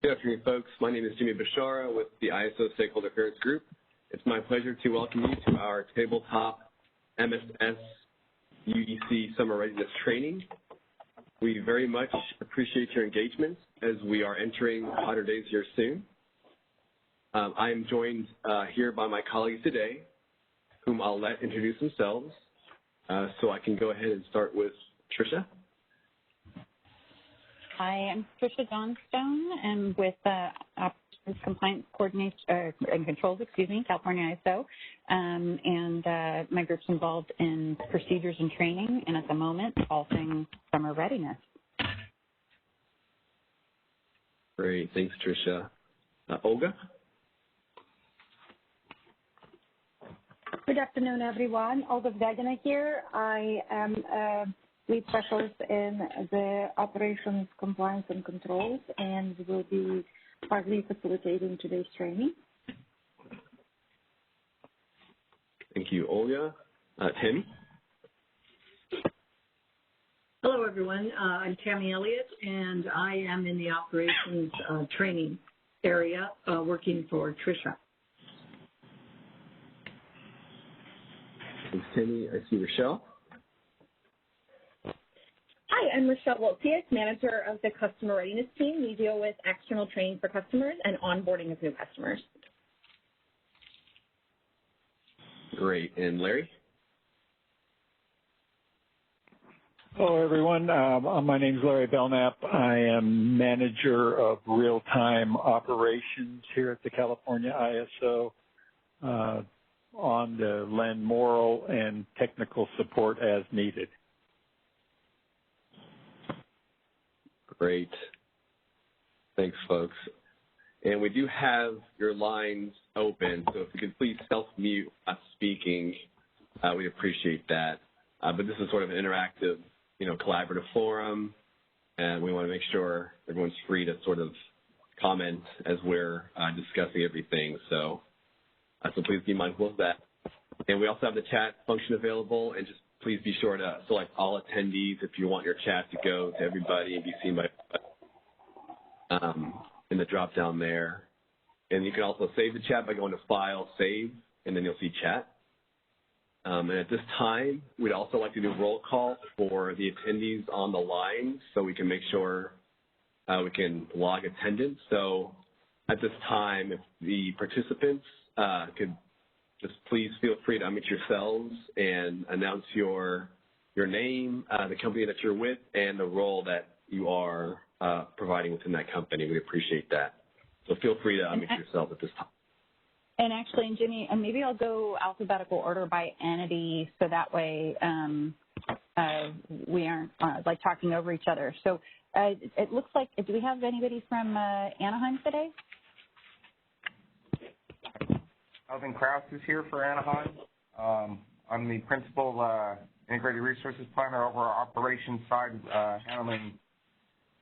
Good afternoon, folks. My name is Jimmy Bashara with the ISO Stakeholder Affairs Group. It's my pleasure to welcome you to our tabletop MSS-UDC Summer Readiness Training. We very much appreciate your engagement as we are entering hotter days here soon. I am joined here by my colleagues today, whom I'll let introduce themselves. So I can go ahead and start with Tricia. Hi, I'm Tricia Johnstone, and with Operations Compliance Coordination and Controls, California ISO, and my group's involved in procedures and training, and at the moment, all things summer readiness. Great, thanks, Tricia. Olga. Good afternoon, everyone. Olga Vdagina here. I am lead specialist in the Operations Compliance and Controls, and will be partly facilitating today's training. Thank you, Olga. Tammy. Hello, everyone. I'm Tammy Elliott, and I am in the operations training area working for Tricia. Thanks, Tammy. I see Rochelle. Hi, I'm Rochelle Woltzius, manager of the Customer Readiness team. We deal with external training for customers and onboarding of new customers. Great. And Larry? Hello, everyone. My name is Larry Belknap. I am manager of real-time operations here at the California ISO on the lend moral and technical support as needed. Great. Thanks, folks. And we do have your lines open, so if you could please self-mute us speaking, we'd appreciate that. But this is sort of an interactive, collaborative forum, and we want to make sure everyone's free to sort of comment as we're discussing everything. So please be mindful of that. And we also have the chat function available, and just please be sure to select all attendees if you want your chat to go to everybody and be seen by in the drop down there. And you can also save the chat by going to File, Save, and then you'll see chat. And at this time, we'd also like to do roll call for the attendees on the line so we can make sure we can log attendance. So at this time, if the participants could just please feel free to unmute yourselves and announce your name, the company that you're with, and the role that you are providing within that company. We appreciate that. So feel free to unmute yourself at this time. And actually, and Jimmy, and maybe I'll go alphabetical order by entity, so that way we aren't like talking over each other. So it looks like, do we have anybody from Anaheim today? Alvin Krause is here for Anaheim. I'm the principal integrated resources planner over our operations side, handling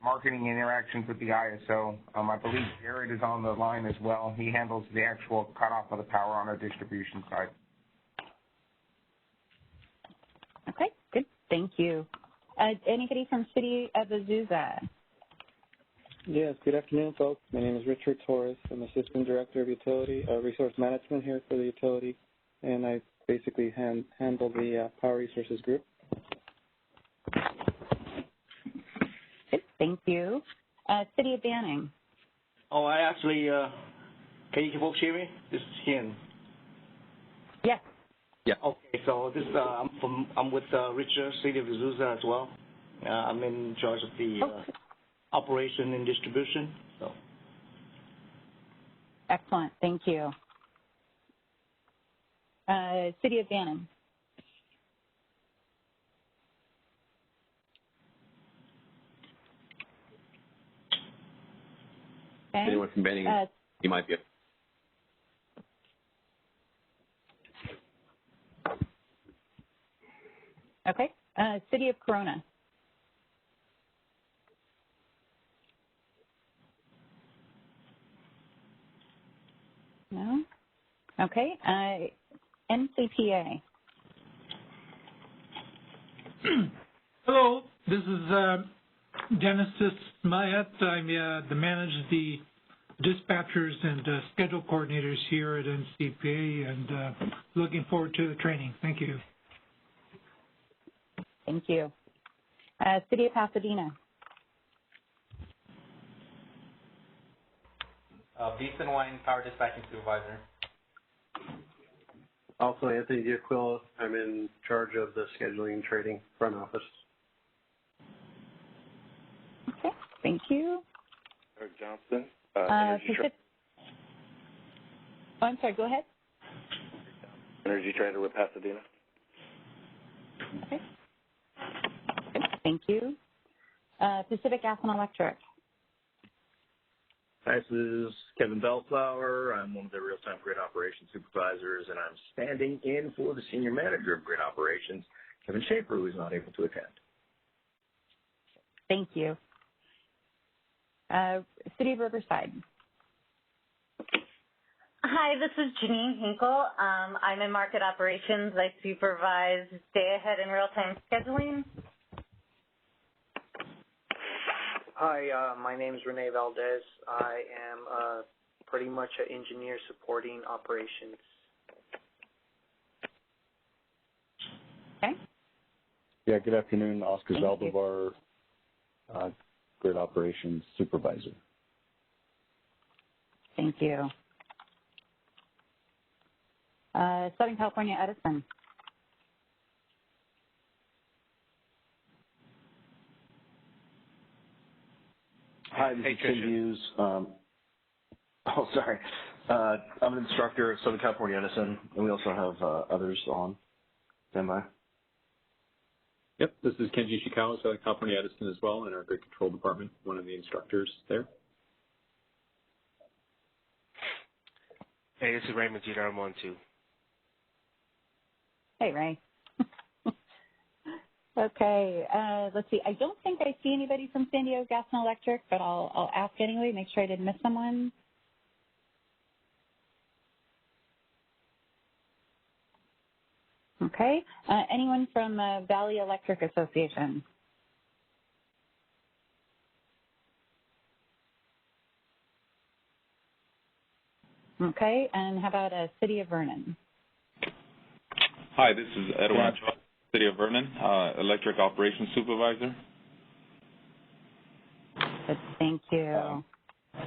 marketing interactions with the ISO. I believe Jared is on the line as well. He handles the actual cutoff of the power on our distribution side. Okay, good. Thank you. Anybody from City of Azusa? Yes, good afternoon, folks. My name is Richard Torres. I'm Assistant Director of Utility Resource Management here for the utility, and I basically handle the Power Resources Group. Good, thank you. City of Banning. Oh, I actually, can you folks hear me? This is Hian. Yes. Yeah. Okay, so this I'm with Richard, City of Azusa as well. I'm in charge of the operation and distribution. So. Excellent, thank you. City of Banning. Okay. Anyone from Banning, you might be. Okay. City of Corona. No. Okay. NCPA. Hello, this is Genesis Mayat. I manage the dispatchers and schedule coordinators here at NCPA, and looking forward to the training. Thank you. Thank you. City of Pasadena. Beeson Wine, Power Dispatching Supervisor. Also, Anthony Diaquilo. I'm in charge of the scheduling and trading front office. Okay, thank you. Eric Johnston. I'm sorry, go ahead. Energy trader with Pasadena. Okay. Thank you. Pacific Gas and Electric. Hi, this is Kevin Bellflower. I'm one of the real-time grid operations supervisors, and I'm standing in for the senior manager of grid operations, Kevin Schaefer, who is not able to attend. Thank you. City of Riverside. Hi, this is Janine Hinkle. I'm in market operations. I supervise day-ahead and real-time scheduling. Hi, my name is Rene Valdez. I am pretty much an engineer supporting operations. Okay. Yeah, good afternoon. Oscar Zaldivar, grid operations supervisor. Thank you. Southern California Edison. Hi, this is Tim Hughes. Sorry. I'm an instructor at Southern California Edison, and we also have others on standby. Yep, this is Kenji Shikawa, Southern California Edison as well, in our grid control department, one of the instructors there. Hey, this is Ray Majida. I'm on too. Hey, Ray. Okay, let's see. I don't think I see anybody from San Diego Gas and Electric, but I'll ask anyway, make sure I didn't miss someone. Okay, anyone from Valley Electric Association? Okay, and how about City of Vernon? Hi, this is Edwin, City of Vernon, Electric Operations Supervisor. Good, thank you.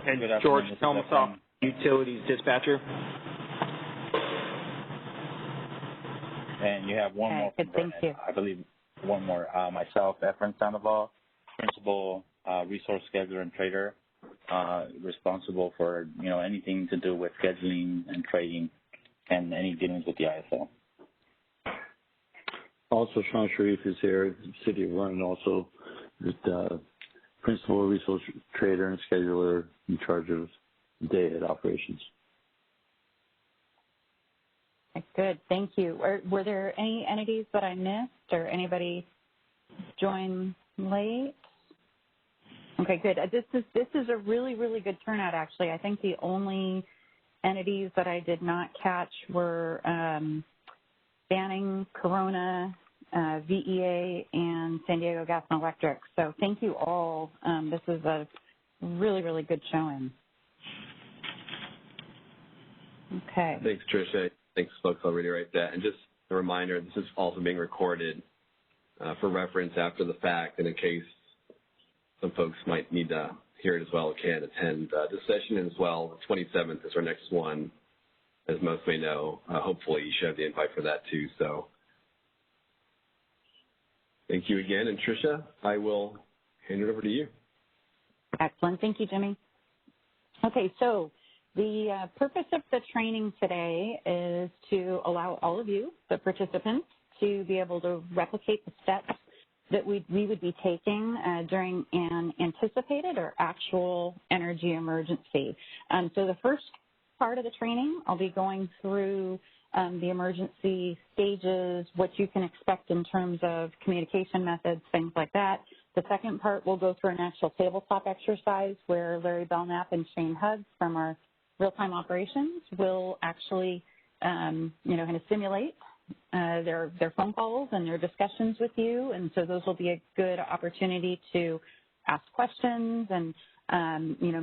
And George Helmsoff, Utilities Dispatcher. And you have one more. Good, thank you. I believe one more. Myself, Efren Sandoval, Principal Resource Scheduler and Trader, responsible for anything to do with scheduling and trading and any dealings with the ISO. Also, Sean Sharif is here, City of Vernon, also the Principal Resource Trader and Scheduler in charge of day-ahead operations. Good, thank you. Were there any entities that I missed or anybody join late? Okay, good. This is a really, really good turnout, actually. I think the only entities that I did not catch were Banning, Corona, VEA, and San Diego Gas and Electric. So thank you all. This is a really, really good showing. Okay. Thanks, Tricia. Thanks, folks. I'll reiterate that. And just a reminder, this is also being recorded for reference after the fact, and in case some folks might need to hear it as well, can attend this session as well. The 27th is our next one, as most may know. Hopefully you should have the invite for that too. So thank you again. And Tricia, I will hand it over to you. Excellent. Thank you, Jimmy. Okay, so the purpose of the training today is to allow all of you, the participants, to be able to replicate the steps that we would be taking during an anticipated or actual energy emergency. So the first part of the training, I'll be going through the emergency stages, what you can expect in terms of communication methods, things like that. The second part, we'll go through an actual tabletop exercise where Larry Belknap and Shane Huggs from our real-time operations will actually, kind of simulate their phone calls and their discussions with you. And so those will be a good opportunity to ask questions and,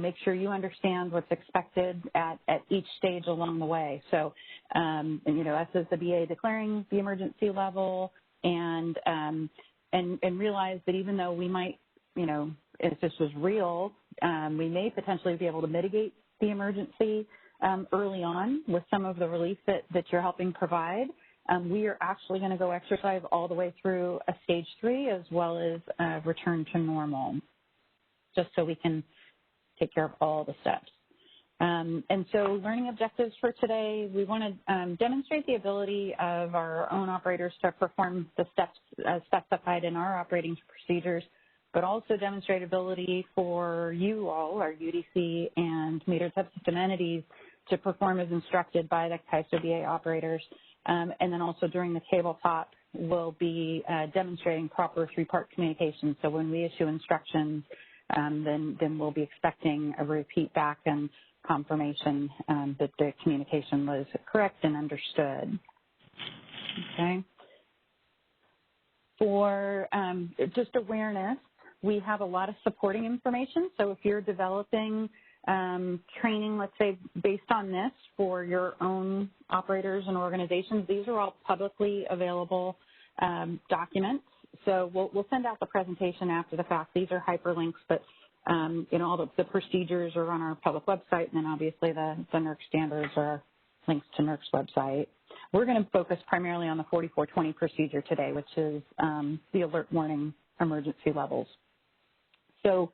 make sure you understand what's expected at each stage along the way. So, us as the BA declaring the emergency level and realize that even though we might, if this was real, we may potentially be able to mitigate the emergency early on with some of the relief that you're helping provide. We are actually going to go exercise all the way through a stage 3 as well as return to normal, just so we can take care of all the steps. And so learning objectives for today, we want to demonstrate the ability of our own operators to perform the steps specified in our operating procedures, but also demonstrate ability for you all, our UDC and metered subsystem entities, to perform as instructed by the CAISO BA operators. And then also during the tabletop, we'll be demonstrating proper 3-part communication. So when we issue instructions, then we'll be expecting a repeat back and confirmation that the communication was correct and understood. Okay. For just awareness, we have a lot of supporting information. So if you're developing training, let's say, based on this for your own operators and organizations, these are all publicly available documents. So we'll send out the presentation after the fact. These are hyperlinks, but all the procedures are on our public website, and then obviously the NERC standards are links to NERC's website. We're going to focus primarily on the 4420 procedure today, which is the alert warning emergency levels. So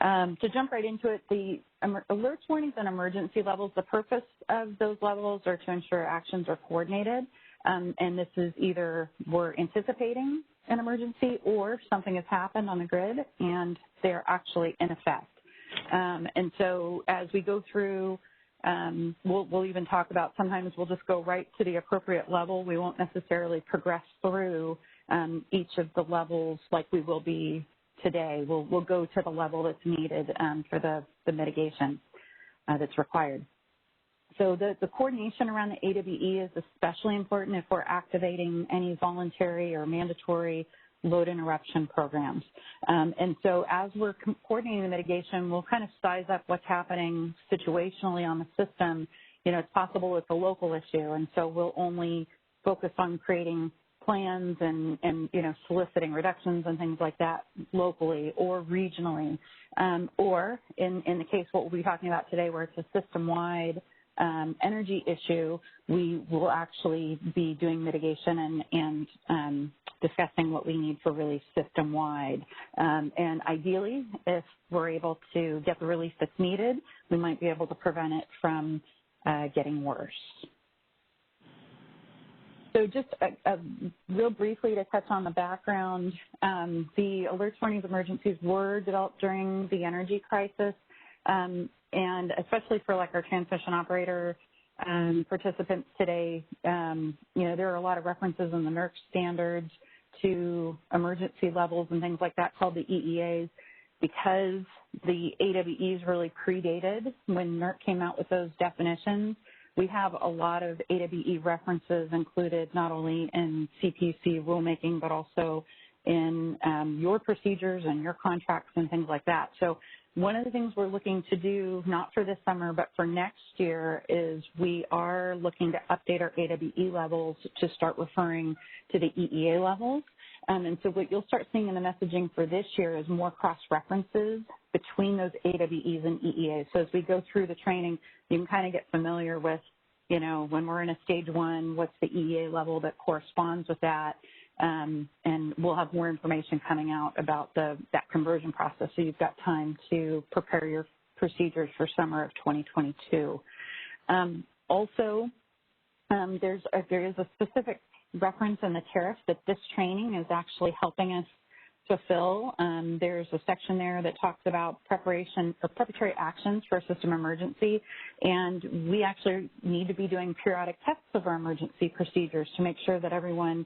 to jump right into it, the alerts, warnings, and emergency levels, the purpose of those levels are to ensure actions are coordinated. And this is either we're anticipating an emergency or something has happened on the grid and they're actually in effect. And so as we go through, we'll even talk about sometimes we'll just go right to the appropriate level. We won't necessarily progress through each of the levels like we will be today. We'll go to the level that's needed for the mitigation that's required. So the coordination around the AWE is especially important if we're activating any voluntary or mandatory load interruption programs. And so as we're coordinating the mitigation, we'll kind of size up what's happening situationally on the system. It's possible it's a local issue, and so we'll only focus on creating plans and soliciting reductions and things like that locally or regionally. Or in the case what we'll be talking about today where it's a system-wide energy issue, we will actually be doing mitigation and discussing what we need for relief system-wide. And ideally, if we're able to get the relief that's needed, we might be able to prevent it from getting worse. So just real briefly to touch on the background, the alerts, warnings, emergencies were developed during the energy crisis. And especially for like our transmission operator participants today, there are a lot of references in the NERC standards to emergency levels and things like that called the EEAs. Because the AWEs really predated when NERC came out with those definitions, we have a lot of AWE references included not only in CPUC rulemaking, but also in your procedures and your contracts and things like that. So one of the things we're looking to do, not for this summer, but for next year, is we are looking to update our AWE levels to start referring to the EEA levels. And so what you'll start seeing in the messaging for this year is more cross-references between those AWEs and EEAs. So as we go through the training, you can kind of get familiar with, when we're in a stage 1, what's the EEA level that corresponds with that. And we'll have more information coming out about that conversion process, so you've got time to prepare your procedures for summer of 2022. Also, there is a specific reference in the tariff that this training is actually helping us fulfill. There's a section there that talks about preparation or preparatory actions for a system emergency, and we actually need to be doing periodic tests of our emergency procedures to make sure that everyone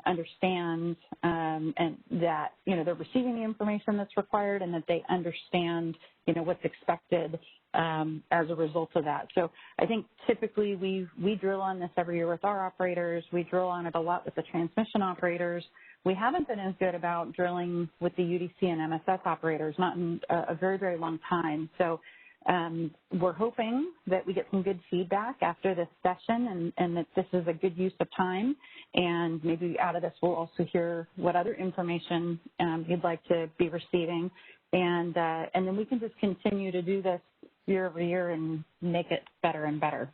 understands and that, they're receiving the information that's required and that they understand, what's expected as a result of that. So I think typically we drill on this every year with our operators. We drill on it a lot with the transmission operators. We haven't been as good about drilling with the UDC and MSS operators, not in a very, very long time. So we're hoping that we get some good feedback after this session and that this is a good use of time. And maybe out of this, we'll also hear what other information you'd like to be receiving. And then we can just continue to do this year over year and make it better and better.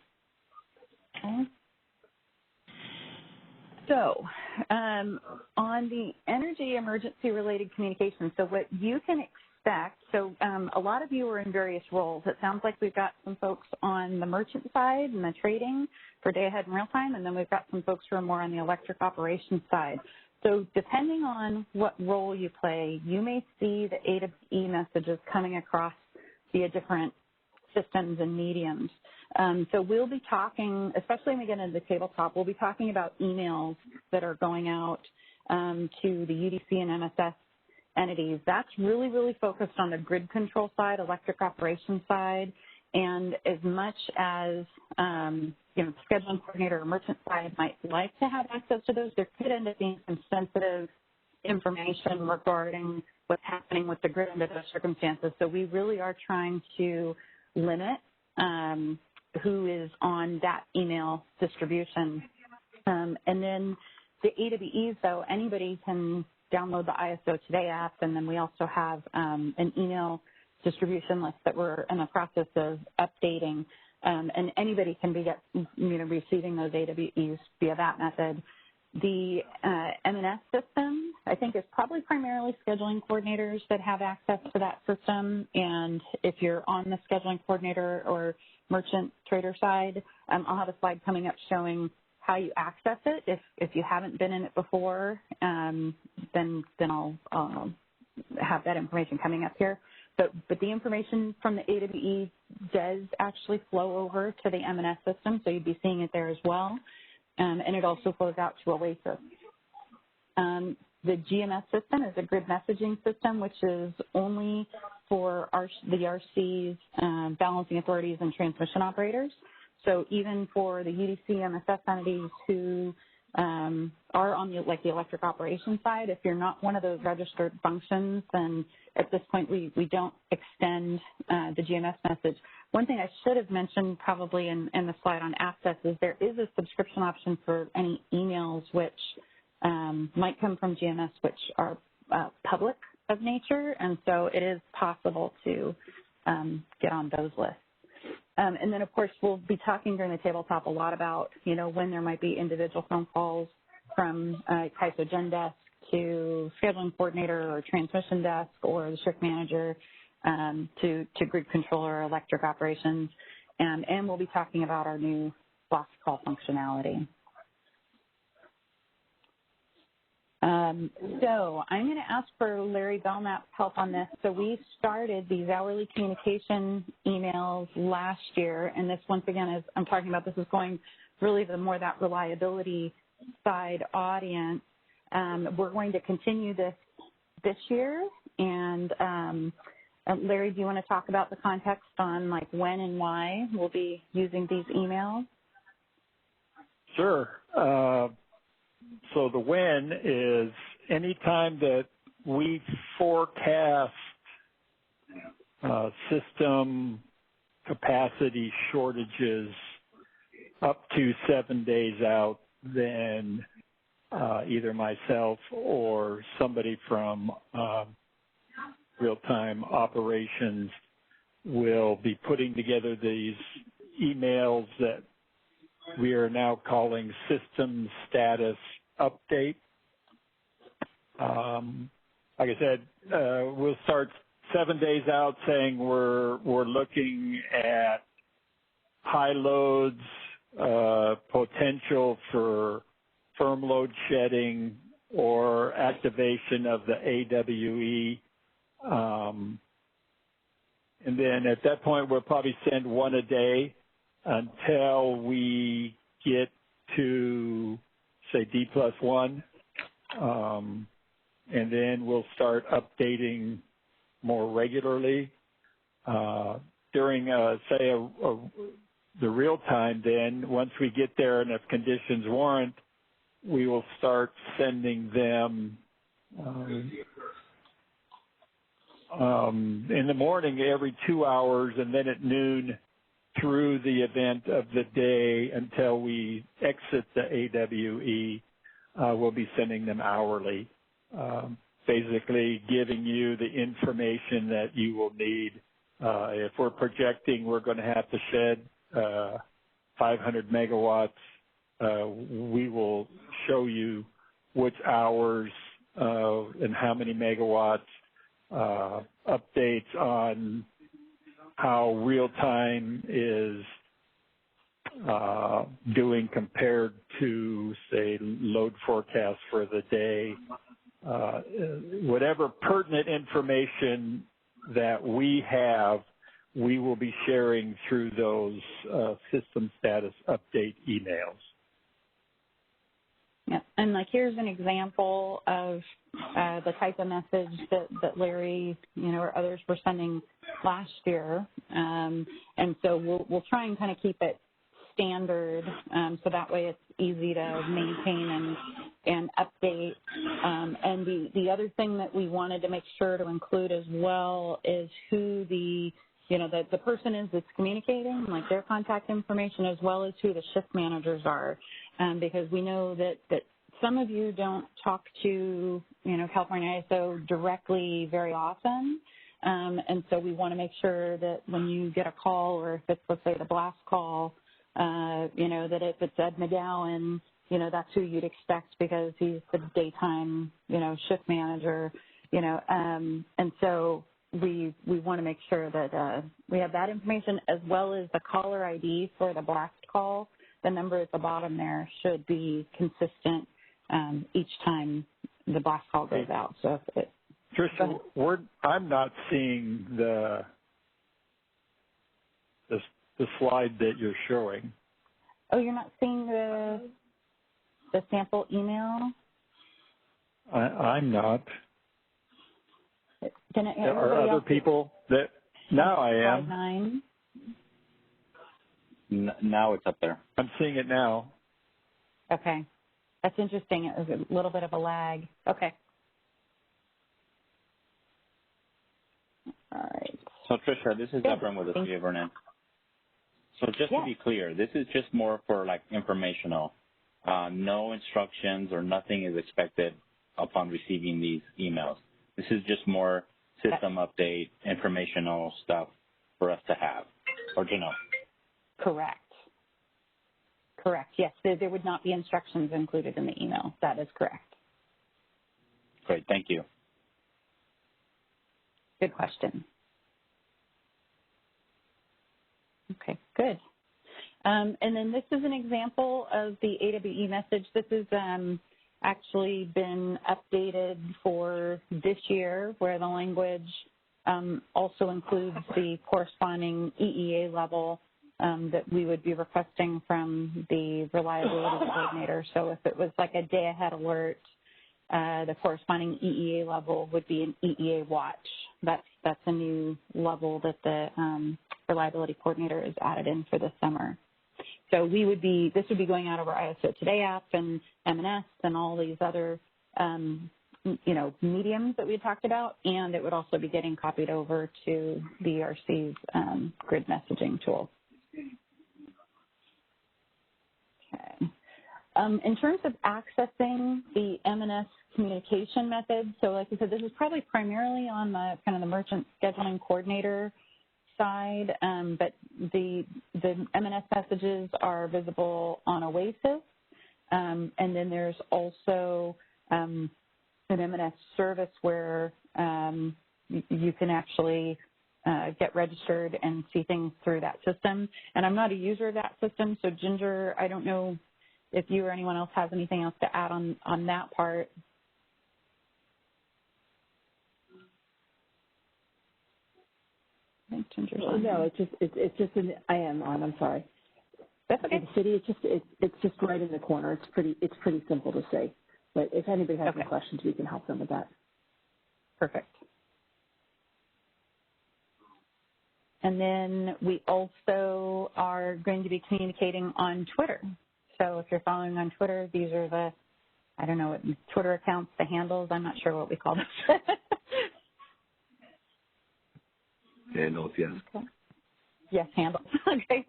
Okay. So on the energy emergency related communication, so what you can expect, so a lot of you are in various roles. It sounds like we've got some folks on the merchant side and the trading for day ahead and real time, and then we've got some folks who are more on the electric operations side. So depending on what role you play, you may see the A to E messages coming across via different systems and mediums. So we'll be talking, especially when we get into the tabletop, we'll be talking about emails that are going out to the UDC and MSS entities. That's really, really focused on the grid control side, electric operations side, and as much as scheduling coordinator or merchant side might like to have access to those, there could end up being some sensitive information regarding what's happening with the grid under those circumstances. So we really are trying to limit who is on that email distribution. And then the A to B's, though, anybody can download the ISO Today app, and then we also have an email distribution list that we're in the process of updating, and anybody can be receiving those A to B's via that method. The MNS system, I think, is probably primarily scheduling coordinators that have access to that system. And if you're on the scheduling coordinator or merchant trader side, I'll have a slide coming up showing how you access it. If you haven't been in it before, then I'll have that information coming up here. But the information from the A to B does actually flow over to the MNS system, so you'd be seeing it there as well. And it also flows out to Oasis. The GMS system is a grid messaging system, which is only for the RCs, balancing authorities, and transmission operators. So even for the UDC MSS entities who are on the electric operations side, if you're not one of those registered functions, then at this point we don't extend the GMS message. One thing I should have mentioned probably in the slide on access is there is a subscription option for any emails which might come from GMS which are public of nature, and so it is possible to get on those lists. And then, of course, we'll be talking during the tabletop a lot about, when there might be individual phone calls from CAISO Gen Desk to scheduling coordinator or transmission desk or the shift manager to grid controller or electric operations. And we'll be talking about our new box call functionality. So I'm going to ask for Larry Belknap's help on this. So we started these hourly communication emails last year, and this, once again, as I'm talking about, this is going really the more that reliability side audience. We're going to continue this year, and Larry, do you want to talk about the context on when and why we'll be using these emails? Sure. So the when is anytime that we forecast system capacity shortages up to 7 days out, then either myself or somebody from real-time operations will be putting together these emails that we are now calling system status update. Like I said, we'll start 7 days out saying we're looking at high loads, potential for firm load shedding or activation of the AWE. And then at that point, we'll probably send one a day until we get to, say, D+1. And then we'll start updating more regularly. during, say, the real time, then once we get there and if conditions warrant, we will start sending them in the morning every 2 hours, and then at noon through the event of the day until we exit the AWE. We'll be sending them hourly, basically giving you the information that you will need. If we're projecting we're going to have to shed 500 megawatts, we will show you which hours and how many megawatts, updates on how real time is doing compared to, say, load forecast for the day. Whatever pertinent information that we have, we will be sharing through those system status update emails. Yeah, and like here's an example of the type of message that Larry, or others were sending last year, and so we'll try and kind of keep it standard, so that way it's easy to maintain and update. And the other thing that we wanted to make sure to include as well is who the person is that's communicating, like their contact information, as well as who the shift managers are, because we know that some of you don't talk to, California ISO directly very often, and so we want to make sure that when you get a call, or if it's, let's say, the blast call, that if it's Ed McGowan, that's who you'd expect because he's the daytime, shift manager, and so we want to make sure that we have that information, as well as the caller ID for the blast call. The number at the bottom there should be consistent each time the blast call goes out. So Tricia, I'm not seeing the slide that you're showing. Oh, you're not seeing the sample email? I'm not. There are other people that now I am. 5-9. Now it's up there. I'm seeing it now. Okay. That's interesting. It was a little bit of a lag. Okay. All right. So, Tricia, this is Efren with the City of Vernon. So just to be clear, this is just more for informational. No instructions or nothing is expected upon receiving these emails. This is just more system update, informational stuff for us to have or to know. Correct. Yes, there would not be instructions included in the email. That is correct. Great. Thank you. Good question. Okay, good. And then this is an example of the AWE message. This has actually been updated for this year, where the language also includes the corresponding EEA level that we would be requesting from the reliability coordinator. So if it was like a day-ahead alert, the corresponding EEA level would be an EEA watch. That's a new level that the reliability coordinator has added in for this summer. So this would be going out of our ISO Today app and MNS and all these other, mediums that we talked about, and it would also be getting copied over to the ERC's grid messaging tool. Okay. In terms of accessing the MNS communication method, so like I said, this is probably primarily on the kind of the merchant scheduling coordinator side, but the MNS messages are visible on Oasis, and then there's also an MNS service where you can actually get registered and see things through that system. And I'm not a user of that system, so Ginger, I don't know if you or anyone else has anything else to add on that part. No, I am on. I'm sorry. That's okay. In the city, it's just right in the corner. It's pretty simple to see. But if anybody has any questions, we can help them with that. Perfect. And then we also are going to be communicating on Twitter. So if you're following on Twitter, these are the, I don't know what Twitter accounts, the handles, I'm not sure what we call them. Handles, yes. Okay. Yes, handles. Okay.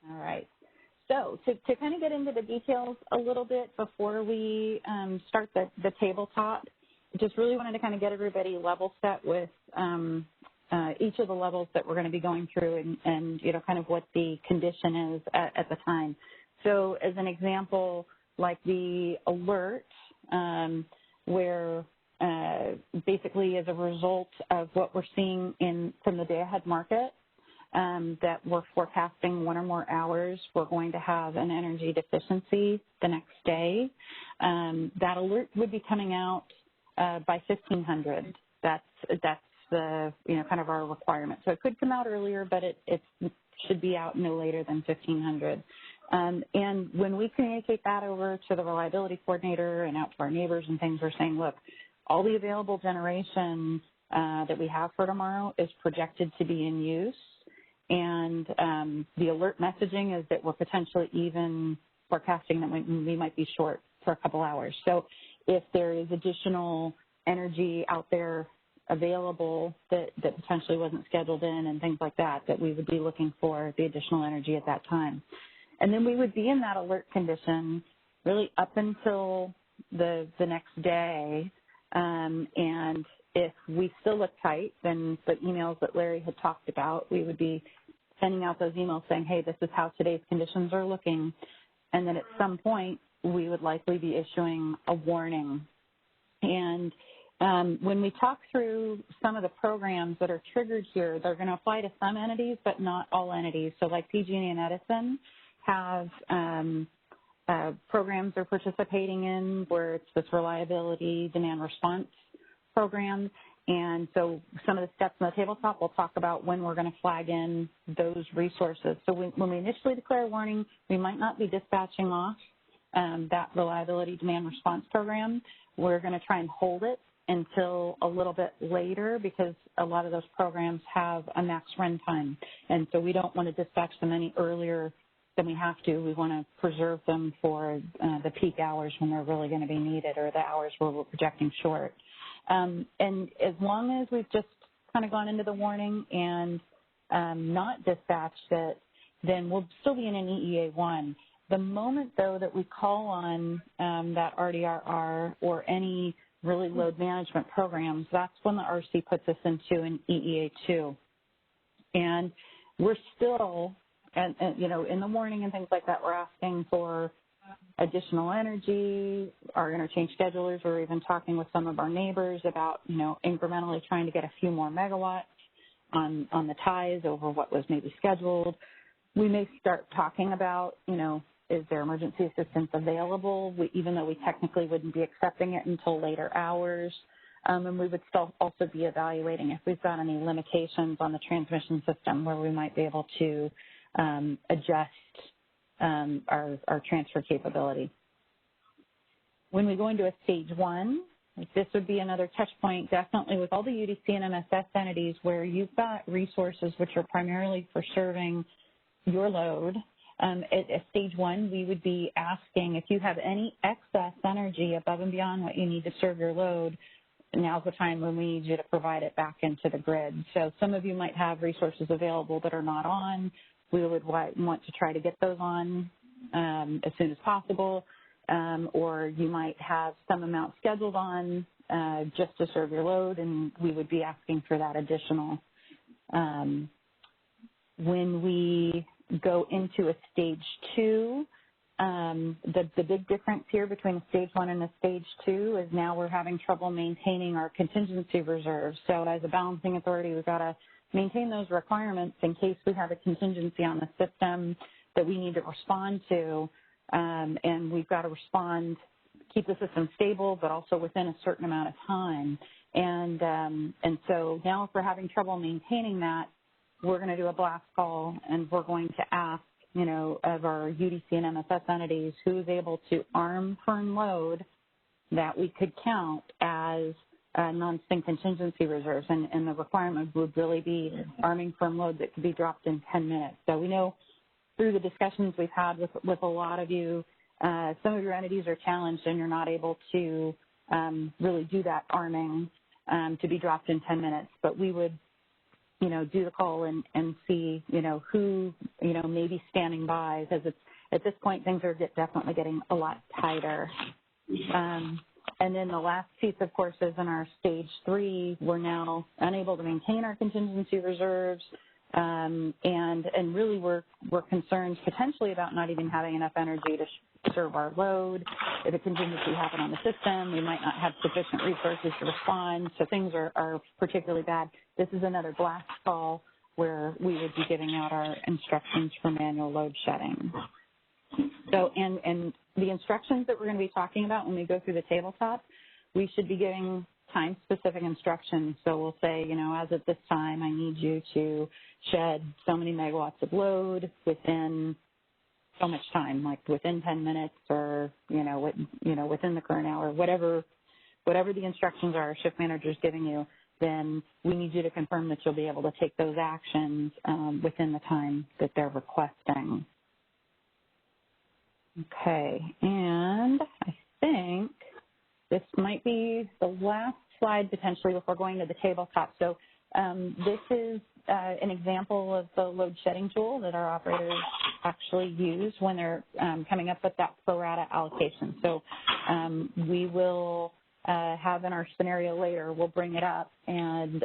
All right. So to kind of get into the details a little bit before we start the tabletop, just really wanted to kind of get everybody level set with each of the levels that we're going to be going through and you know, kind of what the condition is at the time. So as an example, like the alert, where basically as a result of what we're seeing from the day-ahead market, that we're forecasting 1 or more hours, we're going to have an energy deficiency the next day. That alert would be coming out by 1500. That's the, you know, kind of our requirement. So it could come out earlier, but it should be out no later than 1500. And when we communicate that over to the reliability coordinator and out to our neighbors and things, we're saying, look, all the available generation that we have for tomorrow is projected to be in use. And the alert messaging is that we're potentially even forecasting that we might be short for a couple hours. So if there is additional energy out there available that potentially wasn't scheduled in and things like that, that we would be looking for the additional energy at that time. And then we would be in that alert condition really up until the next day. And if we still look tight, then the emails that Larry had talked about, we would be sending out those emails saying, hey, this is how today's conditions are looking. And then at some point, we would likely be issuing a warning. And when we talk through some of the programs that are triggered here, they're going to apply to some entities, but not all entities. So like PG&E and Edison have programs they're participating in where it's this reliability demand response program. And so some of the steps on the tabletop, we'll talk about when we're going to flag in those resources. So when we initially declare a warning, we might not be dispatching off that reliability demand response program. We're going to try and hold it until a little bit later because a lot of those programs have a max run time. And so we don't want to dispatch them any earlier than we have to. We want to preserve them for the peak hours when they're really going to be needed or the hours where we're projecting short. And as long as we've just kind of gone into the warning and not dispatched it, then we'll still be in an EEA1. The moment, though, that we call on that RDRR or any really load management programs, that's when the RC puts us into an EEA2. And we're still, and you know, in the warning and things like that, we're asking for additional energy. Our interchange schedulers are even talking with some of our neighbors about, you know, incrementally trying to get a few more megawatts on the ties over what was maybe scheduled. We may start talking about, you know, is there emergency assistance available, even though we technically wouldn't be accepting it until later hours. And we would still also be evaluating if we've got any limitations on the transmission system where we might be able to adjust our transfer capability. When we go into a stage 1, this would be another touch point definitely with all the UDC and MSS entities where you've got resources which are primarily for serving your load. At stage 1, we would be asking if you have any excess energy above and beyond what you need to serve your load, now's the time when we need you to provide it back into the grid. So some of you might have resources available that are not on. We would want to try to get those on as soon as possible, or you might have some amount scheduled on just to serve your load, and we would be asking for that additional. When we go into a stage 2, the big difference here between a stage 1 and a stage 2 is now we're having trouble maintaining our contingency reserves. So as a balancing authority, we've got to maintain those requirements in case we have a contingency on the system that we need to respond to, and we've got to respond, keep the system stable, but also within a certain amount of time. And so now if we're having trouble maintaining that, we're going to do a blast call, and we're going to ask, you know, of our UDC and MSS entities who is able to arm firm load that we could count as non-sync contingency reserves, and the requirement would really be arming firm load that could be dropped in 10 minutes. So we know through the discussions we've had with a lot of you, some of your entities are challenged and you're not able to really do that arming to be dropped in 10 minutes. But we would, do the call and see, who, may be standing by, because it's, at this point, things are definitely getting a lot tighter. And then the last piece, of course, is in our stage 3, we're now unable to maintain our contingency reserves, and really we're concerned potentially about not even having enough energy to serve our load. If a contingency happened on the system, we might not have sufficient resources to respond, so things are particularly bad. This is another blast call where we would be giving out our instructions for manual load shedding. So, and the instructions that we're going to be talking about when we go through the tabletop, we should be giving time-specific instructions. So we'll say, as of this time, I need you to shed so many megawatts of load within so much time, like within 10 minutes or, within the current hour, whatever the instructions are, shift manager's giving you, then we need you to confirm that you'll be able to take those actions within the time that they're requesting. Okay, and I think this might be the last slide potentially before going to the tabletop. So this is an example of the load shedding tool that our operators actually use when they're coming up with that pro rata allocation. So we will have in our scenario later, we'll bring it up, and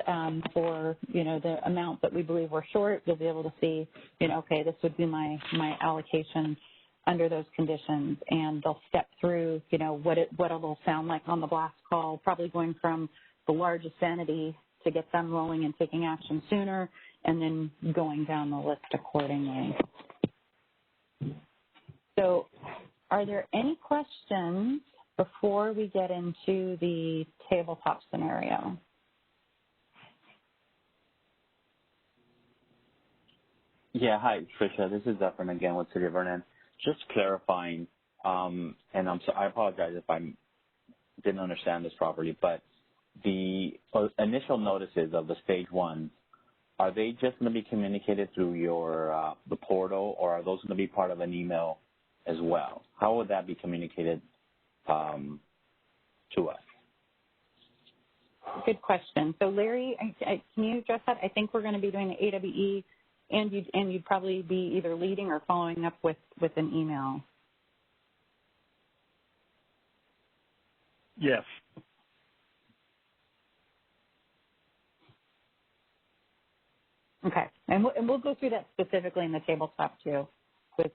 for, the amount that we believe we're short, you'll be able to see, okay, this would be my allocation under those conditions, and they'll step through, what it'll sound like on the blast call, probably going from the largest entity to get them rolling and taking action sooner, and then going down the list accordingly. So are there any questions before we get into the tabletop scenario? Yeah, hi, Tricia. This is Zephyrin again with City of Vernon. Just clarifying, and I apologize if I didn't understand this properly, but the initial notices of the stage 1, are they just going to be communicated through your the portal, or are those going to be part of an email as well? How would that be communicated to us? Good question. So Larry, can you address that? I think we're going to be doing the AWE, and you'd probably be either leading or following up with an email. Yes. Okay, and we'll go through that specifically in the tabletop too,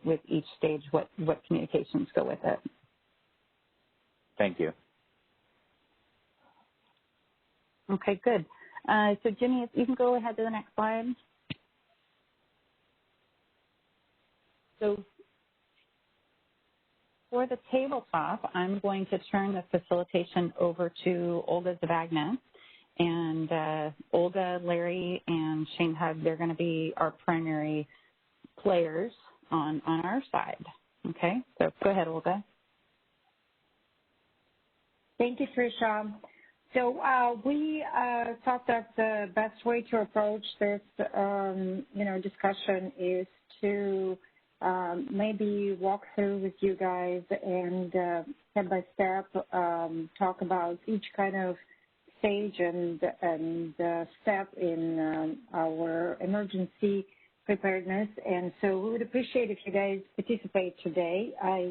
with each stage, what communications go with it. Thank you. Okay, good. So Jimmy, if you can go ahead to the next slide. So for the tabletop, I'm going to turn the facilitation over to Olga Zavagna. And Olga, Larry, and Shane Hug, they're going to be our primary players on our side. Okay, so go ahead, Olga. Thank you, Tricia. So we thought that the best way to approach this, discussion is to maybe walk through with you guys and step by step talk about each kind of stage and step in our emergency preparedness. And so we would appreciate if you guys participate today. I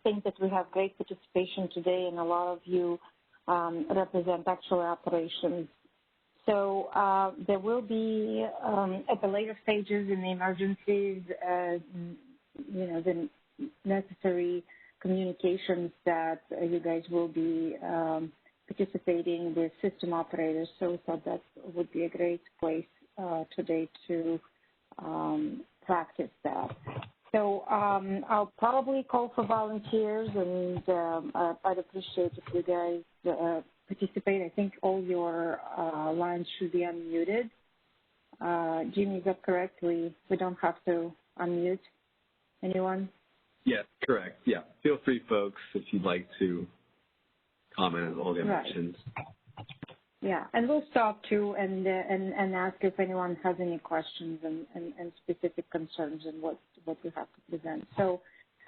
think that we have great participation today, and a lot of you represent actual operations. So there will be, at the later stages in the emergencies, the necessary communications that you guys will be participating with system operators. So we thought that would be a great place today to practice that. So I'll probably call for volunteers, and I'd appreciate if you guys participate. I think all your lines should be unmuted. Jimmy, is that correct? We don't have to unmute anyone? Yes, correct. Yeah. Feel free, folks, if you'd like to comment, as Olga mentioned. Yeah, and we'll stop too and ask if anyone has any questions and specific concerns and what we have to present. So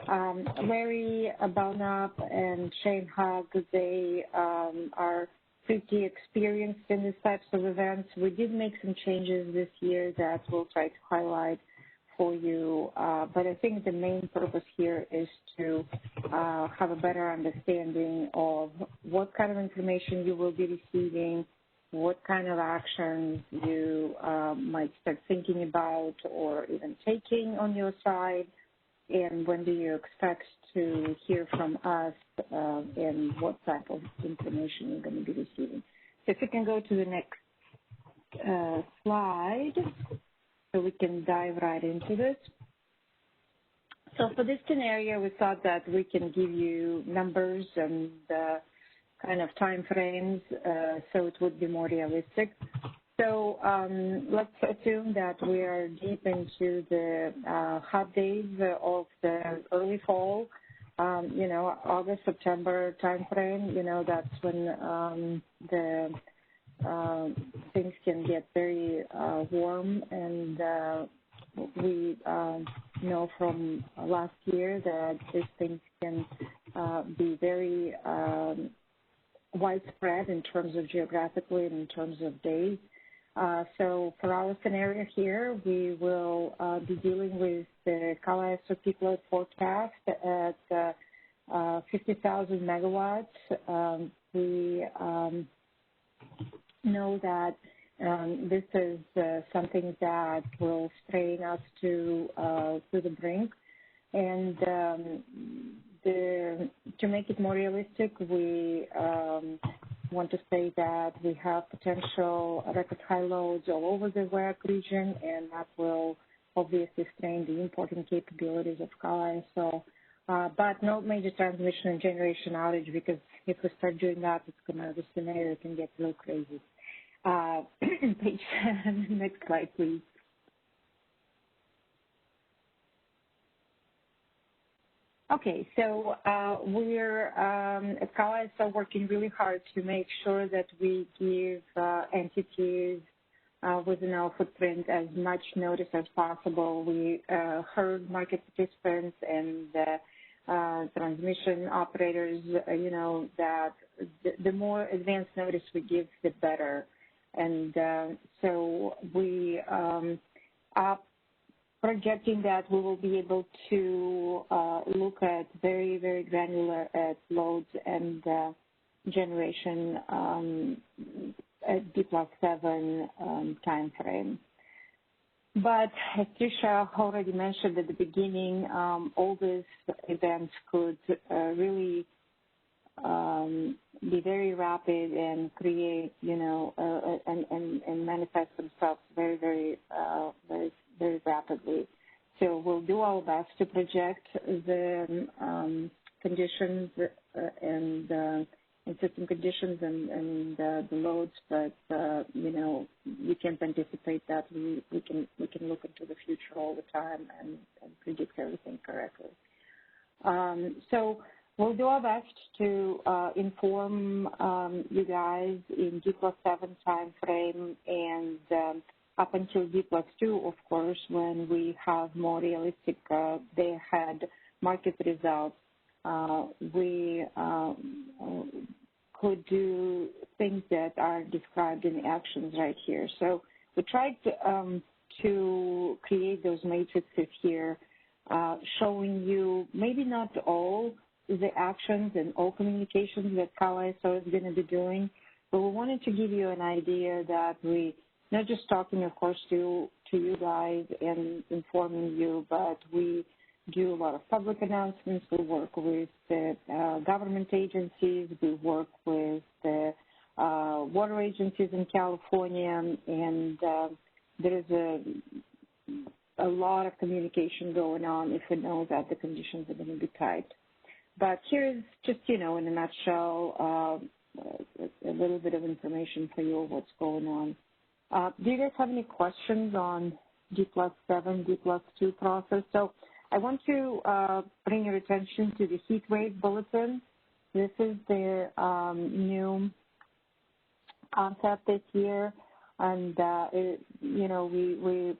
Larry Belknap and Shane Hug, they are pretty experienced in these types of events. We did make some changes this year that we'll try to highlight for you, but I think the main purpose here is to have a better understanding of what kind of information you will be receiving, what kind of actions you might start thinking about or even taking on your side, and when do you expect to hear from us, and what type of information you're going to be receiving. So if you can go to the next slide, so we can dive right into this. So for this scenario, we thought that we can give you numbers and kind of time frames, so it would be more realistic. So let's assume that we are deep into the hot days of the early fall, August, September timeframe. That's when the things can get very warm, and we know from last year that these things can be very widespread in terms of geographically and in terms of days. So for our scenario here, we will be dealing with the Cal ISO peak load forecast at 50,000 megawatts. We know that this is something that will strain us to the brink, and to make it more realistic, we want to say that we have potential record high loads all over the WERC region, and that will obviously strain the importing capabilities of Cal ISO. But no major transmission and generation outage, because if we start doing that, the scenario can get real crazy. Page 7, next slide, please. Okay, so we're at Cal ISO working really hard to make sure that we give entities within our footprint as much notice as possible. We heard market participants and transmission operators, that the more advanced notice we give, the better. And so we are projecting that we will be able to look at very, very granular at loads and generation at D+7 time frame. But as Tricia already mentioned at the beginning, all these events could really be very rapid and create, and manifest themselves very, very, very rapidly. So we'll do our best to project the conditions and system conditions and the loads, but we can't anticipate that. We can look into the future all the time and predict everything correctly. So we'll do our best to inform you guys in D+7 time frame and up until D+2, of course, when we have more realistic day-ahead market results. We could do things that are described in the actions right here. So we tried to create those matrices here, showing you maybe not all the actions and all communications that Cal ISO is going to be doing, but we wanted to give you an idea that we not just talking, of course, to you guys and informing you, but we do a lot of public announcements. We work with the government agencies. We work with the water agencies in California, and there is a lot of communication going on if we know that the conditions are going to be tight. But here's just, in a nutshell, a little bit of information for you of what's going on. Do you guys have any questions on D+7, D+2 process? So I want to bring your attention to the heat wave bulletin. This is the new concept this year, and we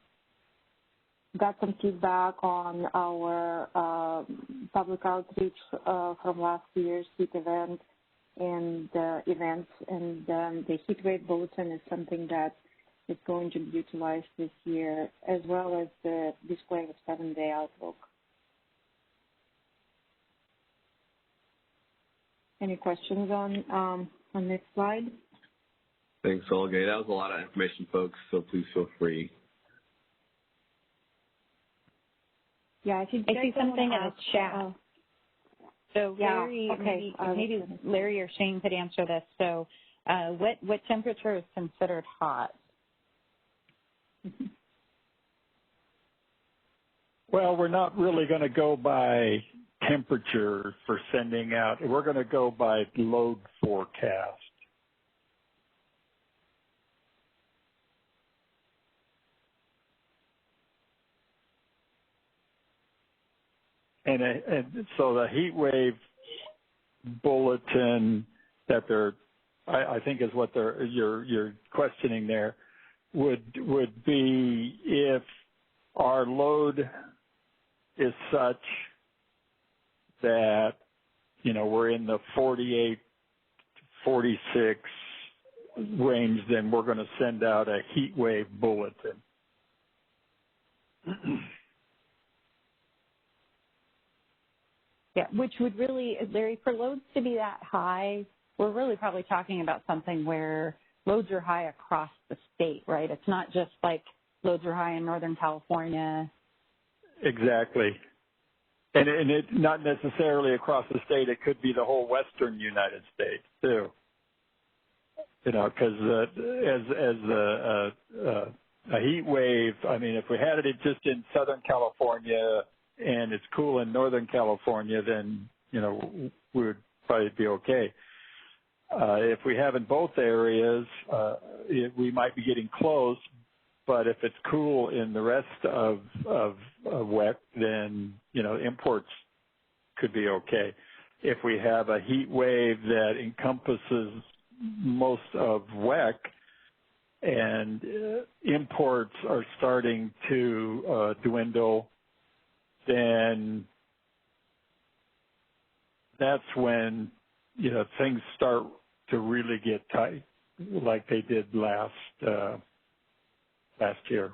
got some feedback on our public outreach from last year's heat event and events, and the heat wave bulletin is something that is going to be utilized this year, as well as the displaying of 7-day outlook. Any questions on this slide? Thanks, Olga. That was a lot of information, folks, so please feel free. Yeah, I see something in the chat. So Larry, maybe Larry or Shane could answer this. So what temperature is considered hot? Well, we're not really going to go by temperature for sending out. We're going to go by load forecast. And so the heat wave bulletin that I think is what you're questioning there, would be if our load is such that, we're in the 48, 46 range, then we're going to send out a heat wave bulletin. Yeah, which would really, Larry, for loads to be that high, we're really probably talking about something where loads are high across the state, right? It's not just like loads are high in Northern California. Exactly. And it's not necessarily across the state. It could be the whole western United States, too. Because a heat wave, if we had it just in Southern California and it's cool in Northern California, then, we would probably be okay. If we have in both areas, we might be getting close, but if it's cool in the rest of WEC, then, imports could be okay. If we have a heat wave that encompasses most of WEC and imports are starting to dwindle, then that's when, things start to really get tight, like they did last year.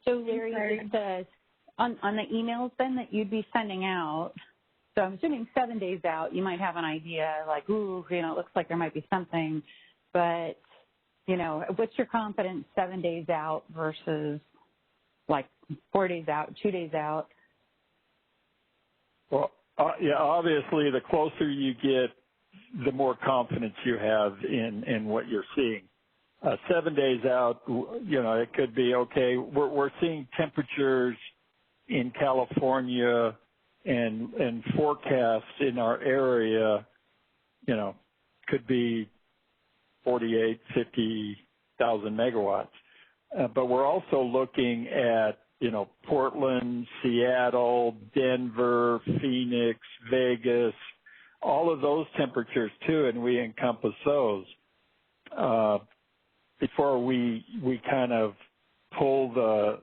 So, Larry, on the emails then that you'd be sending out, so I'm assuming 7 days out, you might have an idea like, it looks like there might be something, but, what's your confidence 7 days out versus like 4 days out, 2 days out? Well, obviously the closer you get, the more confidence you have in what you're seeing. 7 days out, it could be okay. We're seeing temperatures in California and forecasts in our area, could be 48, 50,000 megawatts. But we're also looking at, Portland, Seattle, Denver, Phoenix, Vegas, all of those temperatures too, and we encompass those before we kind of pull the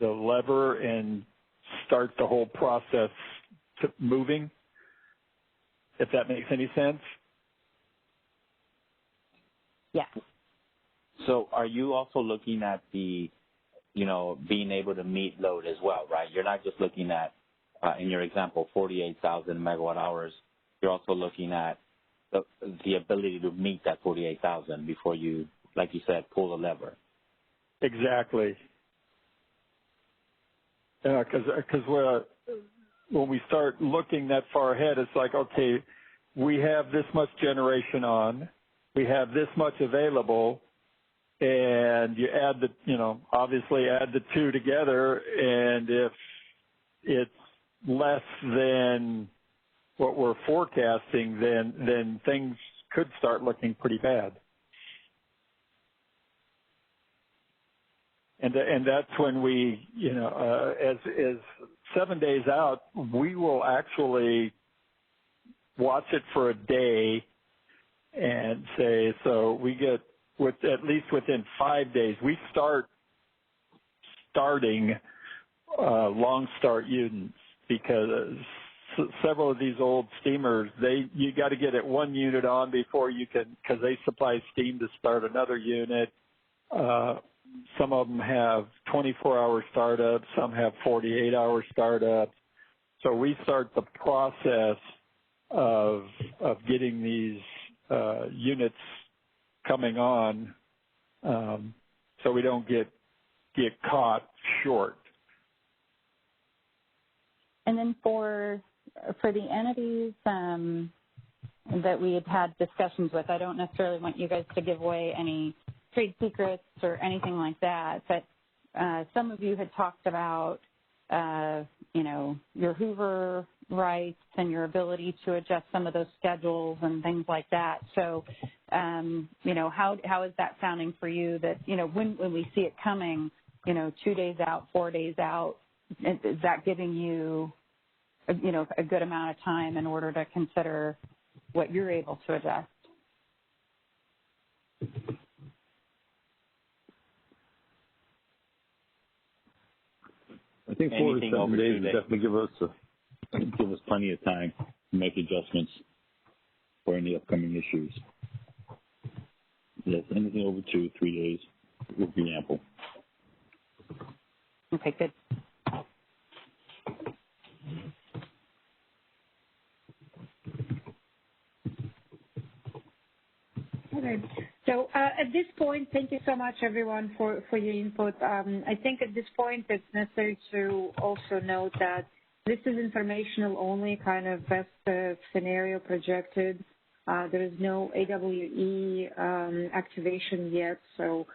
lever and start the whole process moving, if that makes any sense. Yeah. So are you also looking at the, being able to meet load as well, right? You're not just looking at, in your example, 48,000 megawatt hours. You're also looking at the ability to meet that 48,000 before you, like you said, pull the lever. Exactly. Because when we start looking that far ahead, it's like, okay, we have this much generation on, we have this much available, and you add obviously add the two together, and if it's less than what we're forecasting, then things could start looking pretty bad. And that's when we, as 7 days out, we will actually watch it for a day and say, so we get, at least within 5 days, we starting long start units, because several of these old steamers, you got to get it one unit on before you can, because they supply steam to start another unit. Some of them have 24-hour startups, some have 48-hour startups. So we start the process of getting these units coming on, so we don't get caught short. And then for the entities that we had discussions with, I don't necessarily want you guys to give away any trade secrets or anything like that, but some of you had talked about, your Hoover rights and your ability to adjust some of those schedules and things like that. So, how is that sounding for you that, when we see it coming, 2 days out, 4 days out, is that giving you, a good amount of time in order to consider what you're able to adjust? I think 4 to 7 days would definitely give us plenty of time to make adjustments for any upcoming issues. Yes, anything over 2 or 3 days would be ample. Okay, good. Okay. So at this point, thank you so much, everyone, for your input. I think at this point it's necessary to also note that this is informational only, kind of best scenario projected. There is no AWE activation yet, so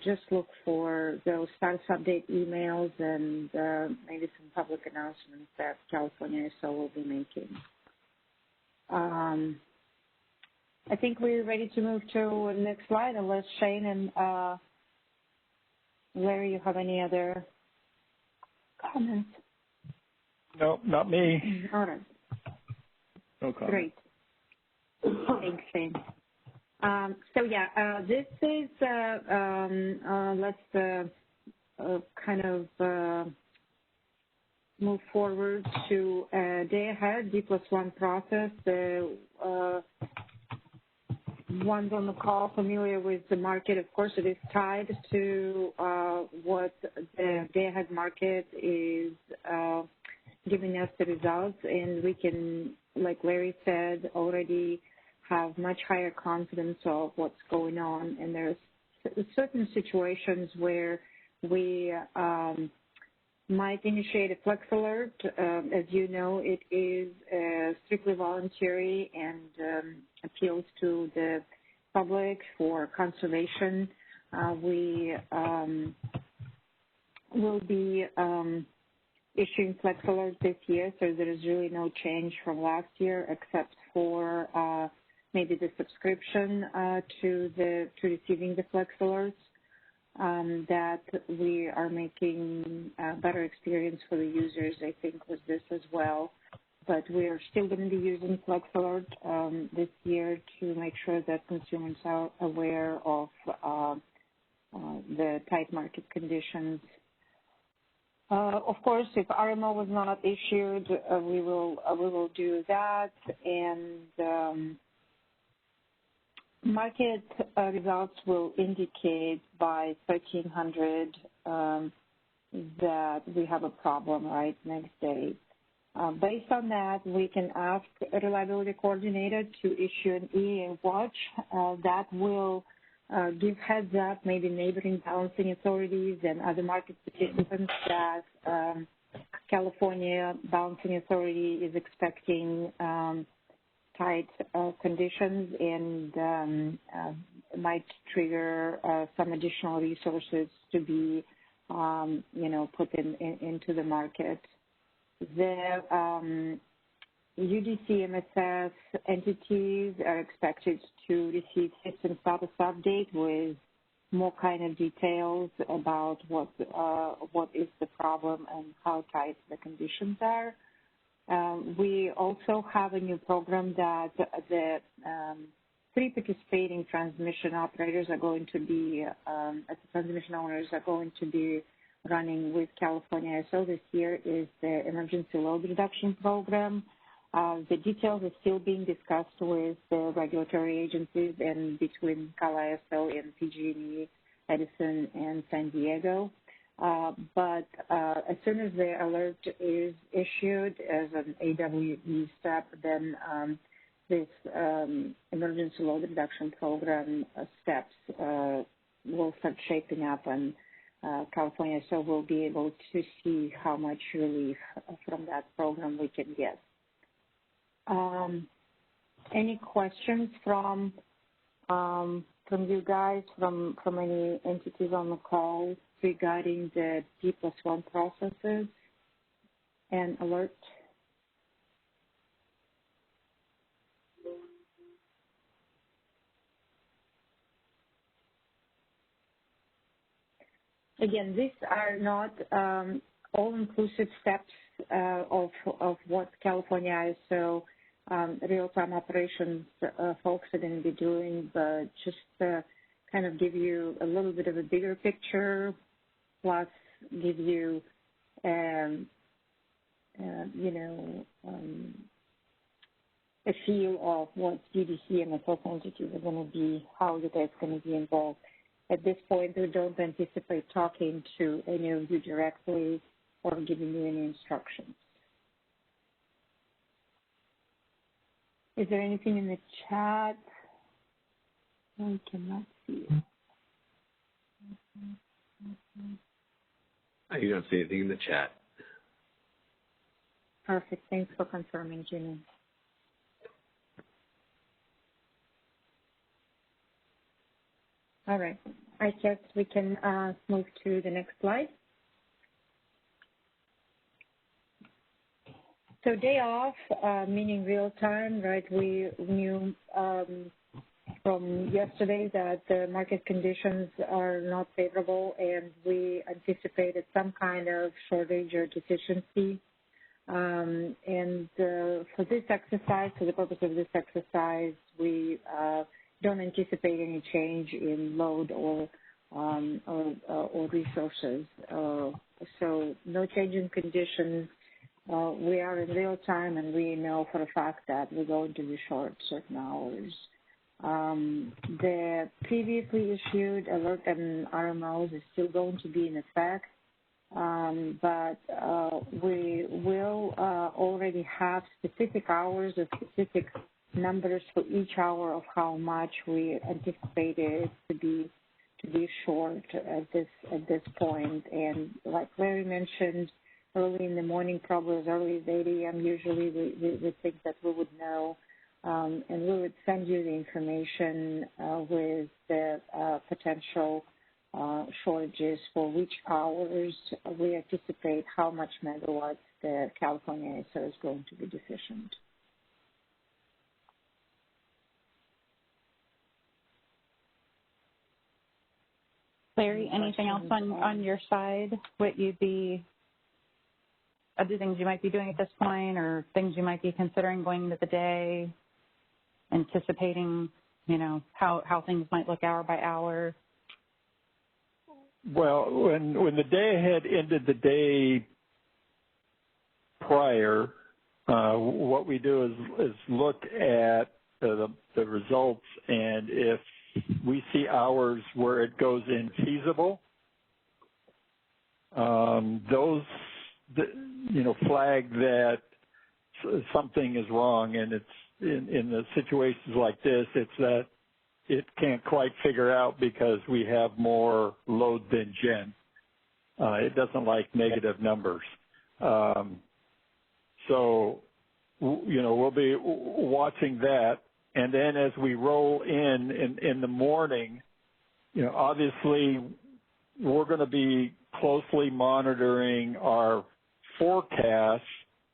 just look for those status update emails and maybe some public announcements that California ISO will be making. I think we're ready to move to the next slide, unless Shane and Larry, you have any other comments? No, not me. All right. No comment. Great. Thanks, Shane. This is, let's kind of move forward to day ahead, D+1 process. The ones on the call familiar with the market, of course, it is tied to what the day ahead market is giving us the results, and we can, like Larry said, already have much higher confidence of what's going on. And there's certain situations where we might initiate a flex alert. As you know, it is strictly voluntary and appeals to the public for conservation. We will be issuing flex alerts this year, so there is really no change from last year except for maybe the subscription to receiving the flex alerts. That we are making a better experience for the users, I think, with this as well. But we are still going to be using Flex Alert this year to make sure that consumers are aware of the tight market conditions. Of course, if RMO was not issued, we will do that, and market results will indicate by 1300 that we have a problem, right, next day. Based on that, we can ask a reliability coordinator to issue an EA watch that will give heads up, maybe neighboring balancing authorities and other market participants that California Balancing Authority is expecting tight conditions and might trigger some additional resources to be, put into the market. The UDC MSS entities are expected to receive system status update with more kind of details about what is the problem and how tight the conditions are. We also have a new program that the 3 participating transmission operators are going to be, transmission owners are going to be running with California ISO this year is the emergency load reduction program. The details are still being discussed with the regulatory agencies and between Cal ISO and PG&E, Edison, and San Diego. But as soon as the alert is issued as an AWE step, then this emergency load reduction program steps will start shaping up, and California ISO will be able to see how much relief from that program we can get. Any questions from you guys, from any entities on the call regarding the D+1 processes and alert? Again, these are not all-inclusive steps of what California ISO real-time operations folks are going to be doing, but just to kind of give you a little bit of a bigger picture, plus give you, a feel of what UDC and MSS entities are going to be, how you guys are going to be involved. At this point, we don't anticipate talking to any of you directly or giving you any instructions. Is there anything in the chat? I cannot see it. I don't see anything in the chat. Perfect. Thanks for confirming, Jimmy. All right. I guess we can move to the next slide. So day off, meaning real time, right? We knew from yesterday that the market conditions are not favorable, and we anticipated some kind of shortage or deficiency. And for this exercise, for the purpose of this exercise, we don't anticipate any change in load or resources. So no change in conditions. We are in real time, and we know for a fact that we're going to be short certain hours. The previously issued alert and RMOs is still going to be in effect, but we will already have specific hours or specific numbers for each hour of how much we anticipated to be short at this point. And like Larry mentioned, early in the morning, probably as early as 8 a.m. usually, we think that we would know, and we would send you the information with the potential shortages for which hours we anticipate how much megawatts the California ISO is going to be deficient. Larry, anything else on your side? What you'd be, other things you might be doing at this point, or things you might be considering going into the day, anticipating, how things might look hour by hour? Well, when the day ahead ended the day prior, what we do is look at the results, and if we see hours where it goes infeasible, those flag that something is wrong, and it's in the situations like this, it's that it can't quite figure out because we have more load than gen. It doesn't like negative numbers. So, we'll be watching that. And then as we roll in the morning, obviously we're going to be closely monitoring our forecast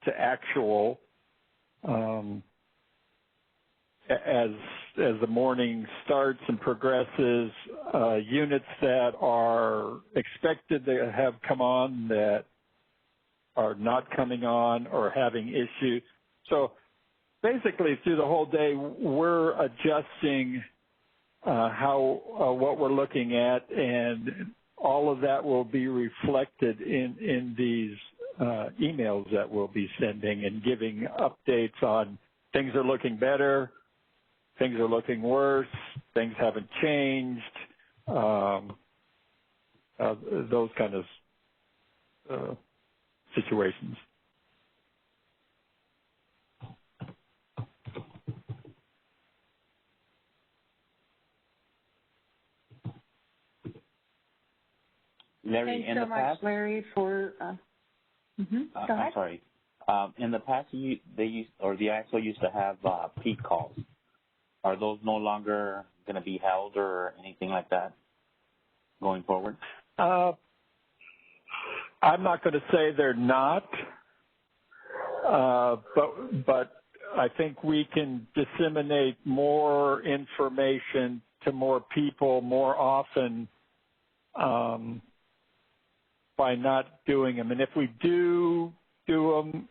to actual. as the morning starts and progresses, units that are expected to have come on that are not coming on or having issues. So basically through the whole day, we're adjusting what we're looking at, and all of that will be reflected in these emails that we'll be sending and giving updates on things are looking better, things are looking worse, things haven't changed, those kind of situations. Larry, Thanks so much, Larry, for. Go ahead. I'm sorry. In the past, the ISO used to have peak calls. Are those no longer going to be held or anything like that going forward? I'm not going to say they're not, but I think we can disseminate more information to more people more often by not doing them. And if we do them,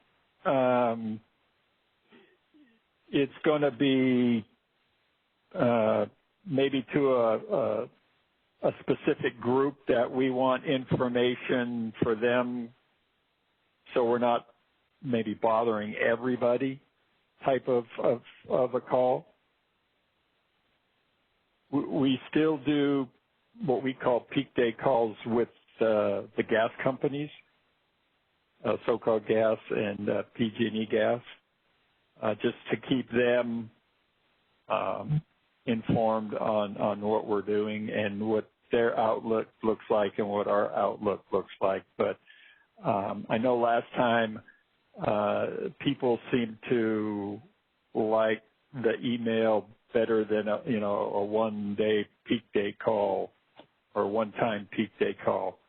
it's going to be maybe to a specific group that we want information for them, so we're not maybe bothering everybody type of a call. We still do what we call peak day calls with the gas companies, so-called gas and PG&E gas, just to keep them informed on what we're doing and what their outlook looks like and what our outlook looks like. But I know last time people seemed to like the email better than a one-day peak day call or one-time peak day call.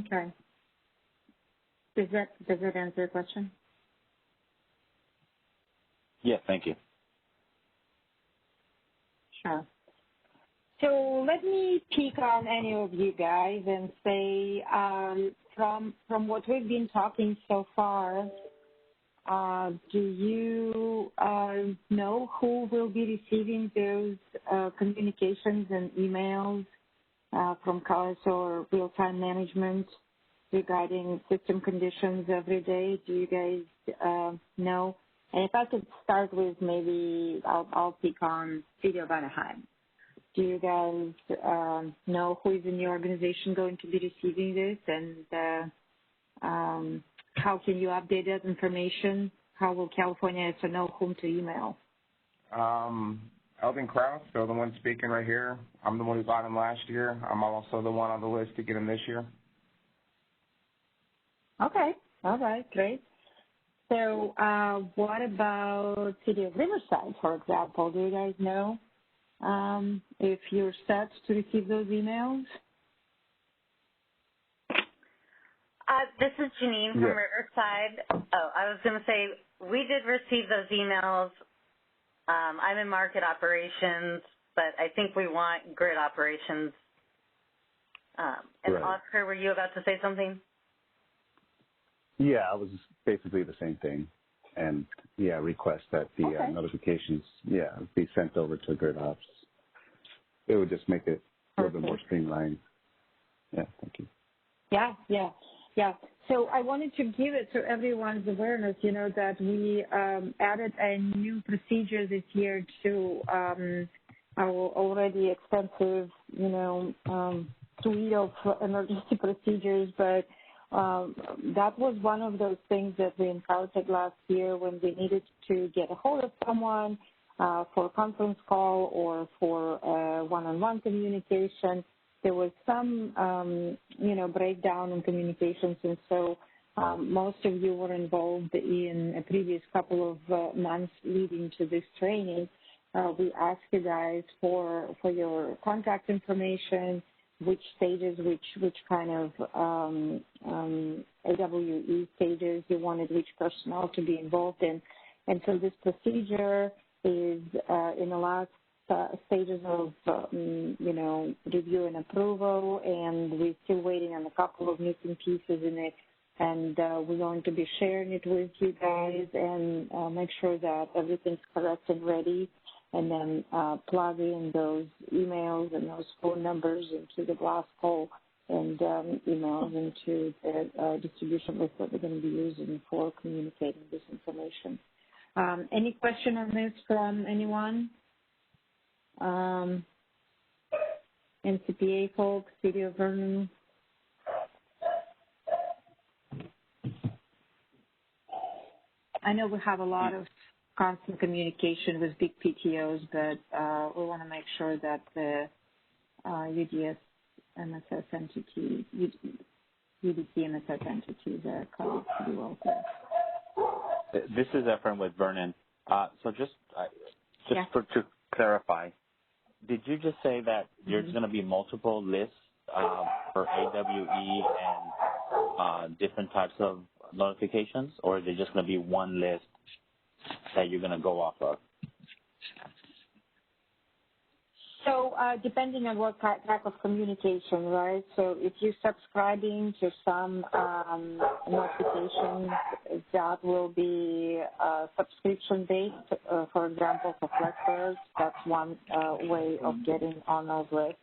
Okay. Does that answer your question? Yes, thank you. Sure. So let me pick on any of you guys and say, from what we've been talking so far, do you know who will be receiving those communications and emails from CALIS or real-time management regarding system conditions every day? Do you guys know? And if I could start with maybe, I'll pick on City of Anaheim. Do you guys know who is in the organization going to be receiving this, and how can you update that information? How will California ISO know whom to email? Eldon Krause, so the one speaking right here. I'm the one who got him last year. I'm also the one on the list to get him this year. Okay. All right. Great. So what about City of Riverside, for example? Do you guys know if you're set to receive those emails? This is Janine from Riverside. Oh, I was going to say, we did receive those emails. I'm in market operations, but I think we want grid operations. And Right. Oscar, were you about to say something? Yeah, it was basically the same thing. And, request that the notifications, be sent over to grid ops. It would just make it a little bit more streamlined. Yeah, thank you. Yeah. So I wanted to give it to everyone's awareness, that we added a new procedure this year to our already extensive, suite of emergency procedures. But that was one of those things that we encountered last year when we needed to get a hold of someone for a conference call or for one-on-one communication. There was some, breakdown in communications, and so most of you were involved in a previous couple of months leading to this training. we ask you guys for your contact information, which stages, which kind of AWE stages you wanted which personnel to be involved in. And so this procedure is in the last stages of, review and approval, and we're still waiting on a couple of missing pieces in it. And we're going to be sharing it with you guys and make sure that everything's correct and ready, and then plug in those emails and those phone numbers into the blast call and emails into the distribution list that we're going to be using for communicating this information. Any question on this from anyone? NCPA folks, City of Vernon? I know we have a lot of constant communication with big PTOs, but we want to make sure that the UDS MSS entities, UDC MSS entities are covered pretty well there. This is Efren with Vernon. So just to clarify, did you just say that there's going to be multiple lists for AWE and different types of notifications, or is it just going to be one list that you're going to go off of? So depending on what type of communication, right? So if you're subscribing to some notifications, that will be subscription-based. For example, for FlexPairs, that's one way of getting on those lists.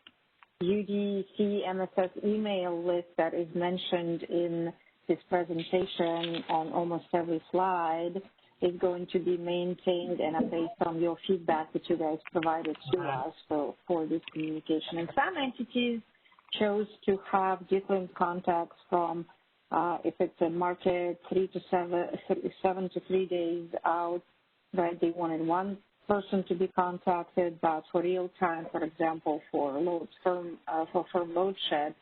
UDC MSS email list that is mentioned in this presentation on almost every slide is going to be maintained and based on your feedback that you guys provided to us for this communication. And some entities chose to have different contacts from, if it's a market, 7 to 3 days out, right? They wanted one person to be contacted, but for real time, for example, for firm load shed,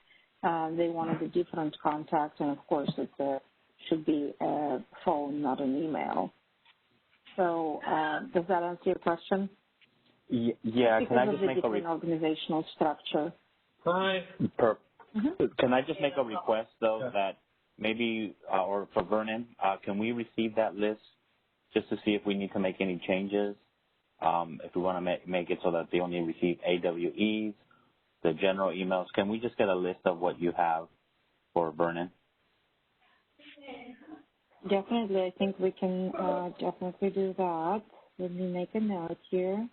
they wanted a different contact, and of course it should be a phone, not an email. So does that answer your question? Yeah. Because can I of just the make different organizational structure. Can I just make a request though that maybe, or for Vernon, can we receive that list just to see if we need to make any changes? If we want to make it so that they only receive AWEs, the general emails, can we just get a list of what you have for Vernon? Definitely. I think we can definitely do that. Let me make a note here.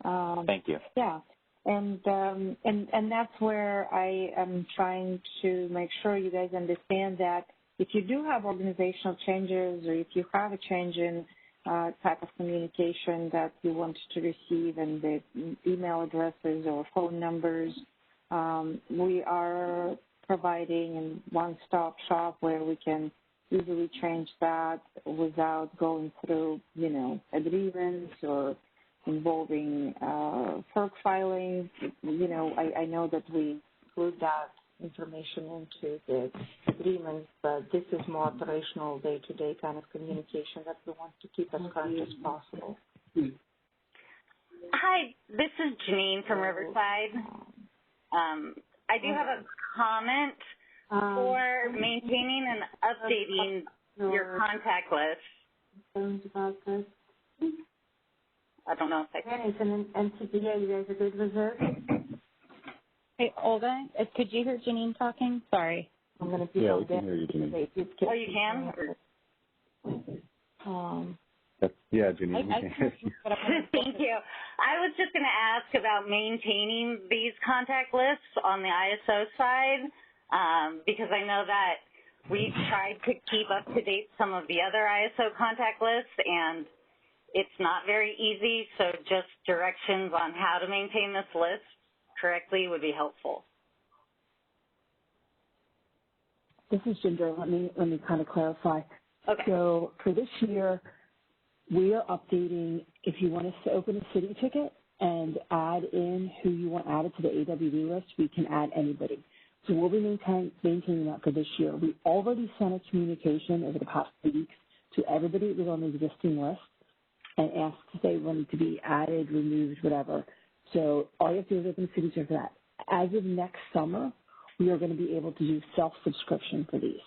Thank you. Yeah. And that's where I am trying to make sure you guys understand that if you do have organizational changes, or if you have a change in type of communication that you want to receive, and the email addresses or phone numbers, we are providing a one-stop shop where we can easily change that without going through, agreements or involving FERC filings. I know that we include that information into the agreements, but this is more operational, day-to-day kind of communication that we want to keep as current as possible. Hi, this is Janine from Riverside. I do have a comment for maintaining and updating your contact list. I don't know if I can. It's an NCPA. You guys are good with it? Hey, Olga, could you hear Janine talking? Sorry. I'm going to be we can hear you, Janine. Oh, you can? Yeah, Janine. Thank you. I was just going to ask about maintaining these contact lists on the ISO side, because I know that we tried to keep up to date some of the other ISO contact lists, and it's not very easy, so just directions on how to maintain this list correctly would be helpful. This is Ginger. Let me kind of clarify. Okay. So for this year, we are updating. If you want us to open a city ticket and add in who you want added to the AWD list, we can add anybody. So we'll be maintaining that for this year. We already sent a communication over the past 2 weeks to everybody that was on the existing list and ask if they want to be added, removed, whatever. So all you have to do is open a city ticket for that. As of next summer, we are going to be able to do self-subscription for these.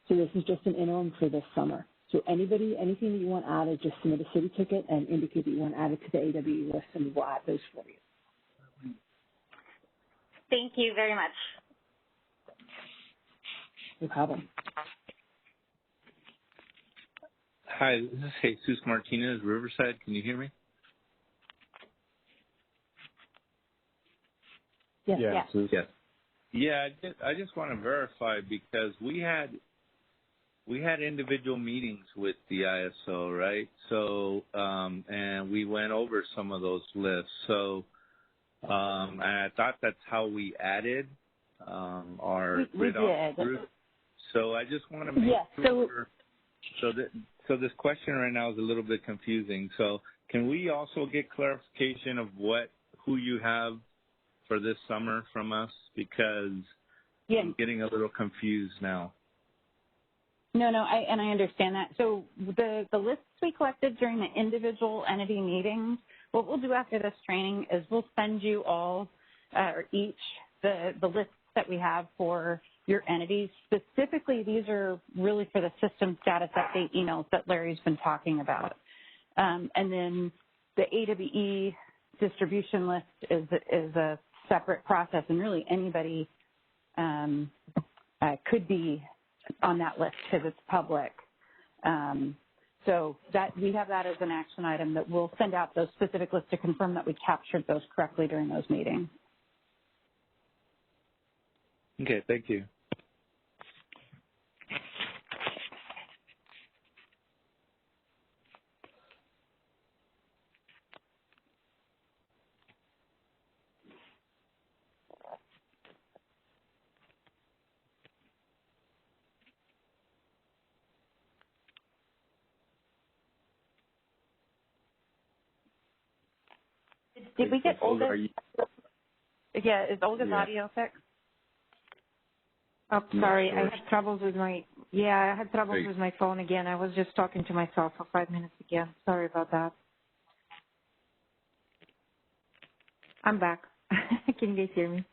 So this is just an interim for this summer. So anything that you want added, just submit a city ticket and indicate that you want added to the AWE list, and we'll add those for you. Thank you very much. No problem. Hi, this is Jesus Martinez, Riverside. Can you hear me? Yes. Yes. Yeah, I just want to verify because we had individual meetings with the ISO, right? So, and we went over some of those lists. So, and I thought that's how we added our we did. group. So I just want to make sure. So this question right now is a little bit confusing. So can we also get clarification of who you have for this summer from us? Because I'm getting a little confused now. No, I understand that. So the lists we collected during the individual entity meetings, what we'll do after this training is we'll send you all or each the lists that we have for your entities. Specifically, these are really for the system status update emails that Larry's been talking about. And then the AWE distribution list is a separate process, and really anybody could be on that list because it's public. So that we have that as an action item that we'll send out those specific lists to confirm that we captured those correctly during those meetings. Okay, thank you. Did we get Olga? Yeah, is Olga's audio fixed? Oh, sorry, I had troubles with my with my phone again. I was just talking to myself for 5 minutes again. Sorry about that. I'm back. Can you guys hear me?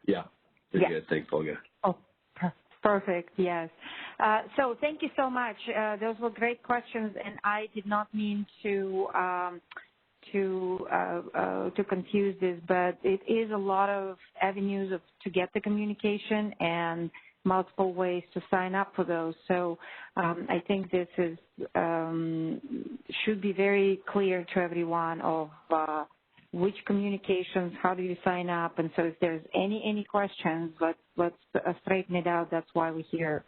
Yeah. You're good. Thanks, Olga. Oh, perfect. Yes. So thank you so much. Those were great questions, and I did not mean to confuse this, but it is a lot of avenues to get the communication and multiple ways to sign up for those. So I think this is should be very clear to everyone of which communications, how do you sign up, and so if there's any questions, let's straighten it out. That's why we're here.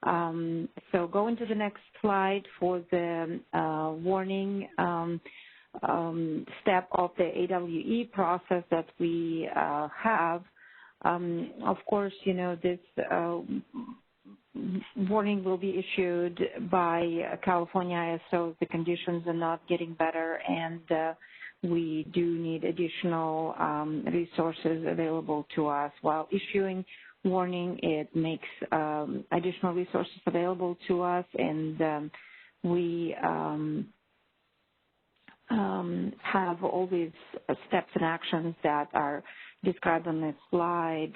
So going to the next slide for the warning step of the AWE process that we have. Of course, this warning will be issued by California ISO if the conditions are not getting better, and we do need additional resources available to us. While issuing warning, it makes additional resources available to us, and we have all these steps and actions that are described on this slide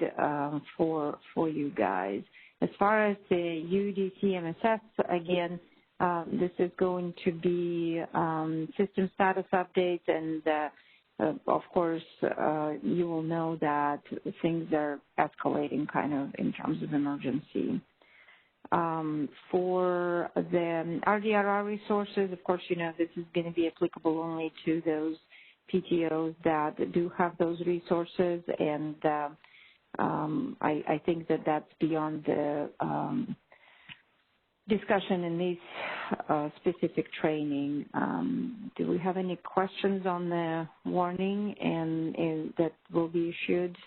for you guys. As far as the UDC MSS, again, this is going to be system status updates, and of course, you will know that things are escalating kind of in terms of emergency. For the RDRR resources, of course, this is going to be applicable only to those PTOs that do have those resources, and I think that that's beyond the discussion in this specific training. Do we have any questions on the warning and that will be issued?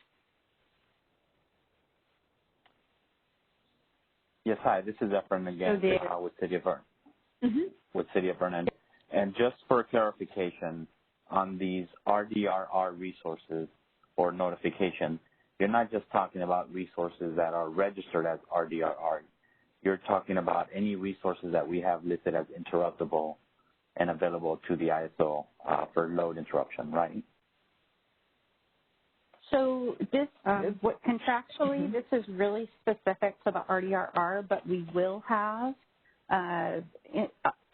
Yes, hi, this is Efren again with City of Vernon. With City of Vernon. And just for clarification, on these RDRR resources or notification, you're not just talking about resources that are registered as RDRR. You're talking about any resources that we have listed as interruptible and available to the ISO for load interruption, right? So this, what contractually, this is really specific to the RDRR, but we will have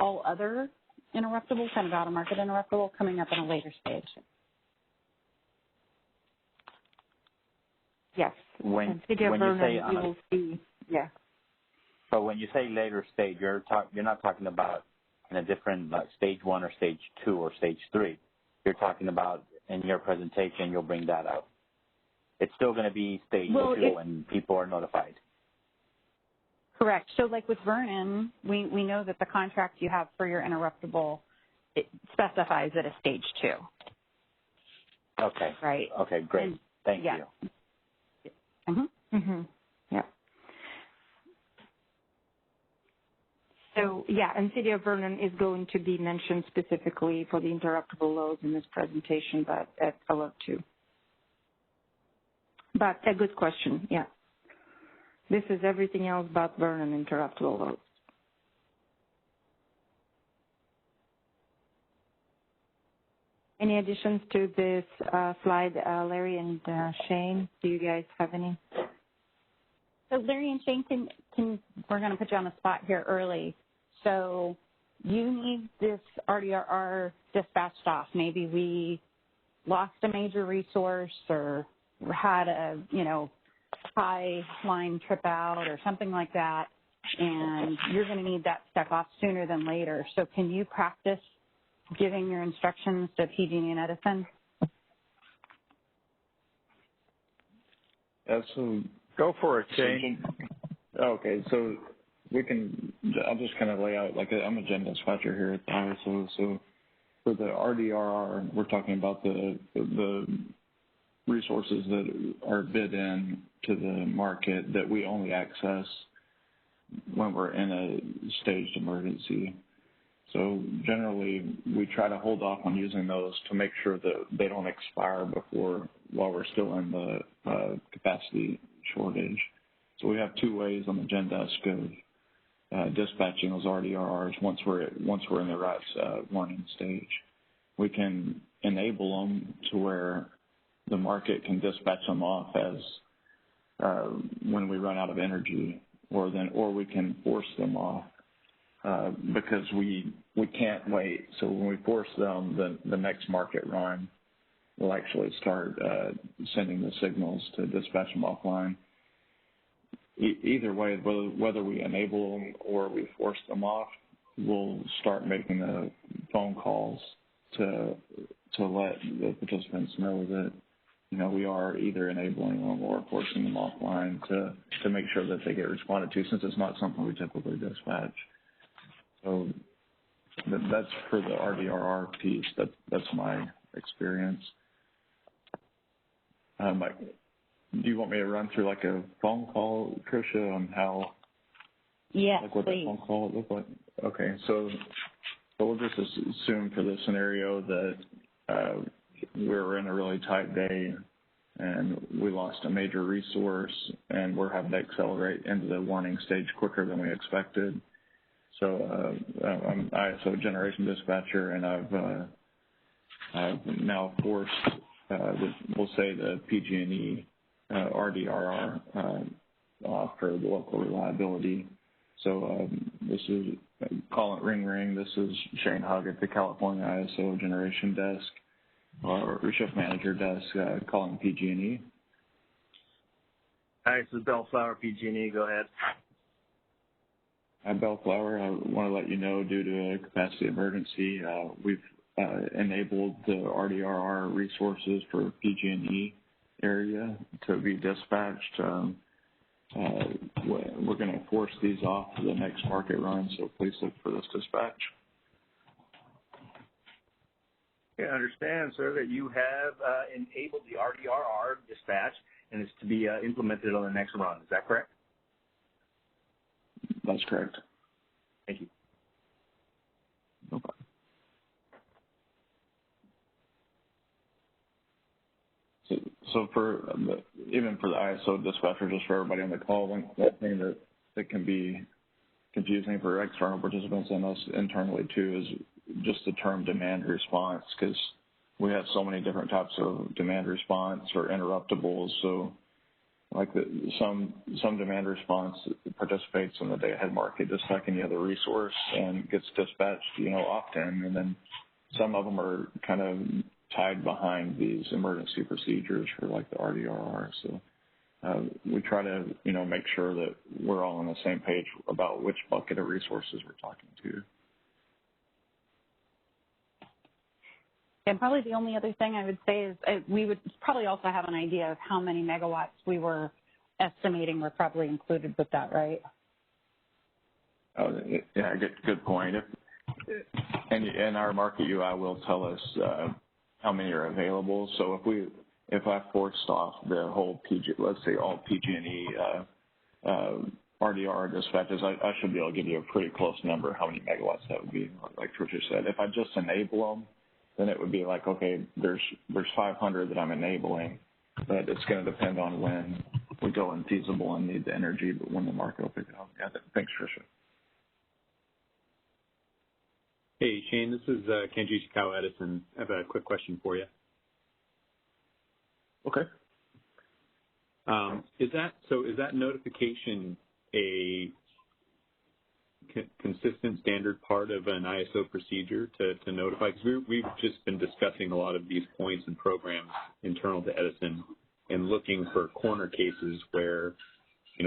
all other interruptible, kind of out-of-market interruptible, coming up in a later stage. Yes. When you say we will see, yeah. So when you say later stage, you're not talking about in a different like stage 1 or stage 2 or stage 3. You're talking about in your presentation, you'll bring that up. It's still going to be stage 2 when people are notified. Correct. So like with Vernon, we know that the contract you have for your interruptible, it specifies it as stage 2. Okay. Right. Okay, great. Thank you. Yeah. So, yeah, and City of Vernon is going to be mentioned specifically for the interruptible loads in this presentation, but at alert 2. But a good question, yeah. This is everything else but Vernon interruptible loads. Any additions to this slide, Larry and Shane? Do you guys have any? So Larry and Shane, we're going to put you on the spot here early. So you need this RDRR dispatched off. Maybe we lost a major resource or had a, high line trip out or something like that, and you're going to need that stuff off sooner than later. So can you practice giving your instructions to PG&E and Edison? So go for it, Shane. Okay, so I'll just kind of lay out, I'm a gen dispatcher here at the ISO, so for the RDRR, we're talking about the resources that are bid in to the market that we only access when we're in a staged emergency. So generally, we try to hold off on using those to make sure that they don't expire while we're still in the capacity shortage. So we have 2 ways on the gen desk of dispatching those RDRRs once we're in the right warning stage. We can enable them to where the market can dispatch them off as when we run out of energy, or we can force them off because we can't wait. So when we force them, the next market run will actually start sending the signals to dispatch them offline. Either way, whether we enable them or we force them off, we'll start making the phone calls to let the participants know that we are either enabling them or forcing them offline to make sure that they get responded to, since it's not something we typically dispatch. So that's for the RDRR piece. That's my experience. Do you want me to run through a phone call, Tricia, on how? Yes, what please. that phone call would look like? Okay, so we'll just assume for this scenario that we're in a really tight day and we lost a major resource and we're having to accelerate into the warning stage quicker than we expected. So I'm ISO generation dispatcher, and I've now forced, we'll say, the PG&E RDRR for the local reliability. So this is, call it ring ring. This is Shane Hugg at the California ISO generation desk, or shift manager desk, calling PG&E. Hi, this is Bellflower, PG&E. Go ahead. Hi, Bellflower. I want to let you know, due to a capacity emergency, we've enabled the RDRR resources for PG&E area to be dispatched. We're going to force these off to the next market run, so please look for this dispatch. I understand, sir, that you have enabled the RDRR dispatch, and it's to be implemented on the next run. Is that correct? That's correct. Thank you. No problem. So even for the ISO dispatcher, just for everybody on the call, one thing that can be confusing for external participants and us internally too is just the term demand response, because we have so many different types of demand response or interruptibles. So like some demand response participates in the day-ahead market just like any other resource and gets dispatched, often. And then some of them are kind of tied behind these emergency procedures for like the RDRR. So we try to, make sure that we're all on the same page about which bucket of resources we're talking to. And probably the only other thing I would say is we would probably also have an idea of how many megawatts we were estimating were probably included with that, right? Oh, yeah, good point. And our market UI will tell us how many are available. So if I forced off the whole let's say all PG&E RDR dispatches, I should be able to give you a pretty close number how many megawatts that would be, like Tricia said. If I just enable them, then it would be like, okay, there's 500 that I'm enabling, but it's going to depend on when we go infeasible and need the energy, but when the market will pick it up. Yeah, thanks, Tricia. Hey, Shane, this is Kenji Shikawa Edison. I have a quick question for you. Okay. Is that notification a consistent standard part of an ISO procedure to notify? Because we've just been discussing a lot of these points and programs internal to Edison and looking for corner cases where,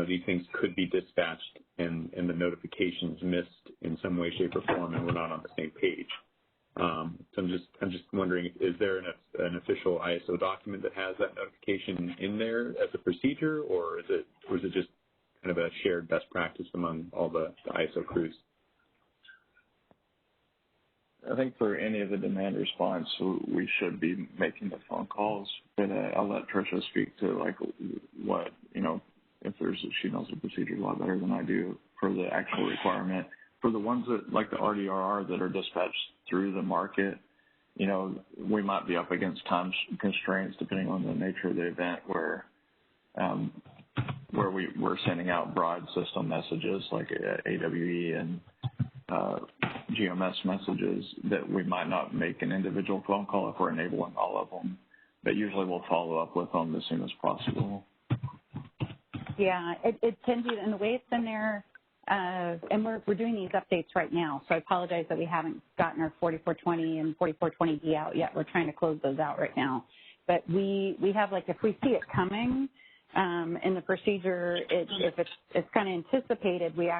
these things could be dispatched and the notifications missed in some way, shape, or form, and we're not on the same page. So I'm just wondering, is there an official ISO document that has that notification in there as a procedure, or is it just kind of a shared best practice among all the ISO crews? I think for any of the demand response, we should be making the phone calls, but I'll let Tricia speak to like what, if she knows the procedure a lot better than I do for the actual requirement. For the ones that, like the RDRR that are dispatched through the market, we might be up against time constraints depending on the nature of the event where we're sending out broad system messages like AWE and GMS messages that we might not make an individual phone call if we're enabling all of them, but usually we'll follow up with them as soon as possible. Yeah, it tends to, and the way it's in there, and we're doing these updates right now, so I apologize that we haven't gotten our 4420 and 4420D out yet. We're trying to close those out right now. But we have, like, if we see it coming in the procedure, if it's kind of anticipated, we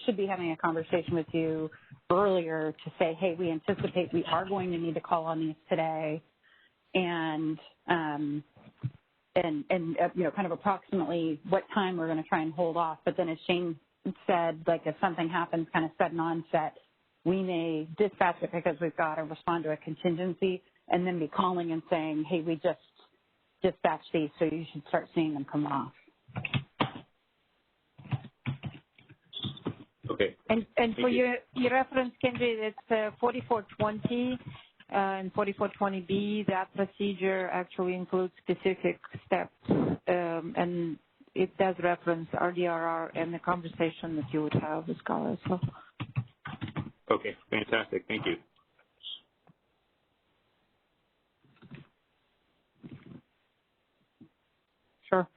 should be having a conversation with you earlier to say, hey, we anticipate we are going to need to call on these today, and kind of approximately what time we're going to try and hold off. But then as Shane said, like if something happens kind of sudden onset, we may dispatch it because we've got to respond to a contingency and then be calling and saying, hey, we just dispatched these, so you should start seeing them come off. Okay. And for your reference, Kenji, it's 4420 and 4420B. That procedure actually includes specific steps, and it does reference RDRR and the conversation that you would have with scholars. So. Okay, fantastic. Thank you. Sure.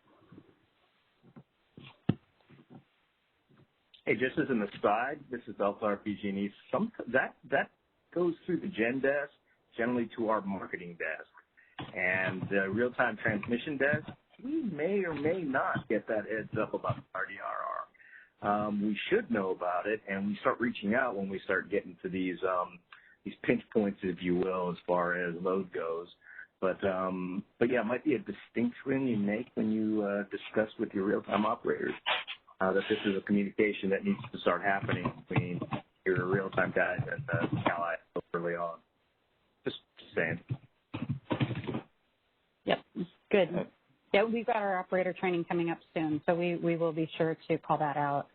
Hey, just as an aside, this is Bellflower PG&E. That goes through the Gen desk, generally to our marketing desk. And the real-time transmission desk, we may or may not get that heads up about RDRR. We should know about it, and we start reaching out when we start getting to these pinch points, if you will, as far as load goes. But yeah, it might be a distinction you make when you discuss with your real-time operators that this is a communication that needs to start happening between your real-time guys and the Cal ISO early on. Just saying. Yep, good. Yeah, we've got our operator training coming up soon, so we will be sure to call that out.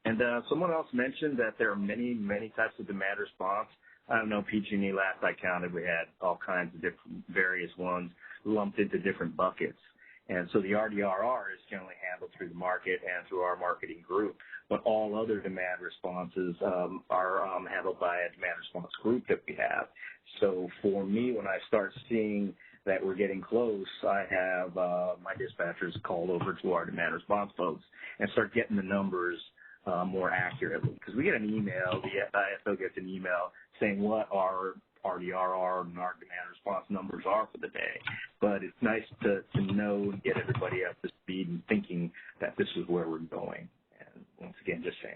And someone else mentioned that there are many, many types of demand response. I don't know, PG&E, last I counted, we had all kinds of different various ones lumped into different buckets. And so the RDRR is generally handled through the market and through our marketing group. But all other demand responses are handled by a demand response group that we have. So for me, when I start seeing that we're getting close, I have my dispatchers called over to our demand response folks and start getting the numbers more accurately. Because we get an email, the ISO gets an email saying what our RDRR and our demand response numbers are for the day. But it's nice to know and get everybody up to speed and thinking that this is where we're going. And once again, just saying.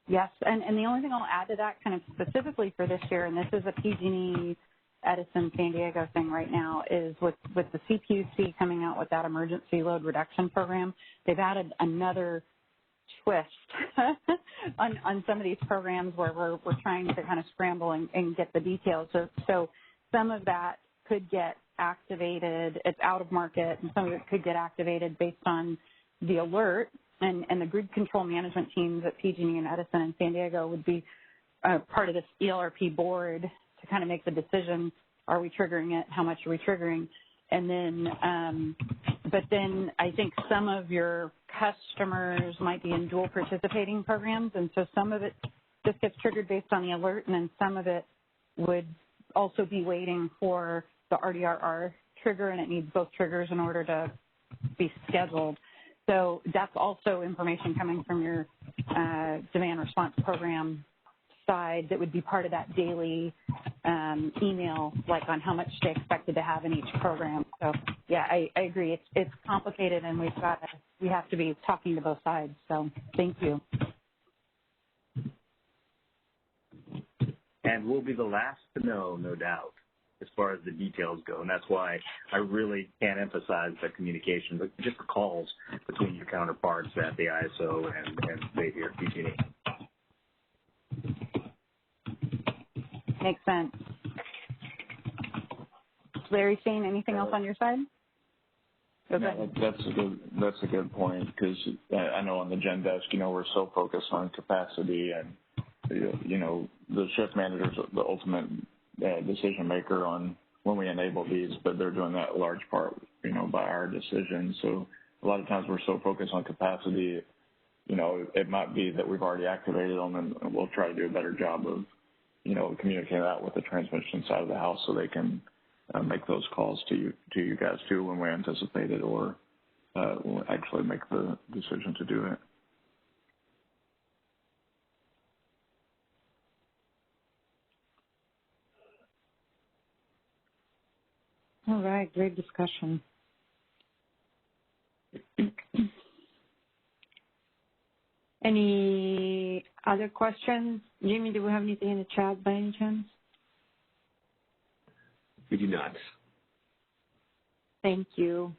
Yes, and the only thing I'll add to that kind of specifically for this year, and this is a PG&E Edison San Diego thing right now, is with the CPUC coming out with that emergency load reduction program, they've added another twist on some of these programs where we're trying to kind of scramble and get the details. So some of that could get activated. It's out of market, and some of it could get activated based on the alert. And the grid control management teams at PG&E and Edison and San Diego would be part of this ELRP board to kind of make the decision, are we triggering it, how much are we triggering? And then, but then I think some of your customers might be in dual participating programs, and so some of it just gets triggered based on the alert, and then some of it would also be waiting for the RDRR trigger, and it needs both triggers in order to be scheduled. So that's also information coming from your demand response program side that would be part of that daily email, like on how much they expected to have in each program. So yeah, I agree. It's complicated, and we have to be talking to both sides. So thank you. And we'll be the last to know, no doubt, as far as the details go. And that's why I really can't emphasize the communication, but just the calls between your counterparts at the ISO and say here at PG&E. Makes sense. Larry, Shane, anything else on your side? No, that's a good point, because I know on the Gen Desk, we're so focused on capacity, and the shift manager is the ultimate decision maker on when we enable these, but they're doing that in large part, by our decision. So a lot of times we're so focused on capacity, it might be that we've already activated them, and we'll try to do a better job of, communicating that with the transmission side of the house so they can make those calls to you guys too when we anticipate it, or we'll actually make the decision to do it. All right, great discussion. Any other questions? Jimmy, do we have anything in the chat by any chance? We do not. Thank you.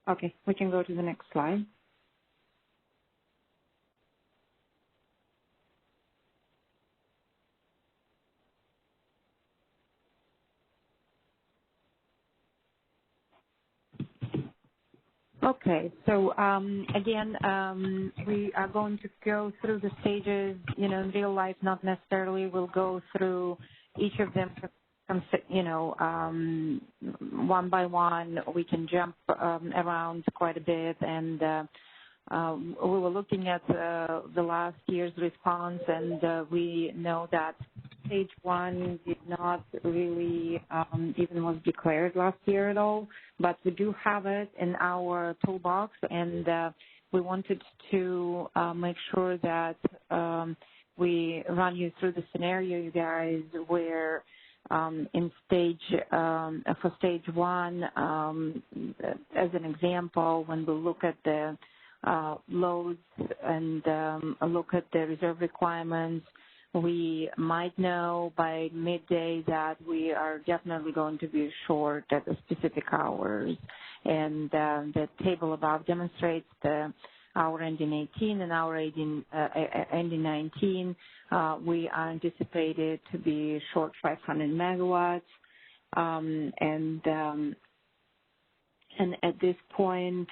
Okay, we can go to the next slide. Okay, so again, we are going to go through the stages, in real life, not necessarily. We'll go through each of them, one by one. We can jump around quite a bit, and we were looking at the last year's response, and we know that stage one did not really even was declared last year at all, but we do have it in our toolbox, and we wanted to make sure that we run you through the scenario, you guys, where in for stage one, as an example, when we look at the loads and look at the reserve requirements, we might know by midday that we are definitely going to be short at the specific hours. And the table above demonstrates the hour ending 18 and hour ending 19. We are anticipated to be short 500 megawatts. And at this point,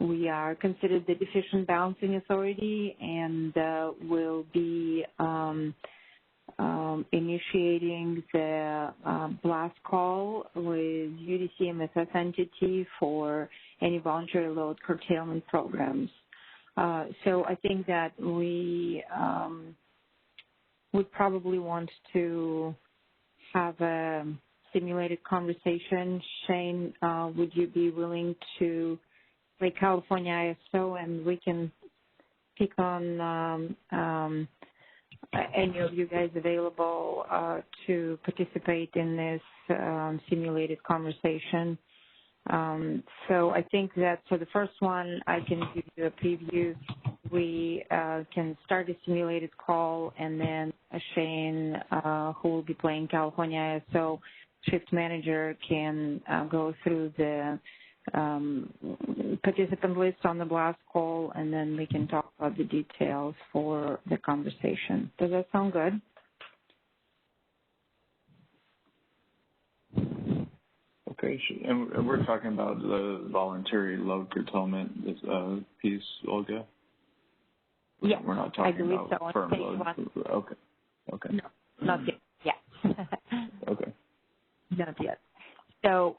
we are considered the deficient balancing authority, and will be initiating the blast call with UDC MSS entity for any voluntary load curtailment programs. So I think that we would probably want to have a simulated conversation. Shane, would you be willing to play California ISO, and we can pick on any of you guys available to participate in this simulated conversation? So I think that for the first one, I can give you a preview. We can start a simulated call, and then Shane, who will be playing California ISO shift manager, can go through the participant list on the blast call, and then we can talk about the details for the conversation. Does that sound good? Okay, and we're talking about the voluntary load curtailment piece, Olga? Yeah, we're not talking I believe about so. firm load. Okay. No, not yet. Yeah. Okay. Not yet. So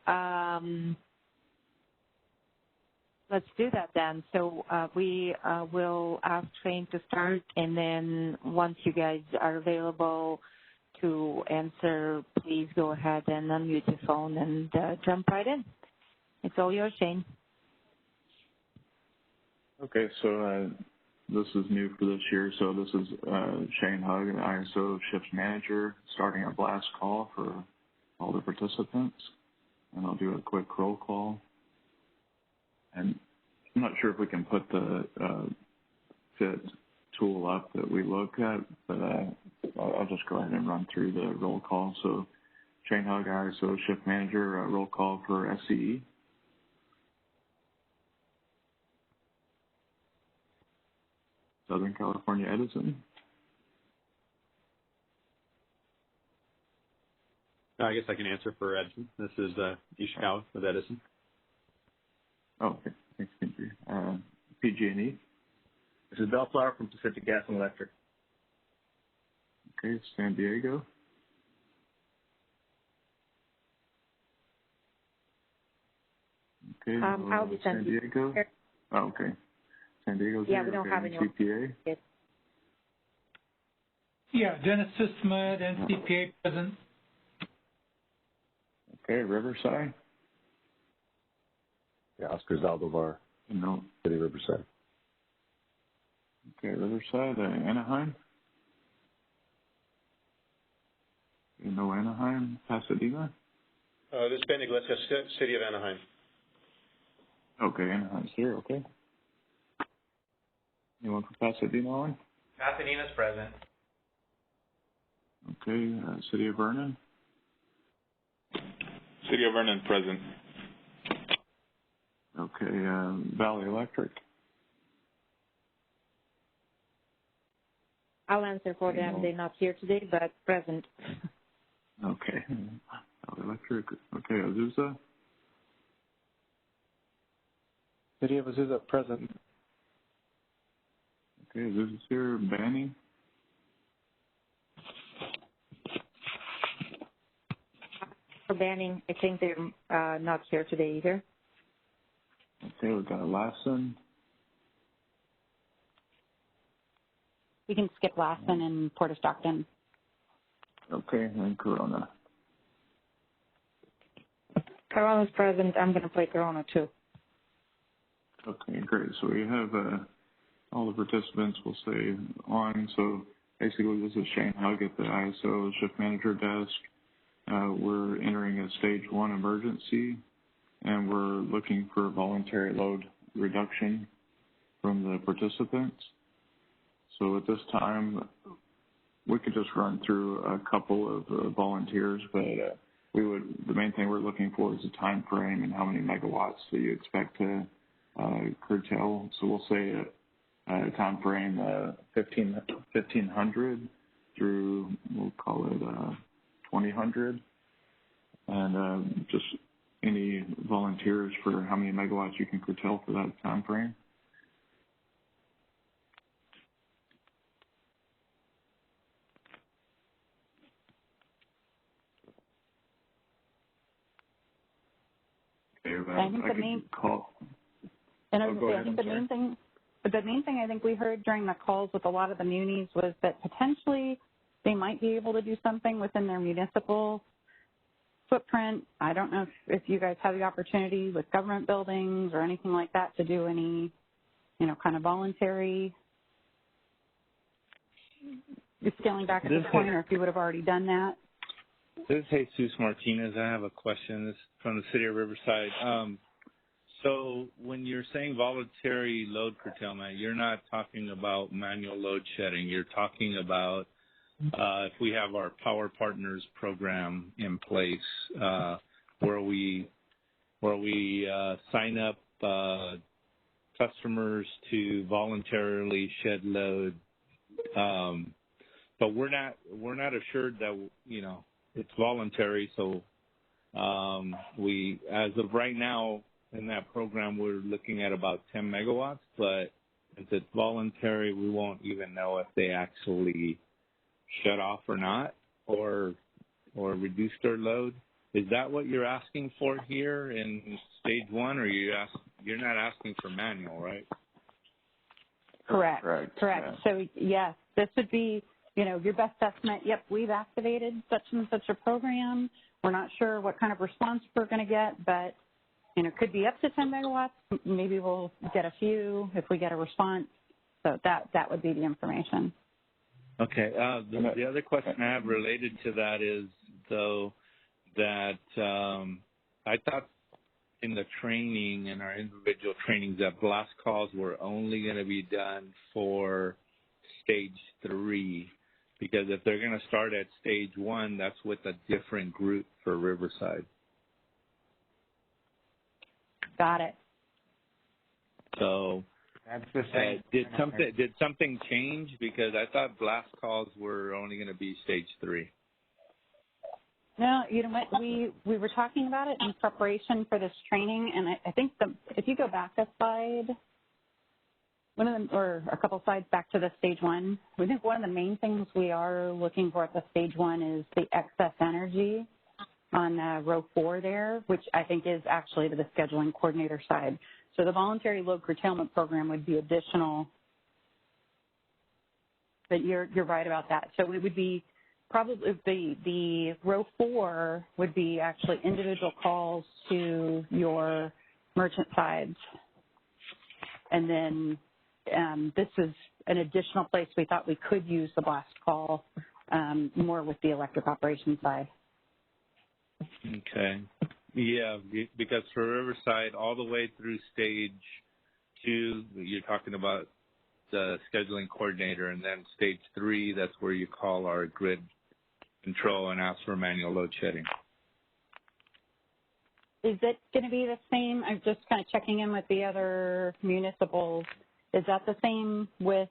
let's do that then. So we will ask Shane to start, and then once you guys are available to answer, please go ahead and unmute your phone and jump right in. It's all yours, Shane. Okay, so this is new for this year. So this is Shane Hugg, an ISO shift manager, starting a blast call for all the participants. And I'll do a quick roll call. And I'm not sure if we can put the FIT tool up that we look at, but I'll just go ahead and run through the roll call. So Shane Hugg, ISO shift manager, roll call for SCE. Southern California Edison. I guess I can answer for Edison. This is Ishikawa with Edison. Oh, okay. Thanks, Kendry. PG&E. This is Bellflower from Pacific Gas and Electric. Okay, San Diego. Okay, I'll be San Diego. Oh, okay. San Diego's yeah, here. We don't have any CPA. Yes. Yeah, Genesis Med and CPA present. Okay, Riverside. Yeah, Oscar Zaldivar. No. City Riverside. Okay, Riverside. Anaheim. No Anaheim. Pasadena. This is Ben Iglesias, City of Anaheim. Okay, Anaheim's here. Okay. Anyone from Pasadena on? Pasadena's present. Okay, City of Vernon. City of Vernon present. Okay, Valley Electric. I'll answer for them. They're not here today, but present. Okay. Valley Electric. Okay, Azusa. City of Azusa present. Okay, Azusa's here. Banning. For Banning, I think they're not here today either. Okay, we've got Lassen. We can skip Lassen and Port of Stockton. Okay, and Corona. Corona's present. I'm going to play Corona too. Okay, great. So we have all the participants will stay on. So basically, this is Shane Hugg at the ISO shift manager desk. We're entering a stage 1 emergency, and we're looking for voluntary load reduction from the participants. So at this time, we could just run through a couple of volunteers, but the main thing we're looking for is a time frame and how many megawatts do you expect to curtail. So we'll say a time frame 1500 through, we'll call it 2000, and just any volunteers for how many megawatts you can curtail for that time frame? I think the main thing I think we heard during the calls with a lot of the munis was that potentially they might be able to do something within their municipal footprint. I don't know if you guys have the opportunity with government buildings or anything like that to do any, kind of voluntary scaling back at this point, or if you would have already done that. This is Jesus Martinez. I have a question. This is from the city of Riverside. So when you're saying voluntary load curtailment, you're not talking about manual load shedding. You're talking about if we have our Power Partners program in place, where we sign up customers to voluntarily shed load, but we're not assured that it's voluntary. So we, as of right now, in that program, we're looking at about 10 megawatts, but if it's voluntary, we won't even know if they actually shut off or not, or reduce their load. Is that what you're asking for here in stage one, or you're not asking for manual, right? Correct. Yeah. So yes, this would be, your best estimate. Yep, we've activated such and such a program. We're not sure what kind of response we're going to get, but it could be up to 10 megawatts. Maybe we'll get a few if we get a response. So that would be the information. Okay. The other question I have related to that is, though, that I thought in the training, in our individual trainings, that blast calls were only going to be done for stage 3, because if they're going to start at stage 1, that's with a different group for Riverside. Got it. So that's the same. Did something change? Because I thought blast calls were only going to be stage 3. No, you know what? We were talking about it in preparation for this training, and I think if you go back a slide, or a couple slides back to the stage 1, we think one of the main things we are looking for at the stage 1 is the excess energy on row 4 there, which I think is actually to the scheduling coordinator side. So the voluntary load curtailment program would be additional, but you're right about that. So it would be probably the row 4 would be actually individual calls to your merchant sides. And then this is an additional place we thought we could use the blast call more with the electric operations side. Okay. Yeah, because for Riverside, all the way through stage 2, you're talking about the scheduling coordinator, and then stage 3, that's where you call our grid control and ask for manual load shedding. Is it going to be the same? I'm just kind of checking in with the other municipals. Is that the same with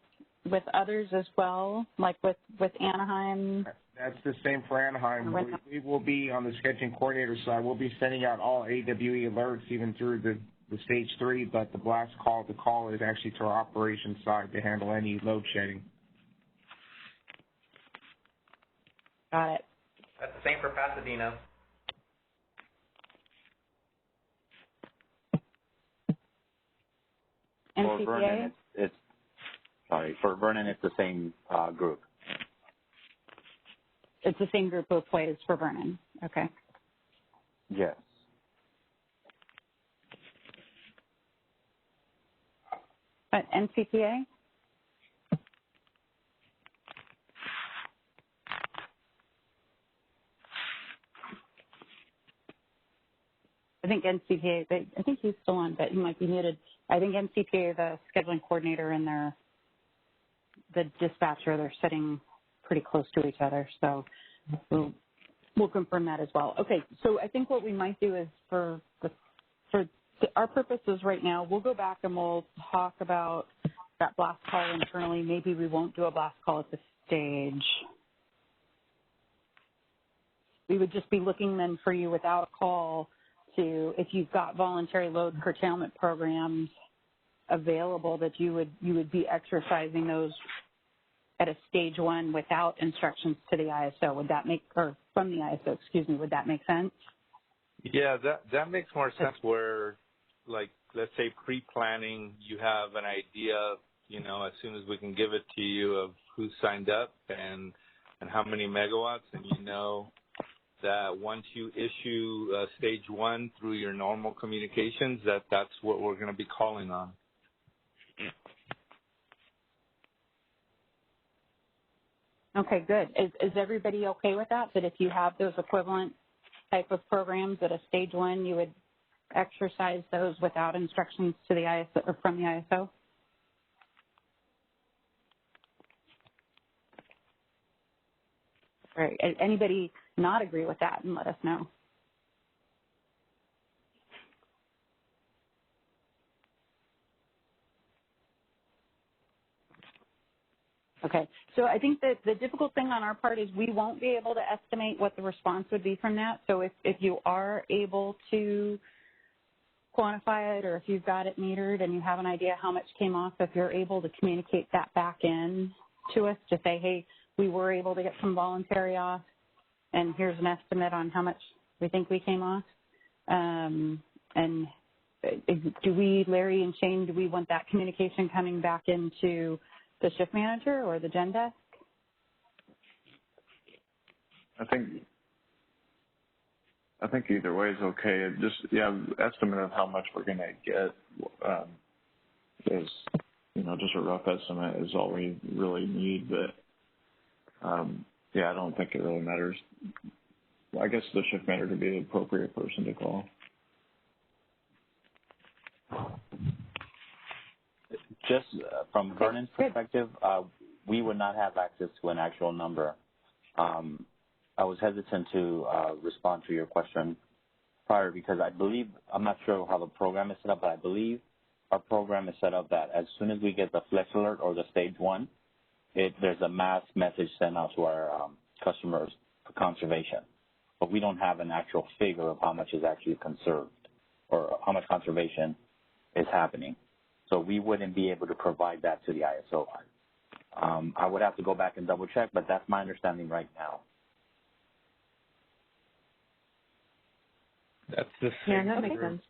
others as well, like with Anaheim? That's the same for Anaheim. We will be on the scheduling coordinator side. We'll be sending out all AWE alerts even through the stage 3, but the blast call is actually to our operations side to handle any load shedding. Got it. That's the same for Pasadena. And for Vernon, for Vernon, it's the same group. It's the same group both ways for Vernon. Okay. Yes. But NCPA? I think NCPA, I think he's still on, but he might be muted. I think NCPA, the scheduling coordinator, and the dispatcher, they're sitting pretty close to each other. So we'll confirm that as well. Okay, so I think what we might do is for our purposes right now, we'll go back and we'll talk about that blast call internally. Maybe we won't do a blast call at this stage. We would just be looking then for you without a call to, if you've got voluntary load curtailment programs available, that you would be exercising those at a stage 1 without instructions to the ISO. Would that make, or from the ISO, excuse me, would that make sense? Yeah, that makes more sense where, like, let's say pre-planning, you have an idea, you know, as soon as we can give it to you of who signed up and how many megawatts, and you know that once you issue stage 1 through your normal communications, that's what we're going to be calling on. Okay, good. Is everybody okay with that? That if you have those equivalent type of programs at a stage 1, you would exercise those without instructions to the ISO or from the ISO? All right. Anybody not agree with that, and let us know. Okay, so I think that the difficult thing on our part is we won't be able to estimate what the response would be from that. So if you are able to quantify it, or if you've got it metered and you have an idea how much came off, if you're able to communicate that back in to us to say, hey, we were able to get some voluntary off, and here's an estimate on how much we think we came off. And do we, Larry and Shane, do we want that communication coming back into the shift manager or the gen desk? I think either way is okay. Just, yeah, estimate of how much we're going to get is, you know, just a rough estimate is all we really need. But, yeah, I don't think it really matters. I guess the shift manager would be the appropriate person to call. Just from Vernon's perspective, we would not have access to an actual number. I was hesitant to respond to your question prior because I believe, I'm not sure how the program is set up, but I believe our program is set up that as soon as we get the flex alert or the stage 1, there's a mass message sent out to our customers for conservation. But we don't have an actual figure of how much is actually conserved or how much conservation is happening. So we wouldn't be able to provide that to the ISO. I would have to go back and double check, but that's my understanding right now. That's the same. Yeah, that makes sense.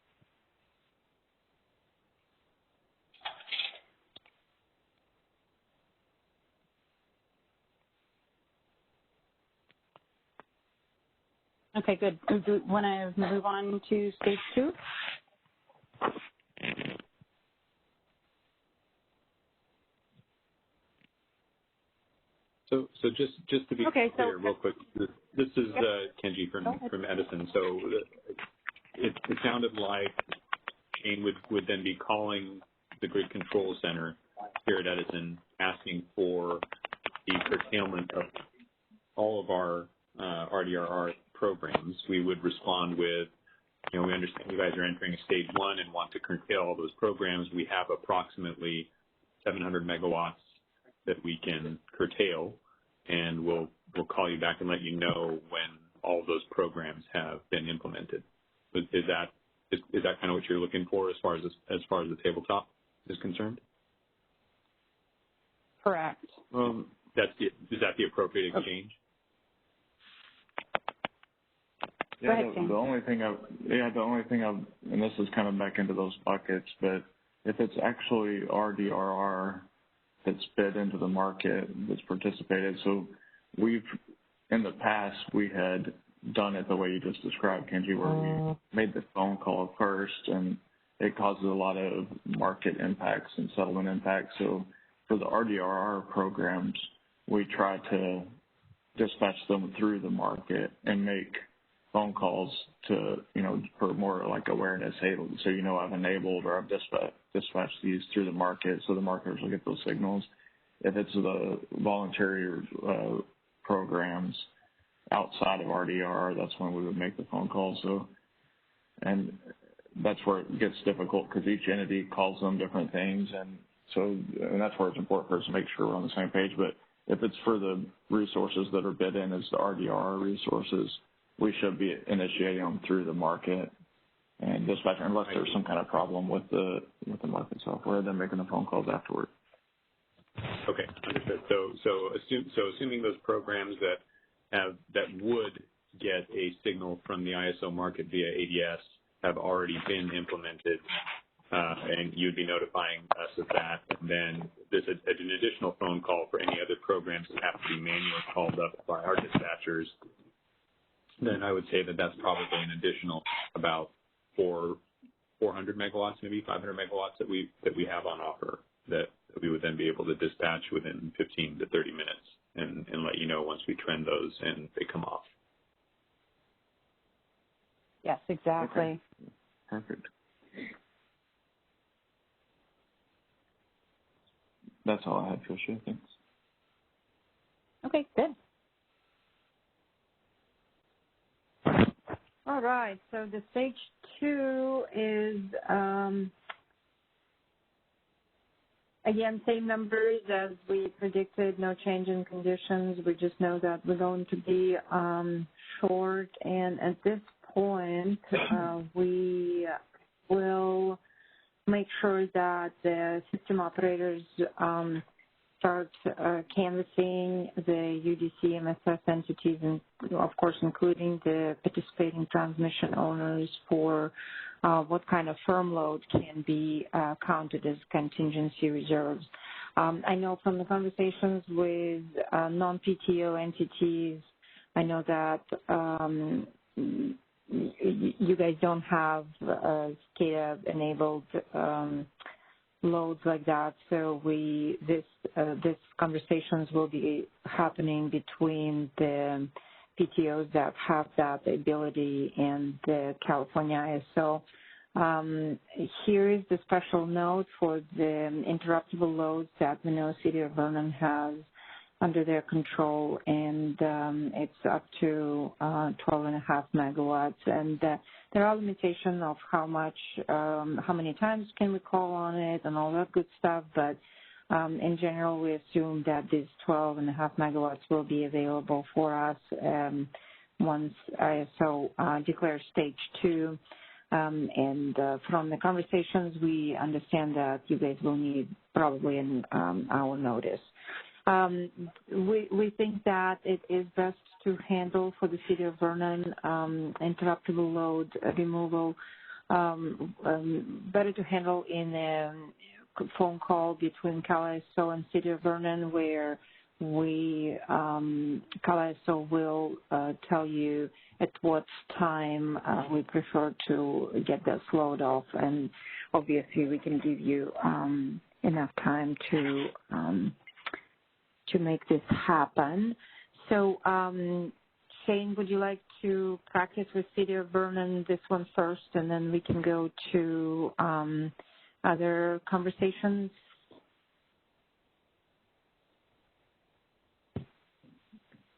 Okay, good. Do you want to move on to stage 2? So just to be clear, real quick, this is Kenji from Edison. So it sounded like Shane would then be calling the Grid Control Center here at Edison, asking for the curtailment of all of our RDRR programs. We would respond with, you know, we understand you guys are entering stage 1 and want to curtail all those programs. We have approximately 700 megawatts that we can curtail, and we'll call you back and let you know when all of those programs have been implemented. Is that kind of what you're looking for as far as the tabletop is concerned? Correct. Is that the appropriate exchange? Yeah, the only thing and this is kind of back into those buckets, but if it's actually RDRR that's bid into the market, that's participated. So in the past, we had done it the way you just described, Kenji, where we made the phone call first, and it causes a lot of market impacts and settlement impacts. So for the RDRR programs, we try to dispatch them through the market and make phone calls to, you know, for more like awareness. Hey, so, you know, I've enabled or I've dispatched these through the market, so the marketers will get those signals. If it's the voluntary programs outside of RDR, that's when we would make the phone call. So, and that's where it gets difficult because each entity calls them different things, and that's where it's important for us to make sure we're on the same page. But if it's for the resources that are bid in as the RDR resources, we should be initiating them through the market and dispatcher, unless there's some kind of problem with the market software, then making the phone calls afterward. Okay, understood. So assuming those programs that would get a signal from the ISO market via ADS have already been implemented, and you'd be notifying us of that, and then there's an additional phone call for any other programs that have to be manually called up by our dispatchers, then I would say that that's probably an additional about 400 megawatts, maybe 500 megawatts that we have on offer that we would then be able to dispatch within 15 to 30 minutes and let you know once we trend those and they come off. Yes, exactly. Okay. Perfect. That's all I had, Tricia. Thanks. Okay, good. All right, so the stage 2 is, again, same numbers as we predicted, no change in conditions. We just know that we're going to be short, and at this point, we will make sure that the system operators start canvassing the UDC MSS entities, and of course including the participating transmission owners for what kind of firm load can be counted as contingency reserves. I know from the conversations with non-PTO entities, I know that you guys don't have SCADA-enabled loads like that, so this conversations will be happening between the PTOs that have that ability and the California ISO. Here is the special note for the interruptible loads that we know City of Vernon has under their control, and it's up to 12.5 megawatts. And there are limitations of how many times can we call on it and all that good stuff, but in general, we assume that these 12.5 megawatts will be available for us once ISO declares stage 2. And from the conversations, we understand that you guys will need probably an hour notice. We think that it is best to handle for the City of Vernon interruptible load removal, better to handle in a phone call between CalISO and City of Vernon, where CalISO will tell you at what time we prefer to get that load off, and obviously we can give you enough time to make this happen. So, Shane, would you like to practice with City of Vernon this one first, and then we can go to other conversations?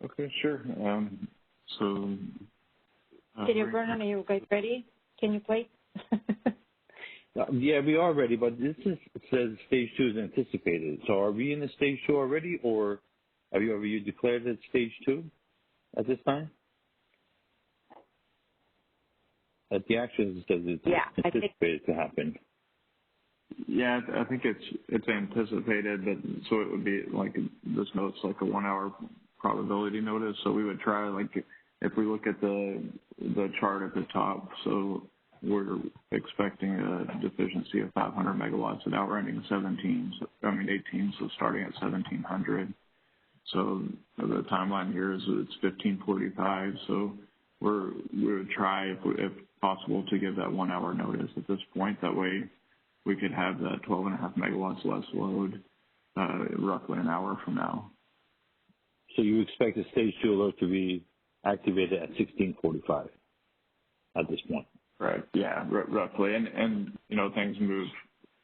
Okay, sure. City of Vernon, are you guys ready? Can you play? Yeah, we are ready, but it says stage 2 is anticipated. So are we in the stage 2 already, or have you declared it stage 2 at this time? At the actions, it says it's anticipated to happen. Yeah, I think it's anticipated, but so it would be like this note's like a 1 hour probability notice. So we would try, like, if we look at the chart at the top, so we're expecting a deficiency of 500 megawatts at outrunning 18, so starting at 1700. So the timeline here is it's 1545. So we would try, if possible, to give that 1 hour notice at this point. That way we could have that 12.5 megawatts less load roughly an hour from now. So you expect the stage 2 alert to be activated at 1645 at this point? Right. Yeah, roughly. And things move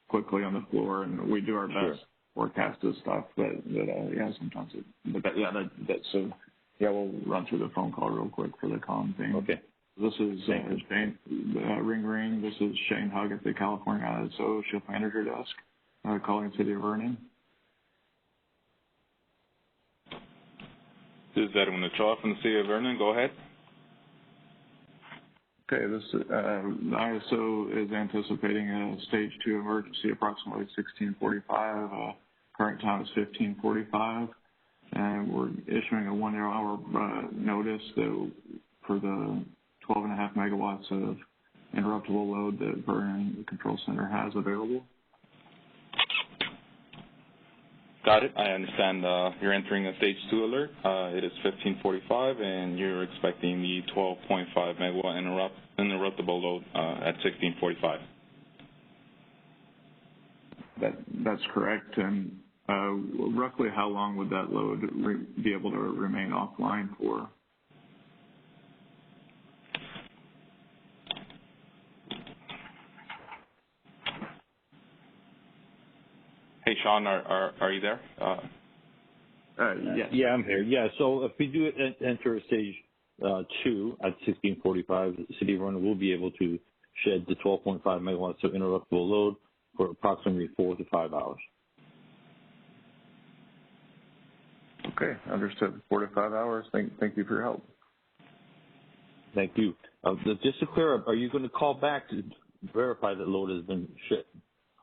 quickly on the floor, and we do our best to forecast this stuff, but sometimes we'll run through the phone call real quick for the comm thing. Okay. This is Shane, ring. This is Shane Hugg at the California ISO Shift Manager Desk, calling City of Vernon. This is Edwin Ochoa from the City of Vernon. Go ahead. Okay, the ISO is anticipating a stage 2 emergency approximately 16:45. Current time is 15:45, and we're issuing a 1 hour notice for the 12.5 megawatts of interruptible load that Vernon Control Center has available. Got it. I understand you're entering a stage 2 alert. It is 15:45, and you're expecting the 12.5 megawatt interruptible load at 16:45. That's correct. And roughly how long would that load be able to remain offline for? Hey, Sean, are you there? Yes. Yeah, I'm here. Yeah, so if we do enter stage 2 at 16:45, the City of Vernon will be able to shed the 12.5 megawatts of interruptible load for approximately 4 to 5 hours. Okay, understood. 4 to 5 hours. Thank you for your help. Thank you. Just to clear up, are you going to call back to verify that load has been shipped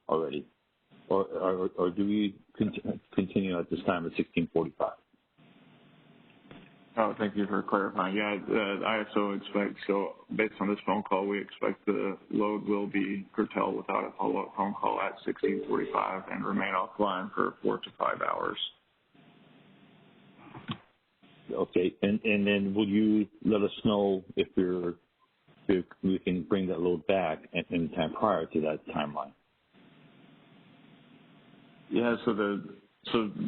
already? Or do we continue at this time at 16:45? Oh, thank you for clarifying. Yeah, the ISO expects, so based on this phone call, we expect the load will be curtailed without a follow-up phone call at 16:45 and remain offline for 4 to 5 hours. Okay, and then will you let us know if we can bring that load back at any time prior to that timeline? Yeah, so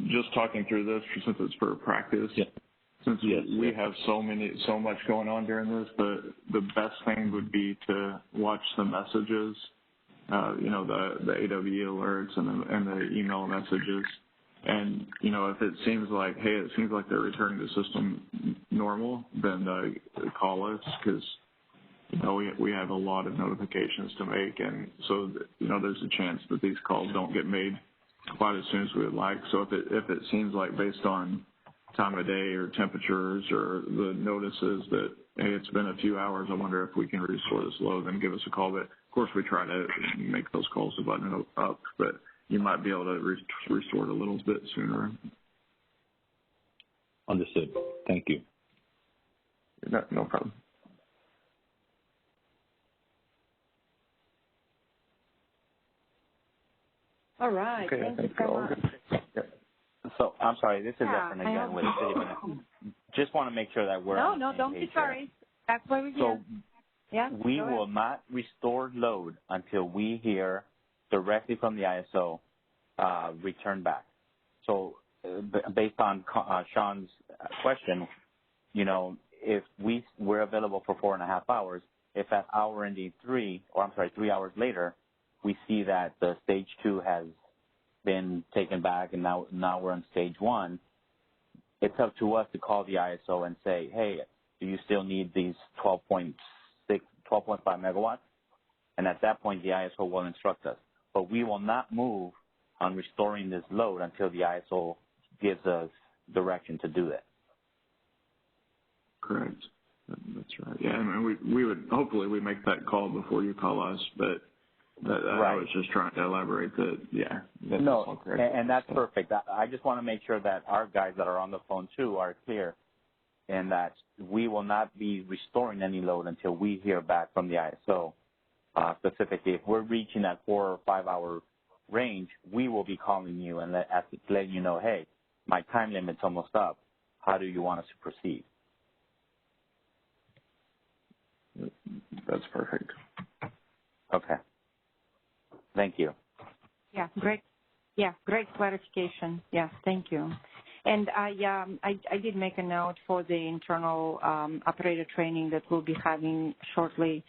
just talking through this, since it's for practice, since we have so much going on during this, the best thing would be to watch the messages, the AWE alerts and the email messages. And, if it seems like, hey, it seems like they're returning the system normal, then call us, because, we have a lot of notifications to make. And so, there's a chance that these calls don't get made quite as soon as we would like. So if it seems like, based on time of day or temperatures or the notices, that, hey, it's been a few hours, I wonder if we can restore this load, then give us a call. But of course we try to make those calls to button it up, but you might be able to restore it a little bit sooner. Understood. Thank you. No problem. All right. Okay, thank you so much. So, I'm sorry, this is Efren again with the City of Vernon. Just want to make sure that we're on the same don't page be sorry. That's why we're here. So, we will not restore load until we hear directly from the ISO return back. So, based on Sean's question, if we're available for 4.5 hours, if at hour ending 3 hours later, we see that the stage 2 has been taken back and now we're on stage 1, it's up to us to call the ISO and say, hey, do you still need these 12.5 megawatts? And at that point, the ISO will instruct us. But we will not move on restoring this load until the ISO gives us direction to do that. Correct. That's right. Yeah, and we would, hopefully we make that call before you call us, but I was just trying to elaborate that, that's all correct. And that's perfect. I just want to make sure that our guys that are on the phone too are clear, and that we will not be restoring any load until we hear back from the ISO. Specifically, if we're reaching that 4 or 5 hour range, we will be calling you and letting you know, hey, my time limit's almost up. How do you want us to proceed? That's perfect. Okay. Thank you. Yeah, great. Yeah, great clarification. Yes, thank you. And I did make a note for the internal operator training that we'll be having shortly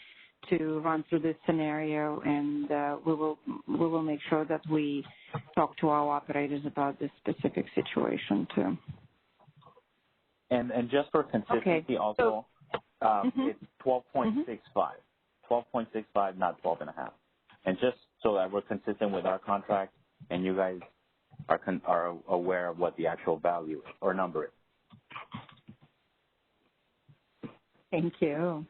to run through this scenario, and we will make sure that we talk to our operators about this specific situation too. And just for consistency, also, it's 12.65, 12.65, not 12.5, and just so that we're consistent with our contract, and you guys are aware of what the actual value or number is. Thank you.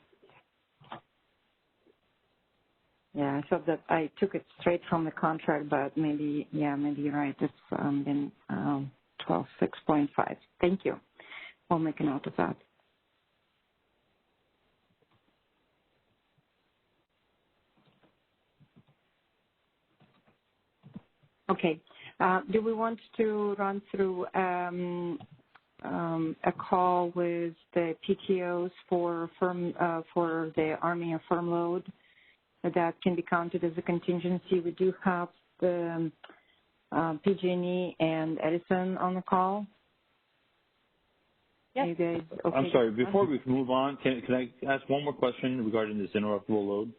Yeah, I thought that I took it straight from the contract, but maybe you're right. It's in 12.6.5. Thank you. I'll make a note of that. Okay. Do we want to run through a call with the PTOs for the Army affirm load that can be counted as a contingency? We do have the PG&E and Edison on the call. Yes. You guys okay? I'm sorry. Before we move on, can I ask one more question regarding this interruptible load?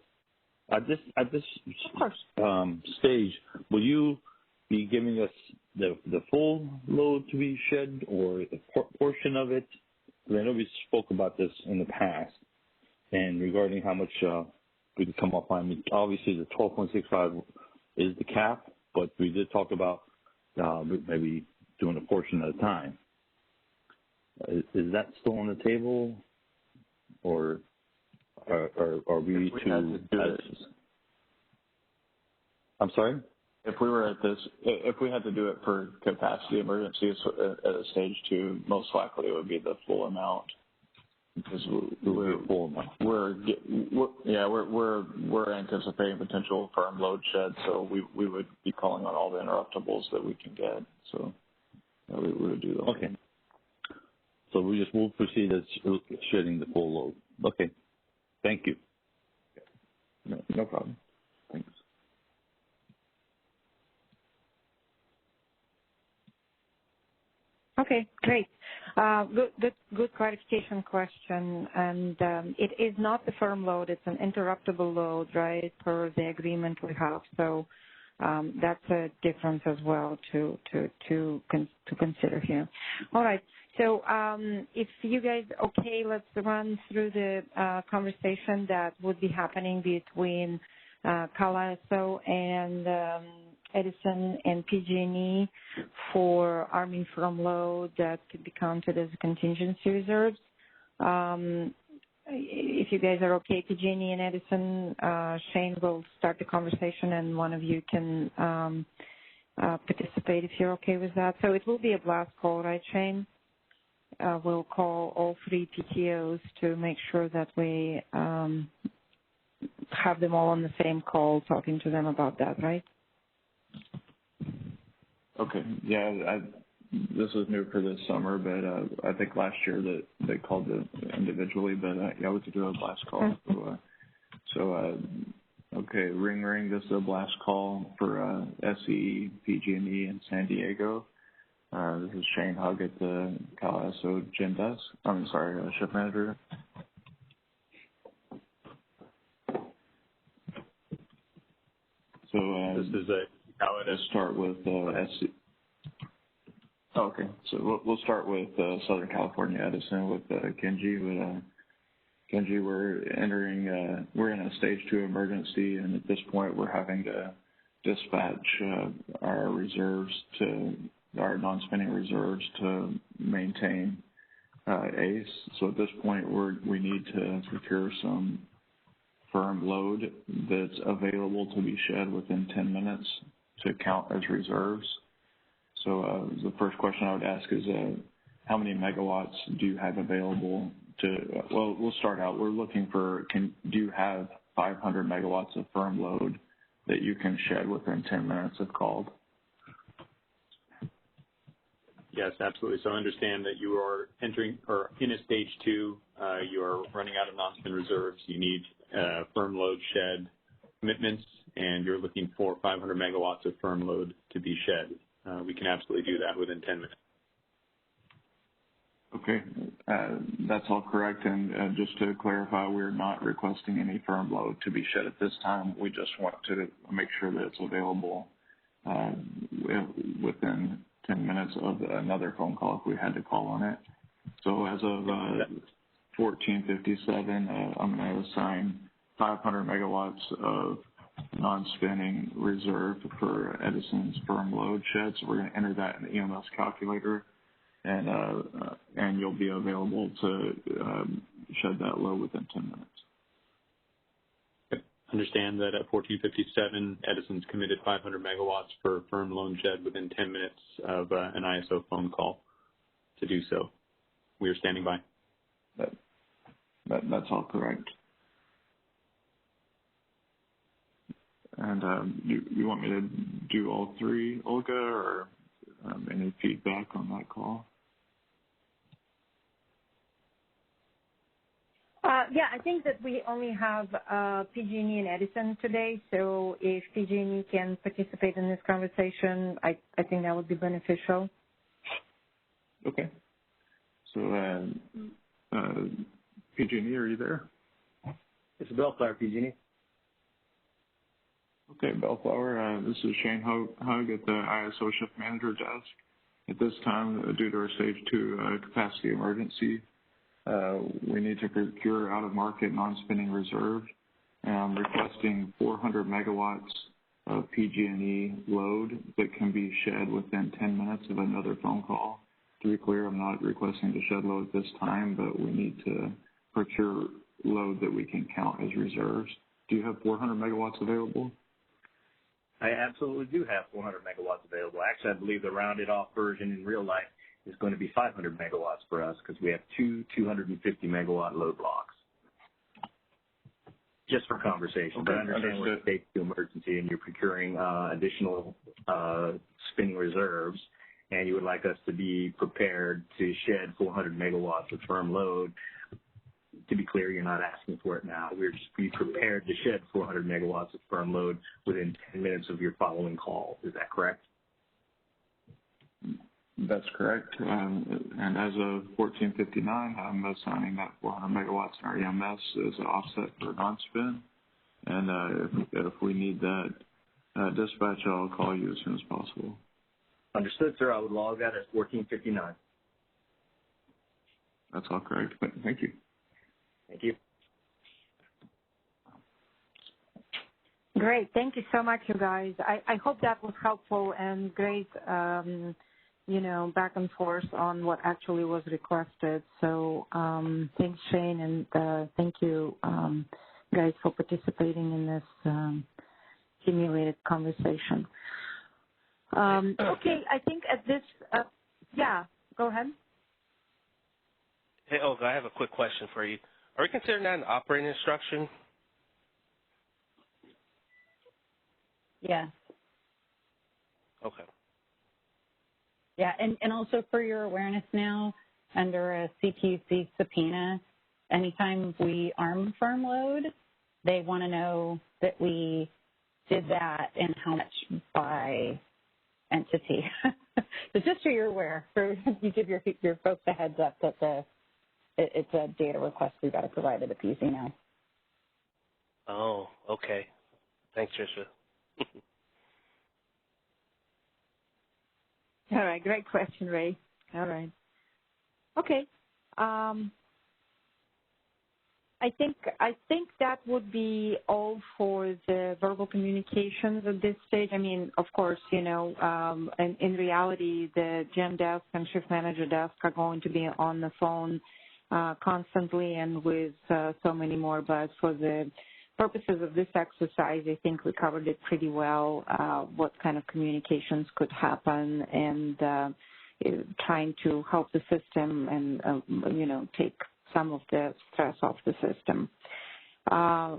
At this stage, will you be giving us the full load to be shed or a portion of it? Because I know we spoke about this in the past, and regarding how much we could come up on. I mean, obviously the 12.65 is the cap, but we did talk about maybe doing a portion at a time. Is that still on the table, or are we to? I'm sorry. If we were if we had to do it per capacity emergency at a stage 2, most likely it would be the full amount. Because we're anticipating potential firm load shed, so we would be calling on all the interruptibles that we can get. So we would do that. Okay. So we'll proceed as shedding the full load. Okay. Thank you. No problem. Thanks. Okay, great. Good clarification question. And it is not the firm load; it's an interruptible load, right? Per the agreement we have. So that's a difference as well to consider here. All right. So if you guys okay, let's run through the conversation that would be happening between Cal ISO and Edison and PG&E for Army firm load that could be counted as contingency reserves. If you guys are okay, PG&E and Edison, Shane will start the conversation and one of you can participate if you're okay with that. So it will be a blast call, right, Shane? We'll call all 3 PTOs to make sure that we have them all on the same call talking to them about that, right? Okay. Yeah, this was new for this summer, but I think last year that they called it individually, but yeah, we could do a blast call. Okay, ring. This is a blast call for SE, PG&E, and San Diego. This is Shane Hugg at the Cal ISO Gen Desk. I'm sorry, Shift Manager. So this is how it is. Start with SC. Okay, so we'll start with Southern California Edison with Kenji. But Kenji, we're in a stage 2 emergency, and at this point, we're having to dispatch our non-spinning reserves to maintain ACE. So at this point, we need to procure some firm load that's available to be shed within 10 minutes to count as reserves. So the first question I would ask is, how many megawatts do you have available well, we'll start out. We're looking for, do you have 500 megawatts of firm load that you can shed within 10 minutes if called? Yes, absolutely. So understand that you are entering or in a stage 2. You are running out of non-spin reserves. You need firm load shed commitments, and you're looking for 500 megawatts of firm load to be shed. We can absolutely do that within 10 minutes. Okay, that's all correct. And just to clarify, we're not requesting any firm load to be shed at this time. We just want to make sure that it's available within 10 minutes of another phone call if we had to call on it. So as of 14:57, I'm going to assign 500 megawatts of non-spinning reserve for Edison's firm load shed. So we're going to enter that in the EMS calculator, and you'll be available to shed that load within 10 minutes. understand that at 14:57, Edison's committed 500 megawatts for firm loan shed within 10 minutes of an ISO phone call to do so. We are standing by. That's all correct. And you want me to do all three, Olga, or any feedback on that call? Yeah, I think that we only have PG&E and Edison today, so if PG&E can participate in this conversation, I think that would be beneficial. Okay. So, PG&E, are you there? It's Bellflower, PG&E. Okay, Bellflower, this is Shane Hug at the ISO Shift Manager desk. At this time, due to our Stage 2 capacity emergency, we need to procure out-of-market non-spinning reserve. I'm requesting 400 megawatts of PG&E load that can be shed within 10 minutes of another phone call. To be clear, I'm not requesting to shed load at this time, but we need to procure load that we can count as reserves. Do you have 400 megawatts available? I absolutely do have 400 megawatts available. Actually, I believe the rounded off version in real life is going to be 500 megawatts for us because we have two 250 megawatt load blocks. Just for conversation, okay, but I understand we're in a state 2 emergency and you're procuring additional spinning reserves, and you would like us to be prepared to shed 400 megawatts of firm load. To be clear, you're not asking for it now. We're just be prepared to shed 400 megawatts of firm load within 10 minutes of your following call. Is that correct? That's correct. And as of 14:59, I'm assigning that 400 megawatts in our EMS as an offset for non-spin. And if we need that dispatch, I'll call you as soon as possible. Understood, sir. I would log that as 14:59. That's all correct. Thank you. Thank you. Great. Thank you so much, you guys. I hope that was helpful and great, back and forth on what actually was requested. So thanks, Shane, and thank you, guys, for participating in this simulated conversation. Okay, I think at this, yeah, go ahead. Hey, Olga, I have a quick question for you. Are we considering that an operating instruction? Yes. Okay. Yeah, and also for your awareness now, under a CPUC subpoena, anytime we arm firm load, they want to know that we did that and how much by entity. So just so you're aware, you give your folks a heads up that it's a data request we've got to provide to the PC now. Oh, okay. Thanks, Tricia. All right, great question, Ray. All right. Okay. I think that would be all for the verbal communications at this stage. I mean, of course, in reality, the GEM desk and shift manager desk are going to be on the phone constantly and with so many more, but for the purposes of this exercise, I think we covered it pretty well, what kind of communications could happen and trying to help the system and, take some of the stress off the system.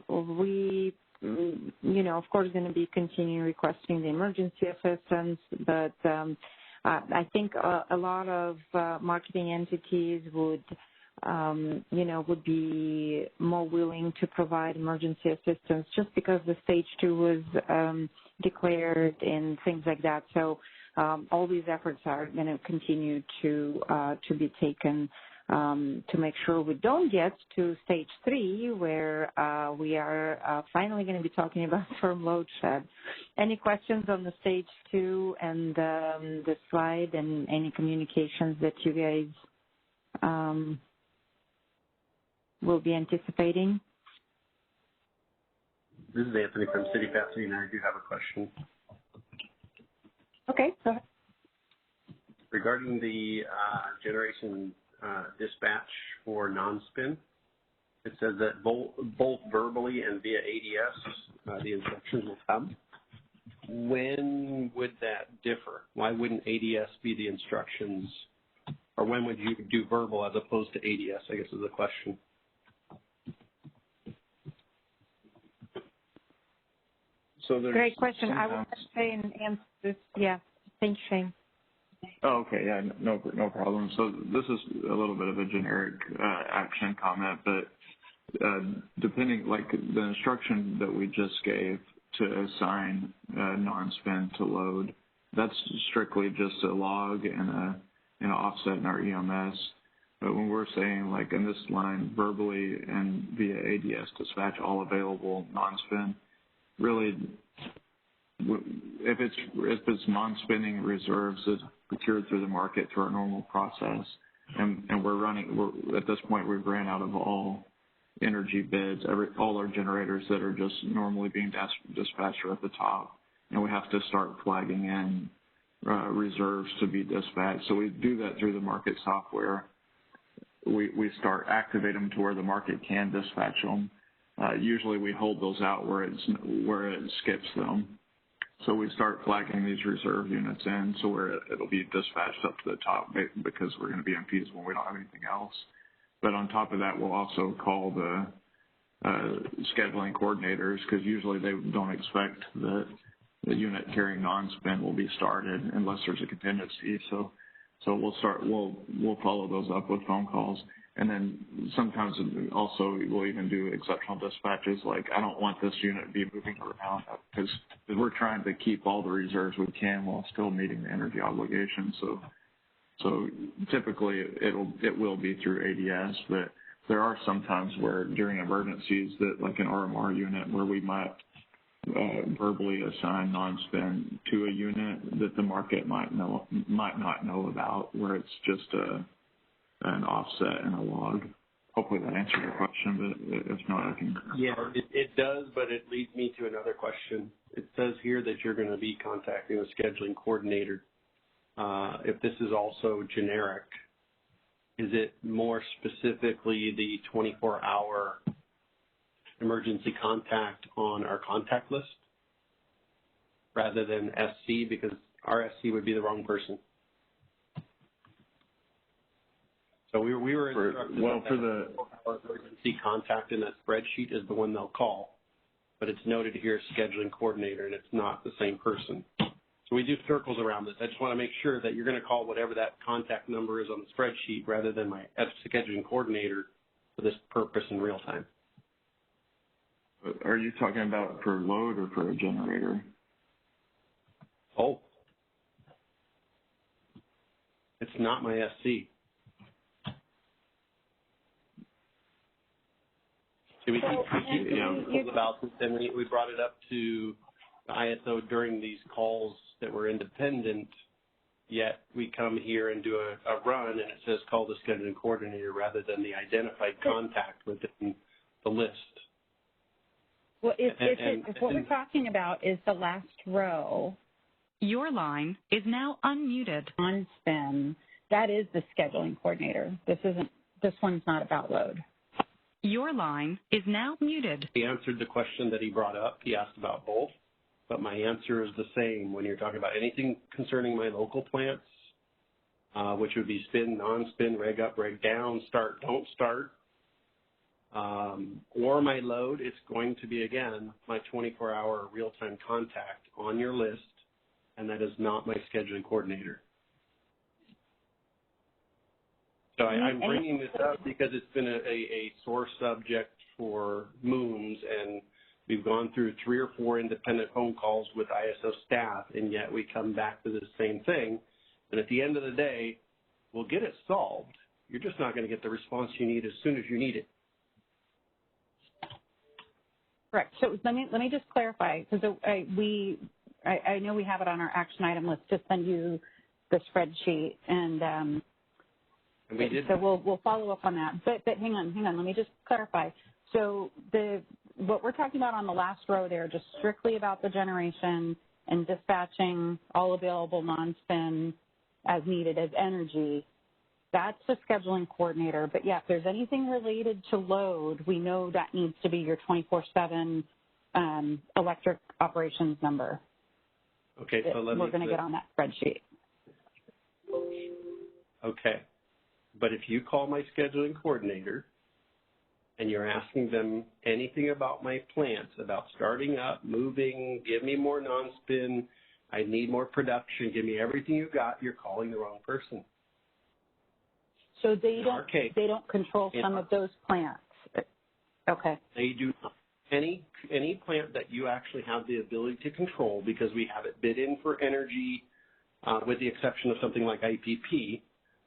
We, of course, going to be continuing requesting the emergency assistance, but I think a lot of marketing entities would be more willing to provide emergency assistance just because the stage 2 was declared and things like that. So all these efforts are going to continue to be taken to make sure we don't get to stage 3 where we are finally going to be talking about firm load shed. Any questions on the stage 2 and the slide and any communications that you guys will be anticipating? This is Anthony from City Pasadena. I do have a question. Okay, go ahead. Regarding the generation dispatch for non-spin, it says that both verbally and via ADS, the instructions will come. When would that differ? Why wouldn't ADS be the instructions? Or when would you do verbal as opposed to ADS, I guess is the question. So great question. I will let Shane answer this. Yeah. Thanks, Shane. Oh, okay. Yeah, no problem. So this is a little bit of a generic action comment, but depending, like the instruction that we just gave to assign non-spin to load, that's strictly just a log and an offset in our EMS. But when we're saying, like in this line, verbally and via ADS dispatch all available non-spin, really, if it's non-spinning reserves that's procured through the market through our normal process, and we're at this point we've ran out of all energy bids, all our generators that are just normally being dispatched are at the top, and we have to start flagging in reserves to be dispatched. So we do that through the market software. We start activate them to where the market can dispatch them. Usually we hold those out where it skips them. So we start flagging these reserve units in so where it'll be dispatched up to the top because we're going to be infeasible when we don't have anything else. But on top of that, we'll also call the scheduling coordinators because usually they don't expect that the unit carrying non-spin will be started unless there's a contingency. So we'll follow those up with phone calls. And then sometimes also we'll even do exceptional dispatches like, I don't want this unit to be moving around because we're trying to keep all the reserves we can while still meeting the energy obligations. So typically it will be through ADS, but there are some times where during emergencies that like an RMR unit where we might verbally assign non-spin to a unit that the market might not know about, where it's just an offset and a log. Hopefully that answered your question, but if not, I can. Yeah, it does, but it leads me to another question. It says here that you're going to be contacting a scheduling coordinator. If this is also generic, is it more specifically the 24-hour emergency contact on our contact list rather than SC, because our SC would be the wrong person? So we were instructed that emergency contact in that spreadsheet is the one they'll call, but it's noted here scheduling coordinator, and it's not the same person. So we do circles around this. I just want to make sure that you're going to call whatever that contact number is on the spreadsheet rather than my scheduling coordinator for this purpose in real time. Are you talking about for load or for a generator? Oh. It's not my SC. So we keep about this, and we brought it up to the ISO during these calls that were independent, yet we come here and do a run, and it says call the scheduling coordinator rather than the identified contact within the list. Well, if what we're talking about is the last row. Your line is now unmuted. On spin, that is the scheduling coordinator. This one's not about load. Your line is now muted. He answered the question that he brought up. He asked about both, but my answer is the same when you're talking about anything concerning my local plants, which would be spin, non-spin, reg up, reg down, start, don't start, or my load. It's going to be, again, my 24-hour real-time contact on your list, and that is not my scheduling coordinator. So I'm bringing this up because it's been a sore subject for moons, and we've gone through 3 or 4 independent phone calls with ISO staff, and yet we come back to the same thing. And at the end of the day, we'll get it solved. You're just not going to get the response you need as soon as you need it. Correct. So let me just clarify, because I know we have it on our action item list to send you the spreadsheet, and so we'll follow up on that. But hang on, let me just clarify. So what we're talking about on the last row there, just strictly about the generation and dispatching all available non-spin as needed as energy. That's the scheduling coordinator. But yeah, if there's anything related to load, we know that needs to be your 24/7 electric operations number. Okay, so we're going to get on that spreadsheet. Okay, but if you call my scheduling coordinator and you're asking them anything about my plants, about starting up, moving, give me more non-spin, I need more production, give me everything you got, you're calling the wrong person. So they don't control some of those plants. Okay. They do not. Any plant that you actually have the ability to control, because we have it bid in for energy, with the exception of something like IPP,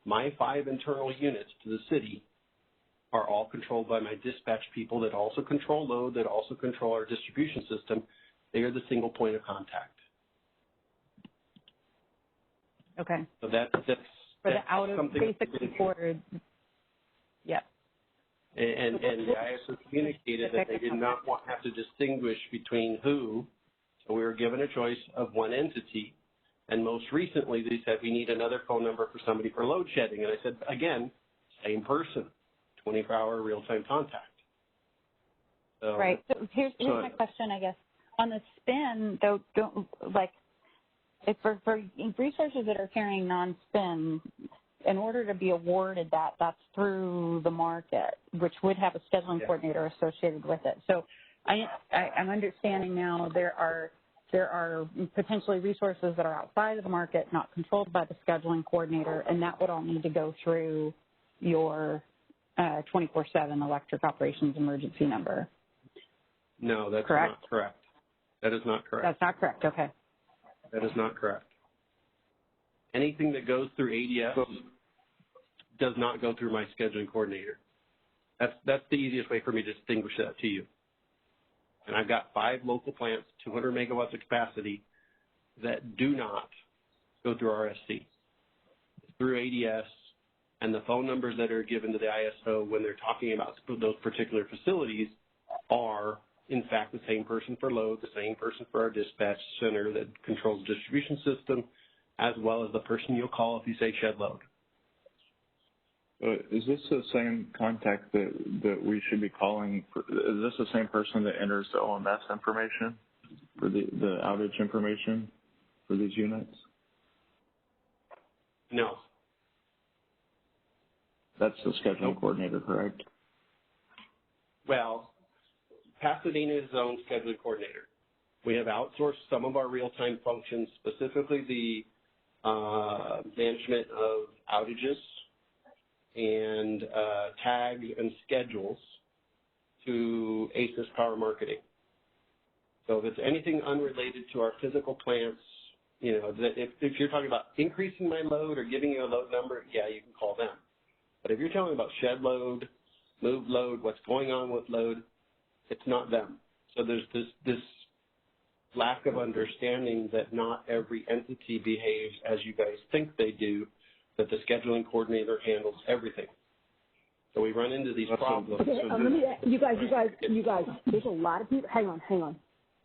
my 5 internal units to the city are all controlled by my dispatch people that also control load, that also control our distribution system. They are the single point of contact. Okay. So that's for the out of basically for, yeah. And the ISO communicated that they did not have to distinguish between who, so we were given a choice of one entity. And most recently, they said we need another phone number for somebody for load shedding. And I said, again, same person, 24-hour real-time contact. So, right. So here's my question, I guess. On the spin, though, if for resources that are carrying non-spin, in order to be awarded that's through the market, which would have a scheduling coordinator associated with it. So I'm understanding now there are potentially resources that are outside of the market, not controlled by the scheduling coordinator, and that would all need to go through your 24/7 electric operations emergency number. No, that's correct? Not correct. That is not correct. That's not correct. Okay. That is not correct. Anything that goes through ADS does not go through my scheduling coordinator. That's the easiest way for me to distinguish that to you. And I've got 5 local plants, 200 megawatts of capacity, that do not go through RSC. It's through ADS, and the phone numbers that are given to the ISO when they're talking about those particular facilities are, in fact, the same person for load, the same person for our dispatch center that controls the distribution system, as well as the person you'll call if you say shed load. Is this the same contact that we should be calling? Is this the same person that enters the OMS information for the outage information for these units? No. That's the scheduling coordinator, correct? Well, Pasadena is its own scheduling coordinator. We have outsourced some of our real-time functions, specifically the management of outages and tags and schedules, to ACES Power Marketing. So if it's anything unrelated to our physical plants, if you're talking about increasing my load or giving you a load number, yeah, you can call them. But if you're talking about shed load, move load, what's going on with load, it's not them. So there's this lack of understanding that not every entity behaves as you guys think they do, that the scheduling coordinator handles everything. So we run into these problems. Okay, let me, you guys, there's a lot of people, hang on.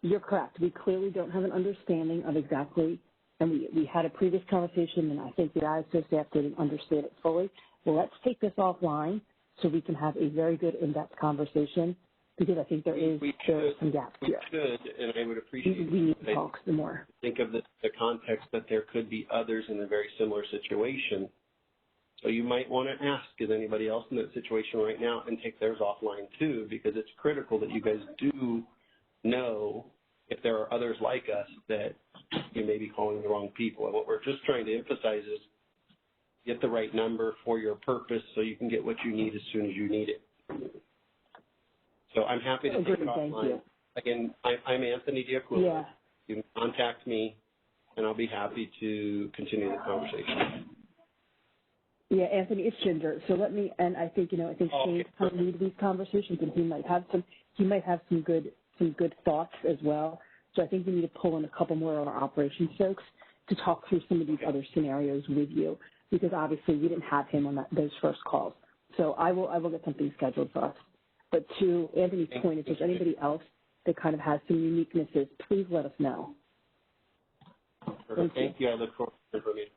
You're correct. We clearly don't have an understanding of exactly, and we had a previous conversation, and I think the ISO staff didn't understand it fully. Well, let's take this offline so we can have a very good in-depth conversation, because I think there are some gaps here. We should, and I would appreciate we need to talk some more. Think of the context that there could be others in a very similar situation. So you might want to ask, is anybody else in that situation right now, and take theirs offline too, because it's critical that you guys do know if there are others like us that you may be calling the wrong people. And what we're just trying to emphasize is get the right number for your purpose so you can get what you need as soon as you need it. So I'm happy to take it offline. Again, I'm Anthony Diaculo. Yeah. You can contact me, and I'll be happy to continue the conversation. Yeah, Anthony, it's Ginger. So let me, and I think Shane's kind of lead these conversations, and he might have some good thoughts as well. So I think we need to pull in a couple more of our operations folks to talk through some of these other scenarios with you, because obviously we didn't have him on those first calls. So I will get something scheduled for us. But to Anthony's point, if there's anybody else that kind of has some uniquenesses, please let us know. Thank you. I look forward to hearing from you.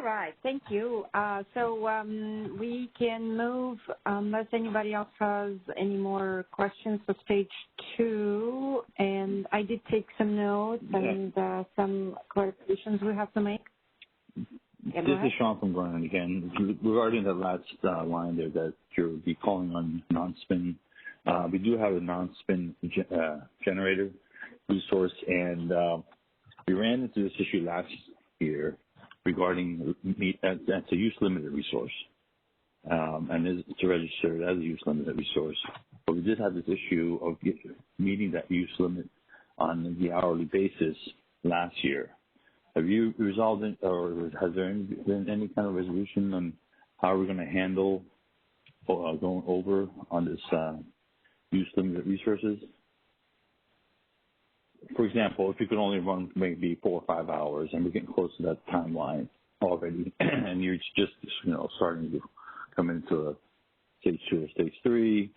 All right, thank you. So we can move, unless anybody else has any more questions for stage 2. And I did take some notes and some clarifications we have to make. This is Sean from Grand again. Regarding the last line there that you'll be calling on non-spin, we do have a non-spin generator resource, and we ran into this issue last year regarding that's a use limited resource, and it's registered as a use limited resource. But we did have this issue of meeting that use limit on the hourly basis last year. Have you resolved it, or has there been any kind of resolution on how we're going to handle going over on this use limited resources? For example, if you could only run maybe 4 or 5 hours, and we're getting close to that timeline already, and you're just starting to come into a stage 2 or stage 3,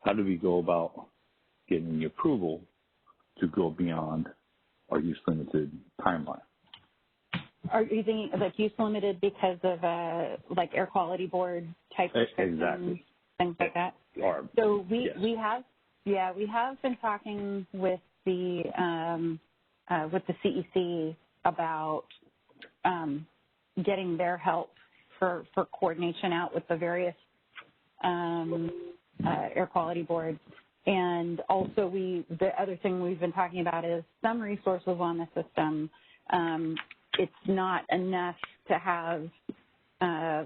how do we go about getting the approval to go beyond our use limited timeline? Are you thinking like use limited because of like air quality board type restrictions, exactly, things like that? So we have been talking with the CEC about getting their help for coordination out with the various air quality boards. And also the other thing we've been talking about is some resources on the system. It's not enough to have,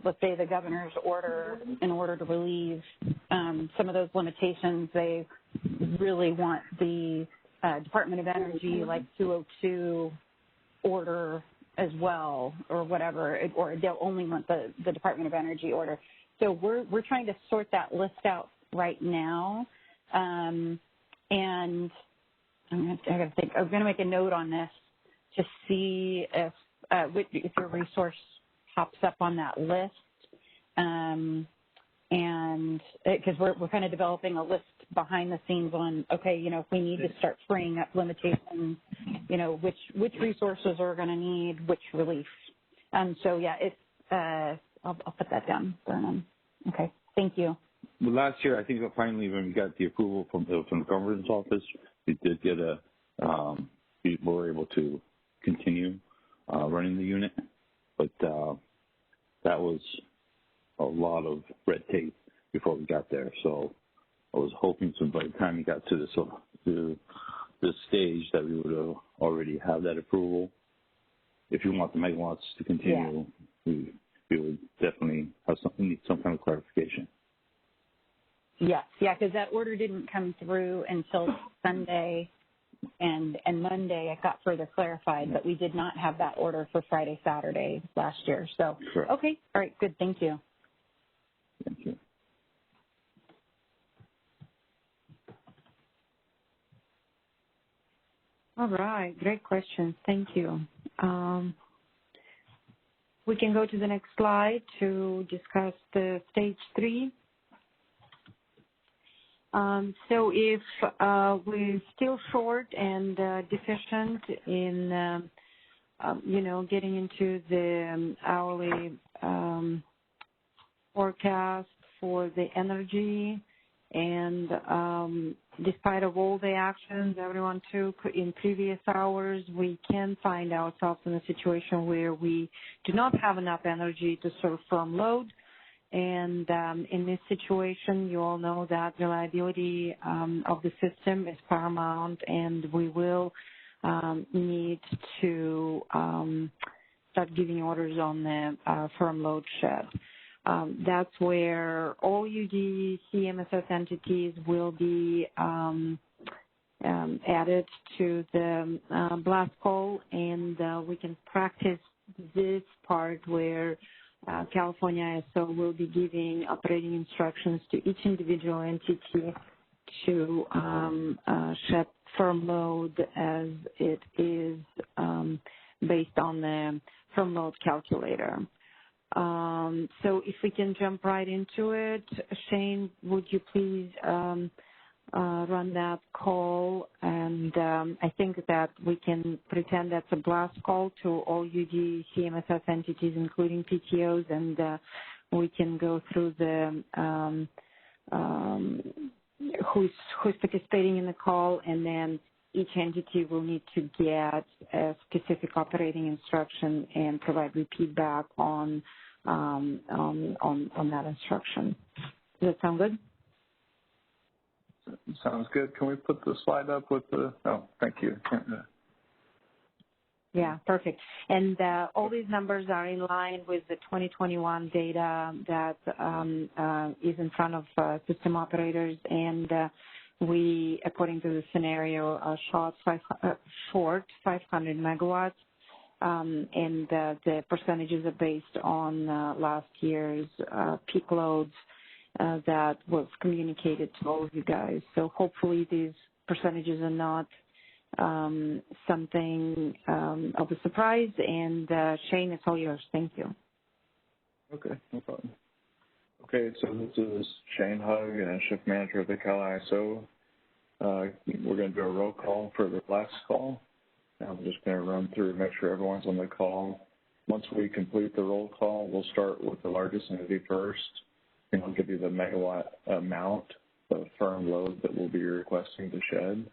let's say, the governor's order in order to relieve some of those limitations. They really want the Department of Energy, like 202 order as well, or whatever, or they'll only want the Department of Energy order. So we're trying to sort that list out right now. And I got to think. I'm going to make a note on this to see if your resource pops up on that list, and because we're kind of developing a list behind the scenes on if we need to start freeing up limitations, which resources are going to need which relief. So yeah, I'll put that down, Vernon. Okay, thank you. Well, last year, I think finally when we got the approval from the governor's office, we did get we were able to continue running the unit, but that was a lot of red tape before we got there. So I was hoping by the time we got to this stage that we would already have that approval. If you want the megawatts to continue, we would definitely need some kind of clarification. Yes, because that order didn't come through until Sunday, and Monday it got further clarified, but we did not have that order for Friday, Saturday last year. So, Correct. Okay, all right, good, thank you. Thank you. All right, great question. Thank you. We can go to the next slide to discuss the stage 3. So if we're still short and deficient in, getting into the hourly forecast for the energy, and despite of all the actions everyone took in previous hours, we can find ourselves in a situation where we do not have enough energy to serve firm load. And in this situation, you all know that reliability of the system is paramount, and we will need to start giving orders on the firm load shed. That's where all UDC MSS entities will be added to the blast call, and we can practice this part where California ISO will be giving operating instructions to each individual entity to shed firm load as it is based on the firm load calculator. So if we can jump right into it, Shane, would you please run that call, and I think that we can pretend that's a blast call to all UD CMSS entities, including PTOs, and we can go through the who's participating in the call, and then each entity will need to get a specific operating instruction and provide repeat back on that instruction. Does that sound good? Sounds good. Can we put the slide up with the? Oh, thank you. Yeah, perfect. And all these numbers are in line with the 2021 data that is in front of system operators, and we, according to the scenario, are short 500 megawatts, and the percentages are based on last year's peak loads that was communicated to all of you guys. So hopefully these percentages are not something of a surprise. And Shane, it's all yours. Thank you. Okay, no problem. Okay, so this is Shane Hugg, Shift Manager of the Cal ISO. We're going to do a roll call for the last call. I'm just going to run through, make sure everyone's on the call. Once we complete the roll call, we'll start with the largest entity first, and I'll give you the megawatt amount of firm load that we'll be requesting to shed.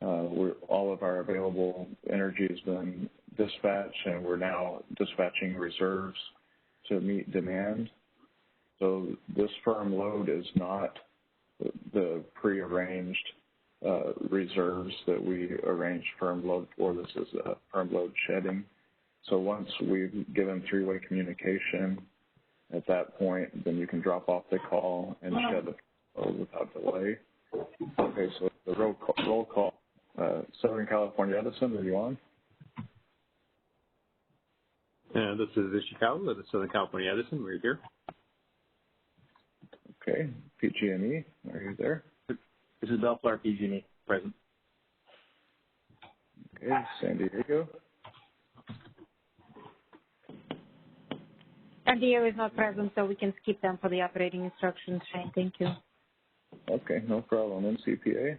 All of our available energy has been dispatched, and we're now dispatching reserves to meet demand. So this firm load is not the prearranged reserves that we arranged firm load for. This is a firm load shedding. So once we've given three-way communication, at that point, then you can drop off the call and shed the load without delay. Okay, so the roll call. Southern California Edison, are you on? This is Ishikawa, the Southern California Edison. We're here. Okay. PG&E, are you there? This is Bellflower PG&E, present. Okay. San Diego. San Diego is not present, so we can skip them for the operating instructions, Shane. Thank you. Okay, no problem. NCPA.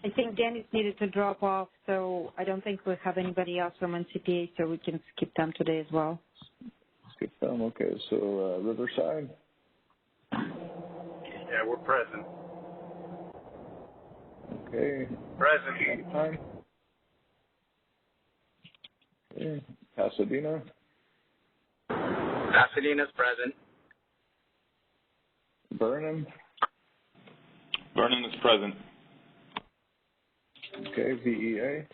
I think Dennis needed to drop off, so I don't think we have anybody else from NCPA, so we can skip them today as well. Skip them, okay. So Riverside? Yeah, we're present. Okay. Present. Time? Okay. Pasadena? Pasadena's present. Vernon? Vernon is present. Okay, VEA?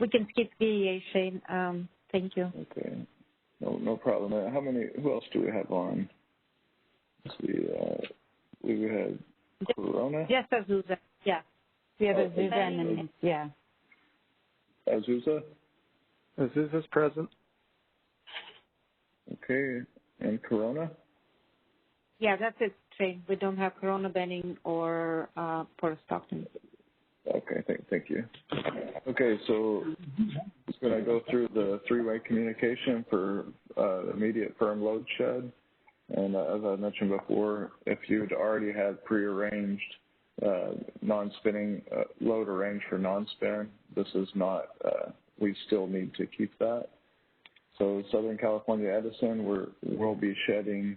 We can skip VEA, Shane. Thank you. Okay. No problem. Who else do we have on? Let's see, we had Corona? Yes, Azusa. Yeah. We have Azusa and then, yeah. Azusa? Azusa's present. Okay. And Corona? Yeah, that's it, Shane. We don't have Corona, Benning, or Port Stockton. Okay, thank you. Okay, so it's going to go through the three-way communication for immediate firm load shed. And as I mentioned before, if you'd already had prearranged non-spinning load arranged for non-spin, this is not, we still need to keep that. So Southern California Edison, we'll be shedding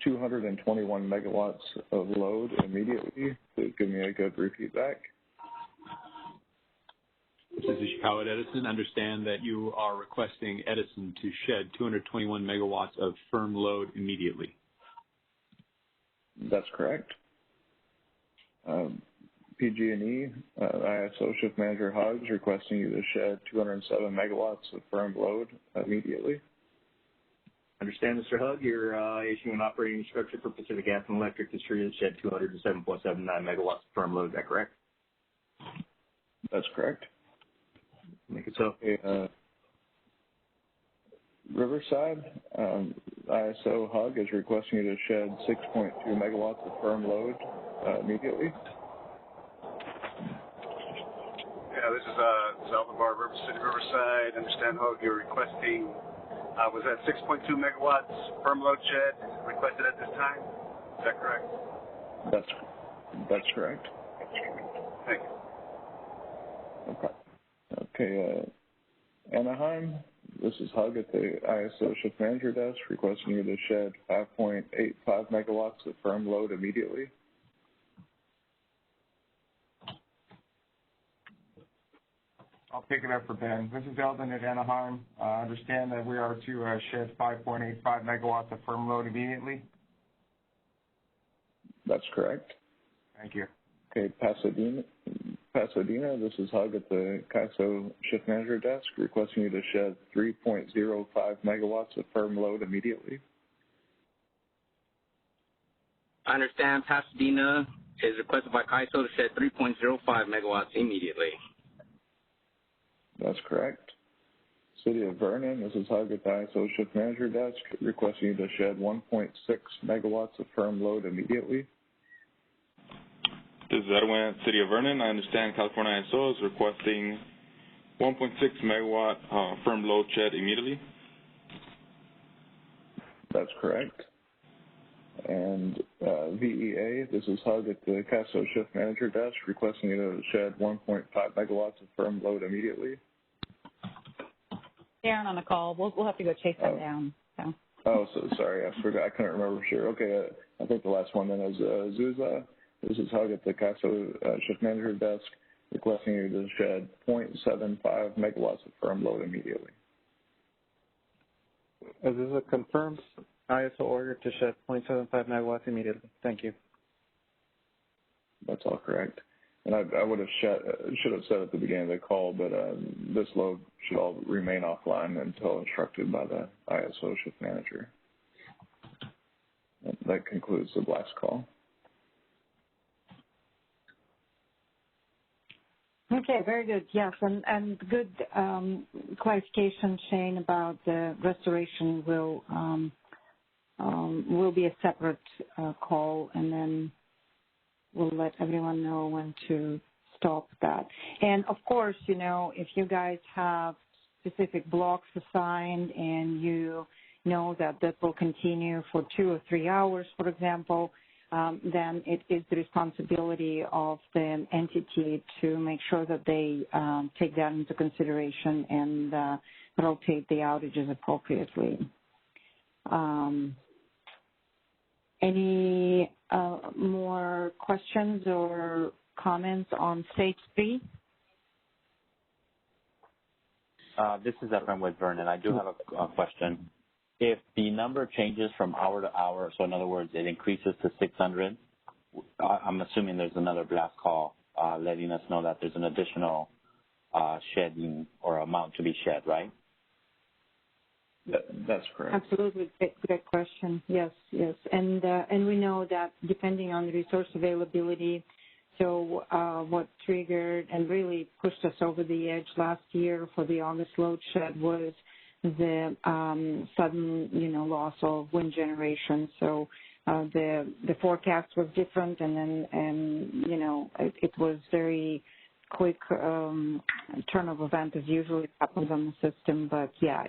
221 megawatts of load immediately. So give me a good repeat back. This is Ishikawa at Edison. Understand that you are requesting Edison to shed 221 megawatts of firm load immediately. That's correct. PG&E, ISO Shift Manager Huggs requesting you to shed 207 megawatts of firm load immediately. Understand, Mr. Hugg, you're issuing an operating instruction for Pacific Gas and Electric to shed 207.79 megawatts of firm load. Is that correct? That's correct. Make it so. Okay, Riverside, ISO Hugg is requesting you to shed 6.2 megawatts of firm load immediately. Yeah, this is Salvador, River City, Riverside. Understand, Hugg, you're requesting Was that 6.2 megawatts firm load shed requested at this time? Is that correct? That's correct. Thank you. Okay. Anaheim, this is Hug at the ISO shift manager desk requesting you to shed 5.85 megawatts of firm load immediately. I'll pick it up for Ben. This is Eldon at Anaheim. I understand that we are to shed 5.85 megawatts of firm load immediately. That's correct. Thank you. Okay, Pasadena, this is Hug at the CAISO shift manager desk requesting you to shed 3.05 megawatts of firm load immediately. I understand Pasadena is requested by CAISO to shed 3.05 megawatts immediately. That's correct. City of Vernon, this is Hug at the ISO shift manager desk requesting you to shed 1.6 megawatts of firm load immediately. This is Edwin, City of Vernon. I understand California ISO is requesting 1.6 megawatt firm load shed immediately. That's correct. And VEA, this is Hug at the CAISO shift manager desk requesting you to shed 1.5 megawatts of firm load immediately. Darren on the call. We'll have to go chase that down. So. Oh, so sorry. I forgot. I couldn't remember for sure. Okay, I think the last one then is Zuza. This is Hug at the CAISO shift manager desk requesting you to shed 0.75 megawatts of firm load immediately. Is this a confirmed ISO order to shed 0.75 megawatts immediately? Thank you. That's all correct. And I would have should have said at the beginning of the call, but this load should all remain offline until instructed by the ISO shift manager. That concludes the blast call. Okay, very good. Yes, and good clarification, Shane, about the restoration will be a separate call, and then we'll let everyone know when to stop that. And of course, you know, if you guys have specific blocks assigned and you know that will continue for 2 or 3 hours, for example, then it is the responsibility of the entity to make sure that they take that into consideration and rotate the outages appropriately. Any more questions or comments on stage 3? This is Ephraim with Vernon. I do have a question. If the number changes from hour to hour, so in other words, it increases to 600, I'm assuming there's another blast call letting us know that there's an additional shedding or amount to be shed, right? That's correct. Absolutely. Great question. Yes. And we know that depending on the resource availability, so what triggered and really pushed us over the edge last year for the August load shed was the sudden, loss of wind generation. So the forecast was different, and it was very quick turn of event as usually happens on the system. But yeah,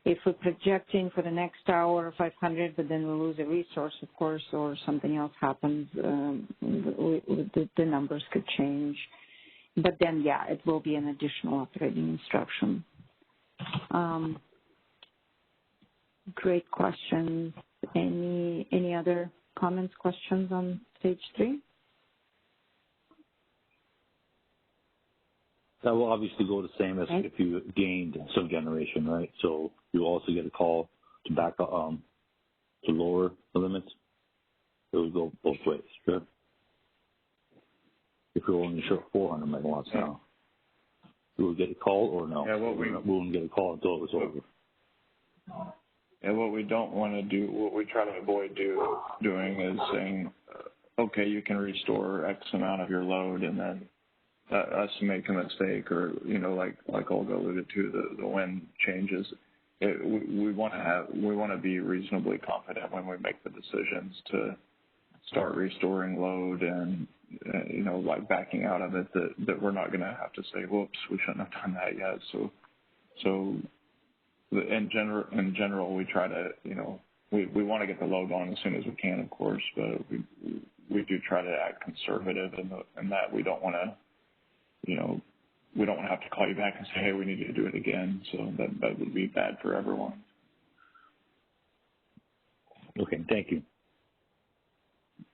if we're projecting for the next hour 500, but then we lose a resource, of course, or something else happens, the numbers could change. But then, yeah, it will be an additional operating instruction. Great question. Any other comments, questions on stage 3? That will obviously go the same as if you gained some generation, right? So you also get a call to back up, to lower the limits. It will go both ways, sure. If you're only short 400 megawatts now, you will get a call or no? Yeah, we won't get a call until it was over. And what we don't want to do, what we try to avoid doing is saying, okay, you can restore X amount of your load, and then us make a mistake, or like Olga alluded to, the wind changes. We want to be reasonably confident when we make the decisions to start restoring load, and like backing out of it, that we're not going to have to say, whoops, we shouldn't have done that yet. So in general, we try to, we want to get the load on as soon as we can, of course, but we do try to act conservative in that we don't want to, we don't want to have to call you back and say, hey, we need you to do it again. So that would be bad for everyone. Okay, thank you.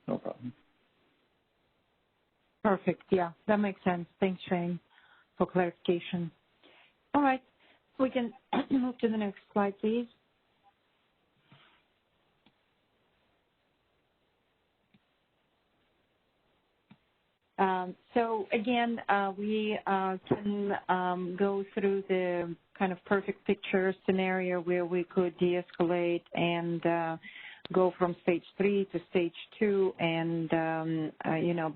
No problem. Perfect. Yeah, that makes sense. Thanks, Shane, for clarification. All right, we can move to the next slide, please. So again, we can go through the kind of perfect picture scenario where we could de-escalate and go from stage 3 to stage 2 and,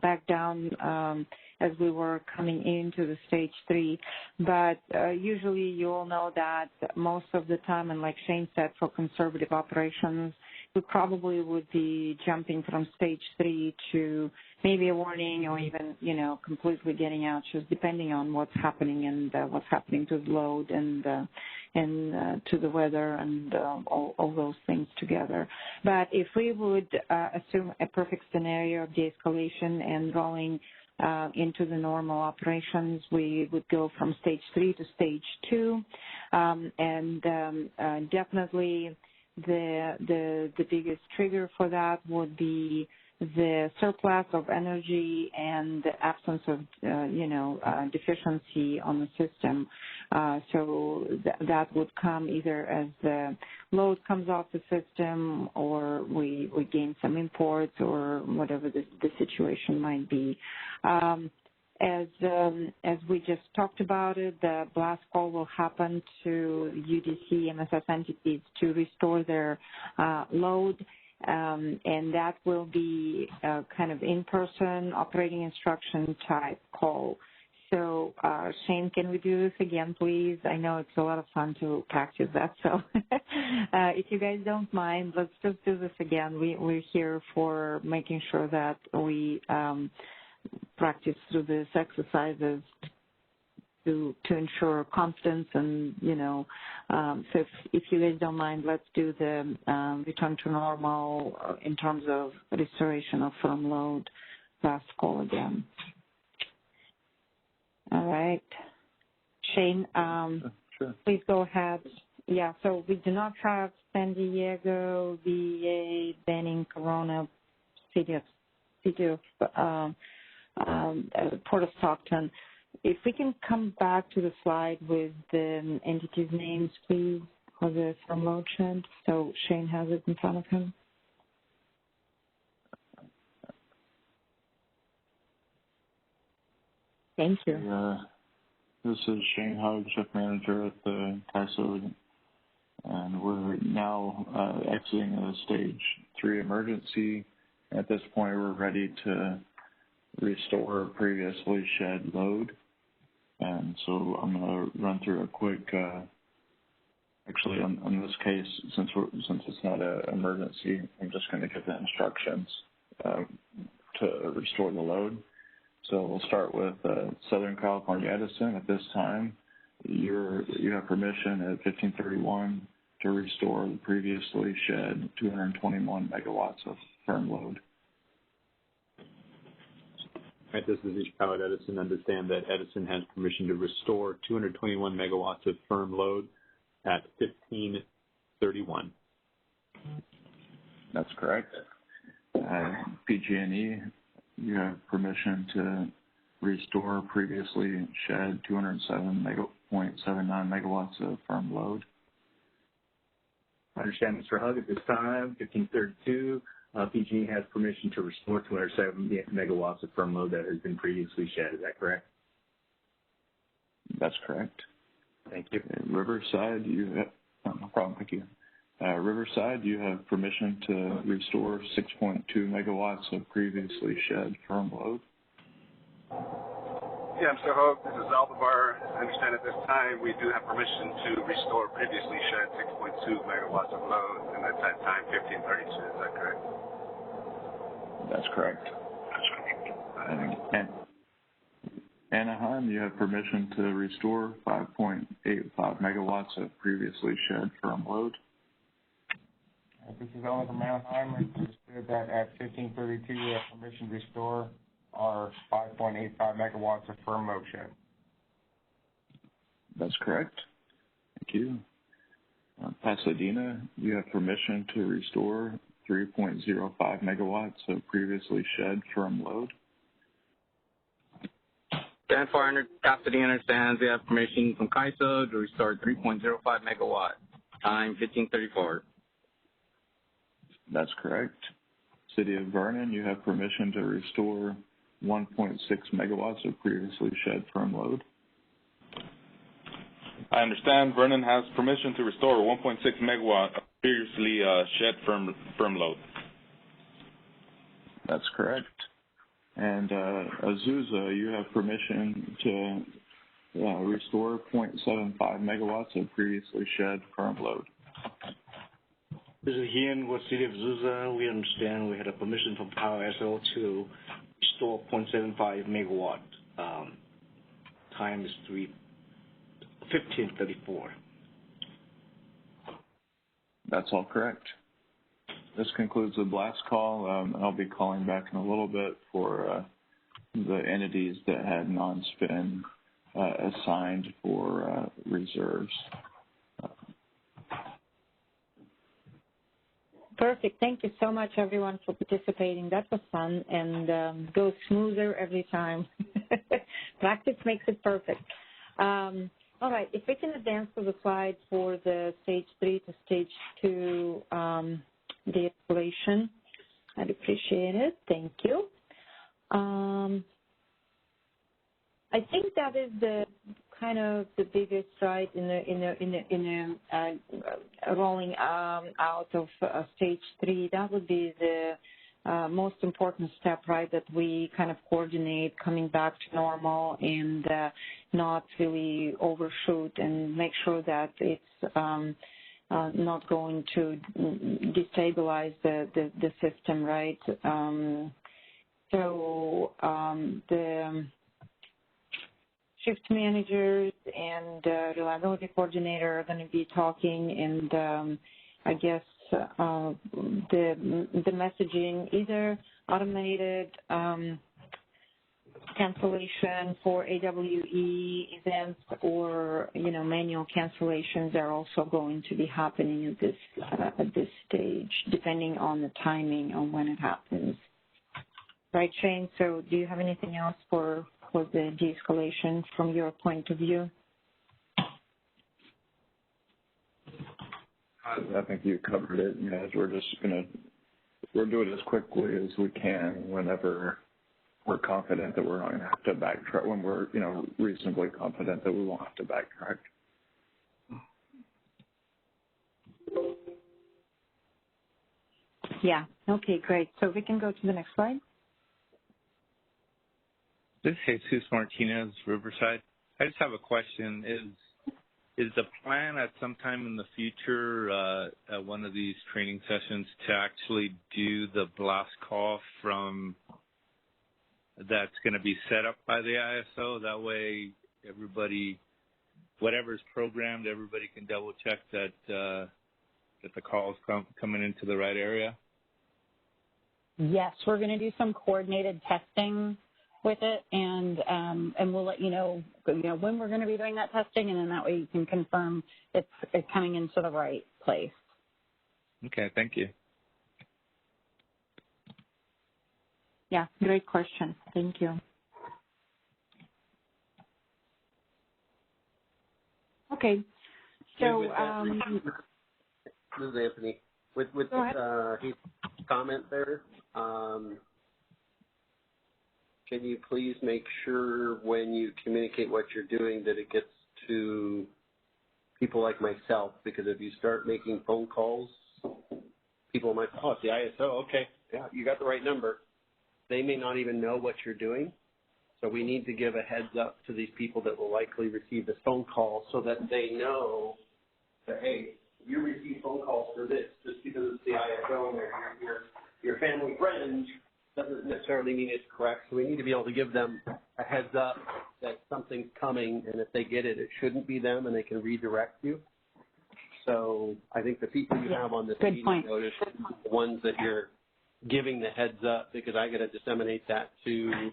back down as we were coming into the stage 3. But usually you all know that most of the time, and like Shane said, for conservative operations, we probably would be jumping from stage 3 to maybe a warning or even, completely getting out, just depending on what's happening and what's happening to the load and to the weather and all those things together. But if we would assume a perfect scenario of de-escalation and rolling into the normal operations, we would go from stage 3 to stage 2, and definitely the biggest trigger for that would be the surplus of energy and the absence of, deficiency on the system. So that would come either as the load comes off the system or we gain some imports or whatever the situation might be. As we just talked about it, the blast call will happen to UDC MSS entities to restore their load. And that will be a kind of in-person operating instruction type call. So, Shane, can we do this again, please? I know it's a lot of fun to practice that. So if you guys don't mind, let's just do this again. We're here for making sure that we practice through these exercises to ensure confidence and, so if you guys don't mind, let's do the return to normal in terms of restoration of firm load last call again. All right. Shane, sure. Please go ahead. Yeah, so we do not have San Diego, VA, Benning, Corona, City of Port of Stockton. If we can come back to the slide with the entities' names, please, for the firm load shed. So Shane has it in front of him. Thank you. This is Shane Hogg, shift manager at the CAISO, and we're now exiting a stage 3 emergency. At this point, we're ready to restore previously shed load. And so I'm going to run through a quick, actually on this case, since it's not an emergency, I'm just going to give the instructions to restore the load. So we'll start with Southern California Edison. At this time, you have permission at 1531 to restore the previously shed 221 megawatts of firm load. Right, this is Each Power at Edison. Understand that Edison has permission to restore 221 megawatts of firm load at 1531. That's correct. PG&E, you have permission to restore previously shed 207.79 megawatts of firm load. I understand, Mr. Hugg, at this time, 1532, PG&E has permission to restore 207 megawatts of firm load that has been previously shed. Is that correct? That's correct. Thank you. Riverside, you have, no problem, thank you. Riverside, you have permission to restore 6.2 megawatts of previously shed firm load. Yeah, Mr. Hogue, this is Aldebar. I understand at this time we do have permission to restore previously shed 6.2 megawatts of load, and that's at time 1532. Is that correct? That's correct. Anaheim, you have permission to restore 5.85 megawatts of previously shed firm load. This is Ellen from Anaheim. I understood that at 1532 we have permission to restore our 5.85 megawatts of firm load shed. That's correct. Thank you. Pasadena, you have permission to restore 3.05 megawatts of previously shed firm load. Stand for Pasadena understands we have permission from CAISO to restore 3.05 megawatt. Time 1534. That's correct. City of Vernon, you have permission to restore 1.6 megawatts of previously shed firm load. I understand Vernon has permission to restore 1.6 megawatt of previously shed firm load. That's correct. And Azusa, you have permission to restore 0.75 megawatts of previously shed firm load. This is Ian with City of Azusa. We understand we had a permission from Power SO to restore 0.75 megawatt. Time is 1534. That's all correct. This concludes the blast call. I'll be calling back in a little bit for the entities that had non-spin assigned for reserves. Perfect. Thank you so much, everyone, for participating. That was fun and goes smoother every time. Practice makes it perfect. All right. If we can advance to the slide for the stage 3 to stage 2 de-escalation, I'd appreciate it. Thank you. I think that is the kind of the biggest right in rolling out of stage 3. That would be the most important step, right? That we kind of coordinate coming back to normal and not really overshoot and make sure that it's not going to destabilize the system, right? So the shift managers and reliability coordinator are going to be talking, and I guess the messaging, either automated cancellation for AWE events or manual cancellations are also going to be happening at this stage, depending on the timing on when it happens. Right, Shane? So do you have anything else for the de-escalation from your point of view? I think you covered it. As we're doing it as quickly as we can whenever we're confident that we're not going to have to backtrack, when we're, reasonably confident that we won't have to backtrack. Yeah. Okay, great. So we can go to the next slide. This is Jesus Martinez, Riverside. I just have a question. Is the plan at some time in the future at one of these training sessions to actually do the blast call from that's going to be set up by the ISO? That way everybody, whatever's programmed, everybody can double check that the call is coming into the right area? Yes, we're going to do some coordinated testing with it, and we'll let you know when we're going to be doing that testing, and then that way you can confirm it's coming into the right place. Okay, thank you. Yeah, great question. Thank you. Okay, so this is Anthony. With his comment there, can you please make sure when you communicate what you're doing that it gets to people like myself? Because if you start making phone calls, people might, oh, it's the ISO. Okay, yeah, you got the right number. They may not even know what you're doing. So we need to give a heads up to these people that will likely receive this phone call so that they know that, hey, you receive phone calls for this just because it's the ISO and your family friends doesn't necessarily mean it's correct. So we need to be able to give them a heads up that something's coming, and if they get it, it shouldn't be them, and they can redirect you. So I think the people you have on this meeting notice are the ones that you're giving the heads up, because I got to disseminate that to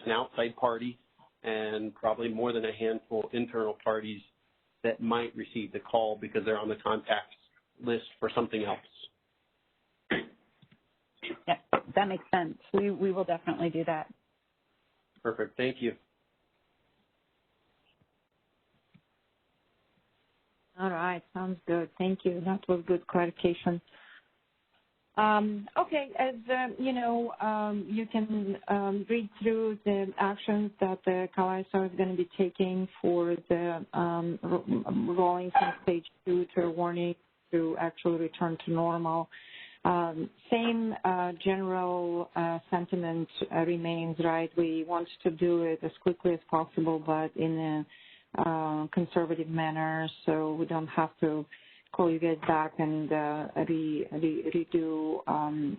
an outside party and probably more than a handful of internal parties that might receive the call because they're on the contact list for something else. Yeah, that makes sense. We will definitely do that. Perfect. Thank you. All right. Sounds good. Thank you. That was good clarification. Okay. As you know, you can read through the actions that the CAISO is going to be taking for the rolling from stage 2 to a warning to actually return to normal. Same general sentiment remains, right? We want to do it as quickly as possible, but in a conservative manner, so we don't have to call you guys back and redo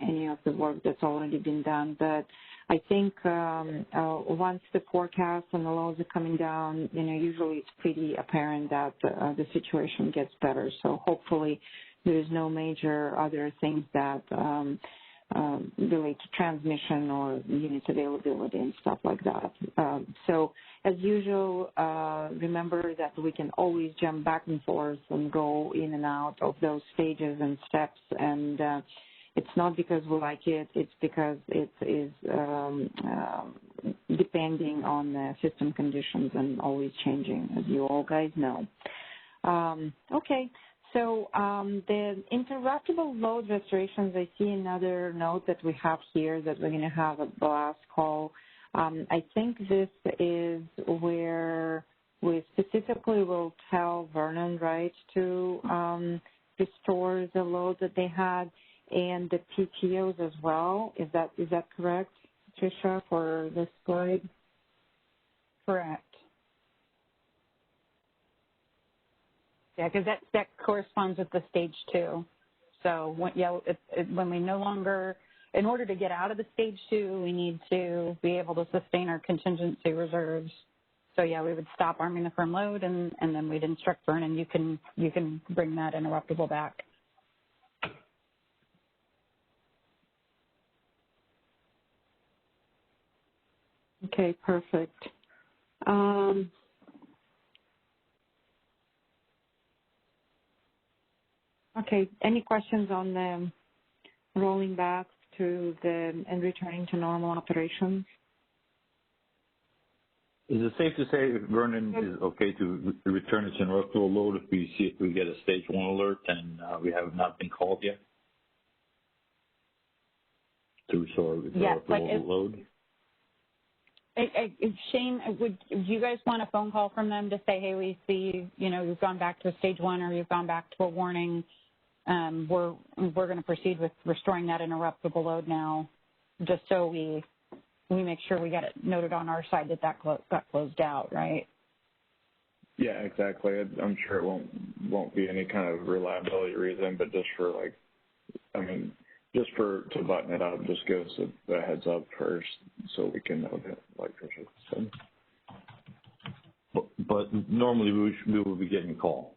any of the work that's already been done. But I think once the forecast and the lows are coming down, usually it's pretty apparent that the situation gets better. So hopefully there is no major other things that relate to transmission or unit availability and stuff like that. So as usual, remember that we can always jump back and forth and go in and out of those stages and steps. And it's not because we like it, it's because it is depending on the system conditions and always changing, as you all guys know. Okay. So the interruptible load restorations, I see another note that we have here that we're going to have a blast call. I think this is where we specifically will tell Vernon, right, to restore the load that they had, and the PTOs as well. Is that correct, Tricia, for this slide? Correct. Yeah, because that corresponds with the stage 2. So when we no longer, in order to get out of the stage 2, we need to be able to sustain our contingency reserves. So yeah, we would stop arming the firm load, and then we'd instruct Vernon, you can bring that interruptible back. Okay, perfect. Okay, any questions on the rolling back to and returning to normal operations? Is it safe to say Vernon is okay to return its interruptible load if we get a stage 1 alert and we have not been called yet? To restore interruptible load? Shane, would you guys want a phone call from them to say, hey, we see, you've gone back to a stage 1 or you've gone back to a warning? We're going to proceed with restoring that interruptible load now, just so we make sure we get it noted on our side that got closed out, right? Yeah, exactly. I'm sure it won't be any kind of reliability reason, but just for to button it up, just give us a heads up first so we can know that, like Tricia said. But normally we will be getting a call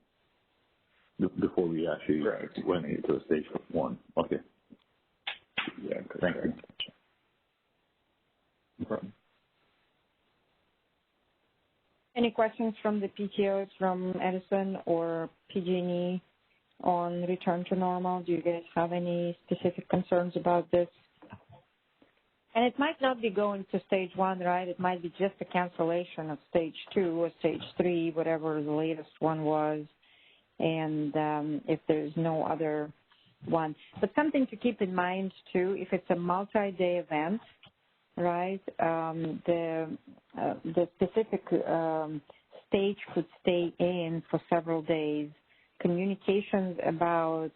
before we actually went into stage 1. Okay. Yeah, thank you. No problem. Any questions from the PTOs from Edison or PG&E on return to normal? Do you guys have any specific concerns about this? And it might not be going to stage 1, right? It might be just a cancellation of stage 2 or stage 3, whatever the latest one was. And if there's no other one. But something to keep in mind, too, if it's a multi-day event, right, the specific stage could stay in for several days. Communications about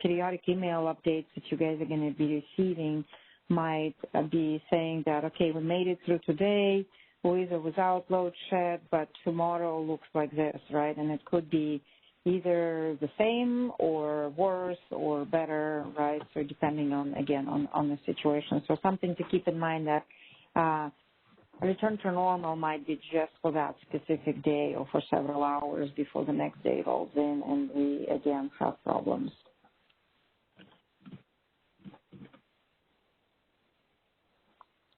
periodic email updates that you guys are going to be receiving might be saying that, okay, we made it through today, with or without load shed, but tomorrow looks like this, right? And it could be either the same or worse or better, right? So depending on, again, on the situation. So something to keep in mind that Return to normal might be just for that specific day or for several hours before the next day rolls in and we again have problems.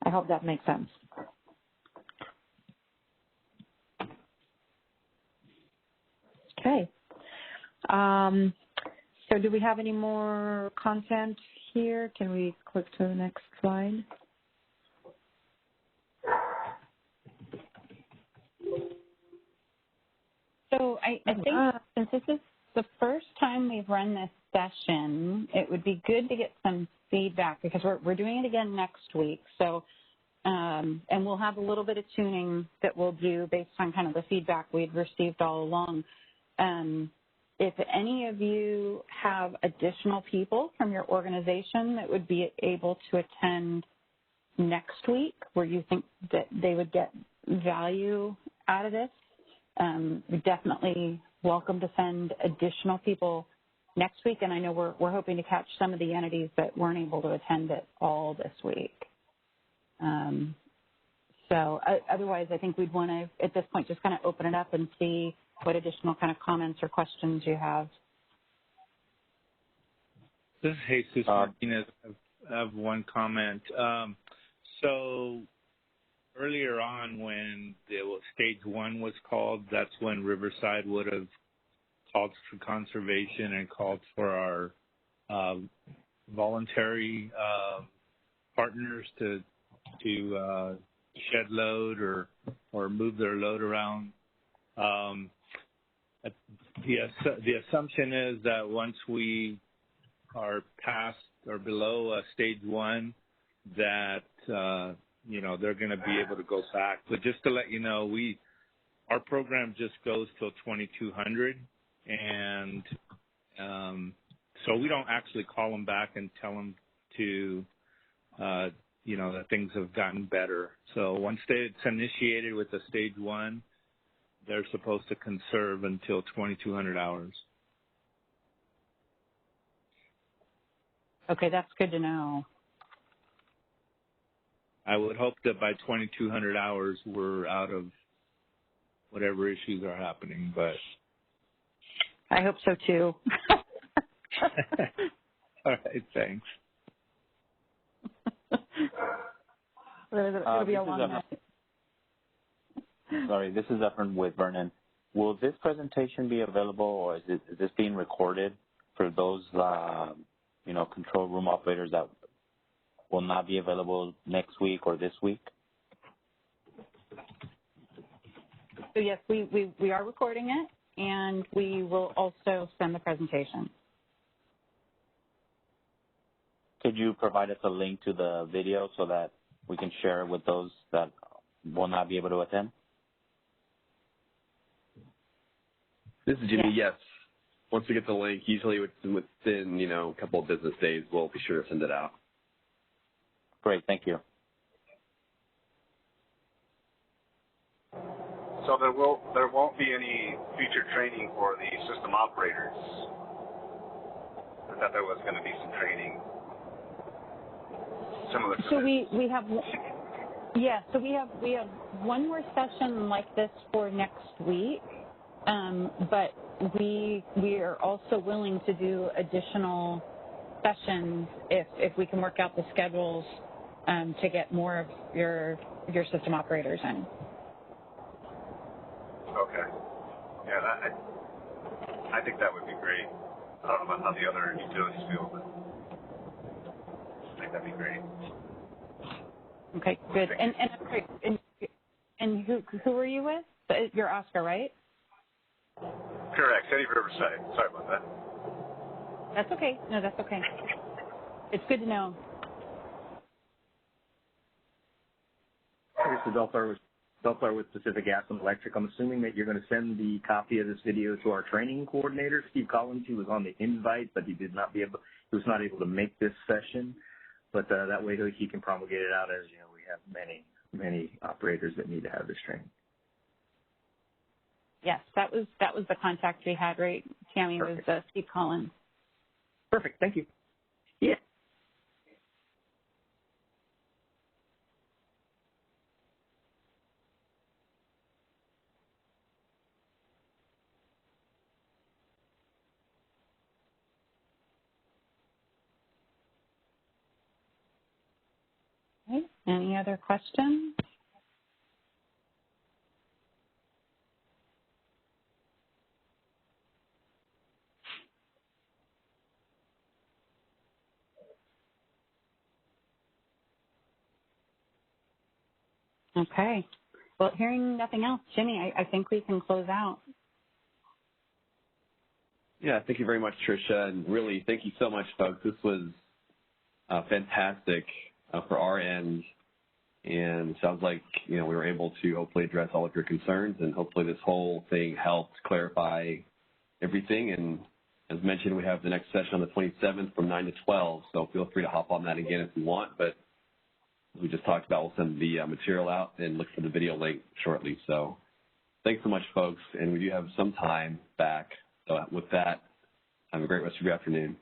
I hope that makes sense. Okay. So do we have any more content here? Can we click to the next slide? So I think since this is the first time we've run this session, it would be good to get some feedback because we're doing it again next week. So, and we'll have a little bit of tuning that we'll do based on kind of the feedback we've received all along. If any of you have additional people from your organization that would be able to attend next week where you think that they would get value out of this, we definitely welcome to send additional people next week. And I know we're hoping to catch some of the entities that weren't able to attend it all this week. So otherwise, I think we'd want to, at this point, just kind of open it up and see what additional kind of comments or questions you have. This is Jesus Martinez. I have one comment. So earlier on when stage 1 was called, that's when Riverside would have called for conservation and called for our voluntary partners to shed load or move their load around. The assumption is that once we are past or below stage 1, that they're going to be able to go back. But just to let you know, our program just goes till 2200, and so we don't actually call them back and tell them to that things have gotten better. So once it's initiated with the stage 1, they're supposed to conserve until 2200 hours. Okay, that's good to know. I would hope that by 2200 hours we're out of whatever issues are happening, but I hope so too. All right, thanks. It'll be a long night. Sorry, this is Efren with Vernon. Will this presentation be available, or is this being recorded for those control room operators that will not be available next week or this week? So yes, we are recording it, and we will also send the presentation. Could you provide us a link to the video so that we can share it with those that will not be able to attend? This is Jimmy. Yes. Once we get the link, usually within a couple of business days, we'll be sure to send it out. Great. Thank you. So there won't be any future training for the system operators. I thought there was going to be some training similar to so this. we have we have one more session like this for next week, but we are also willing to do additional sessions if we can work out the schedules to get more of your system operators in. Okay. Yeah, I think that would be great. I don't know about how the other utilities feel, but I think that'd be great. Okay, good. And who are you with? You're Oscar, right? Correct. City of Riverside. Sorry about that. That's okay. No, that's okay. It's good to know. This is Belfar with Pacific Gas and Electric. I'm assuming that you're going to send the copy of this video to our training coordinator, Steve Collins, who was on the invite, but he was not able to make this session. But that way he can promulgate it out, as we have many operators that need to have this training. Yes, that was the contact we had, right? Tammy. Perfect. Was Steve Collins. Perfect. Thank you. Yeah. Any other questions? Okay. Well, hearing nothing else, Jimmy, I think we can close out. Yeah, thank you very much, Tricia, and really thank you so much, folks. This was fantastic for our end, and sounds like we were able to hopefully address all of your concerns, and hopefully this whole thing helped clarify everything. And as mentioned, we have the next session on the 27th from 9 to 12, so feel free to hop on that again if you want. But as we just talked about, we'll send the material out and look for the video link shortly. So thanks so much, folks, and we do have some time back. So with that, have a great rest of your afternoon.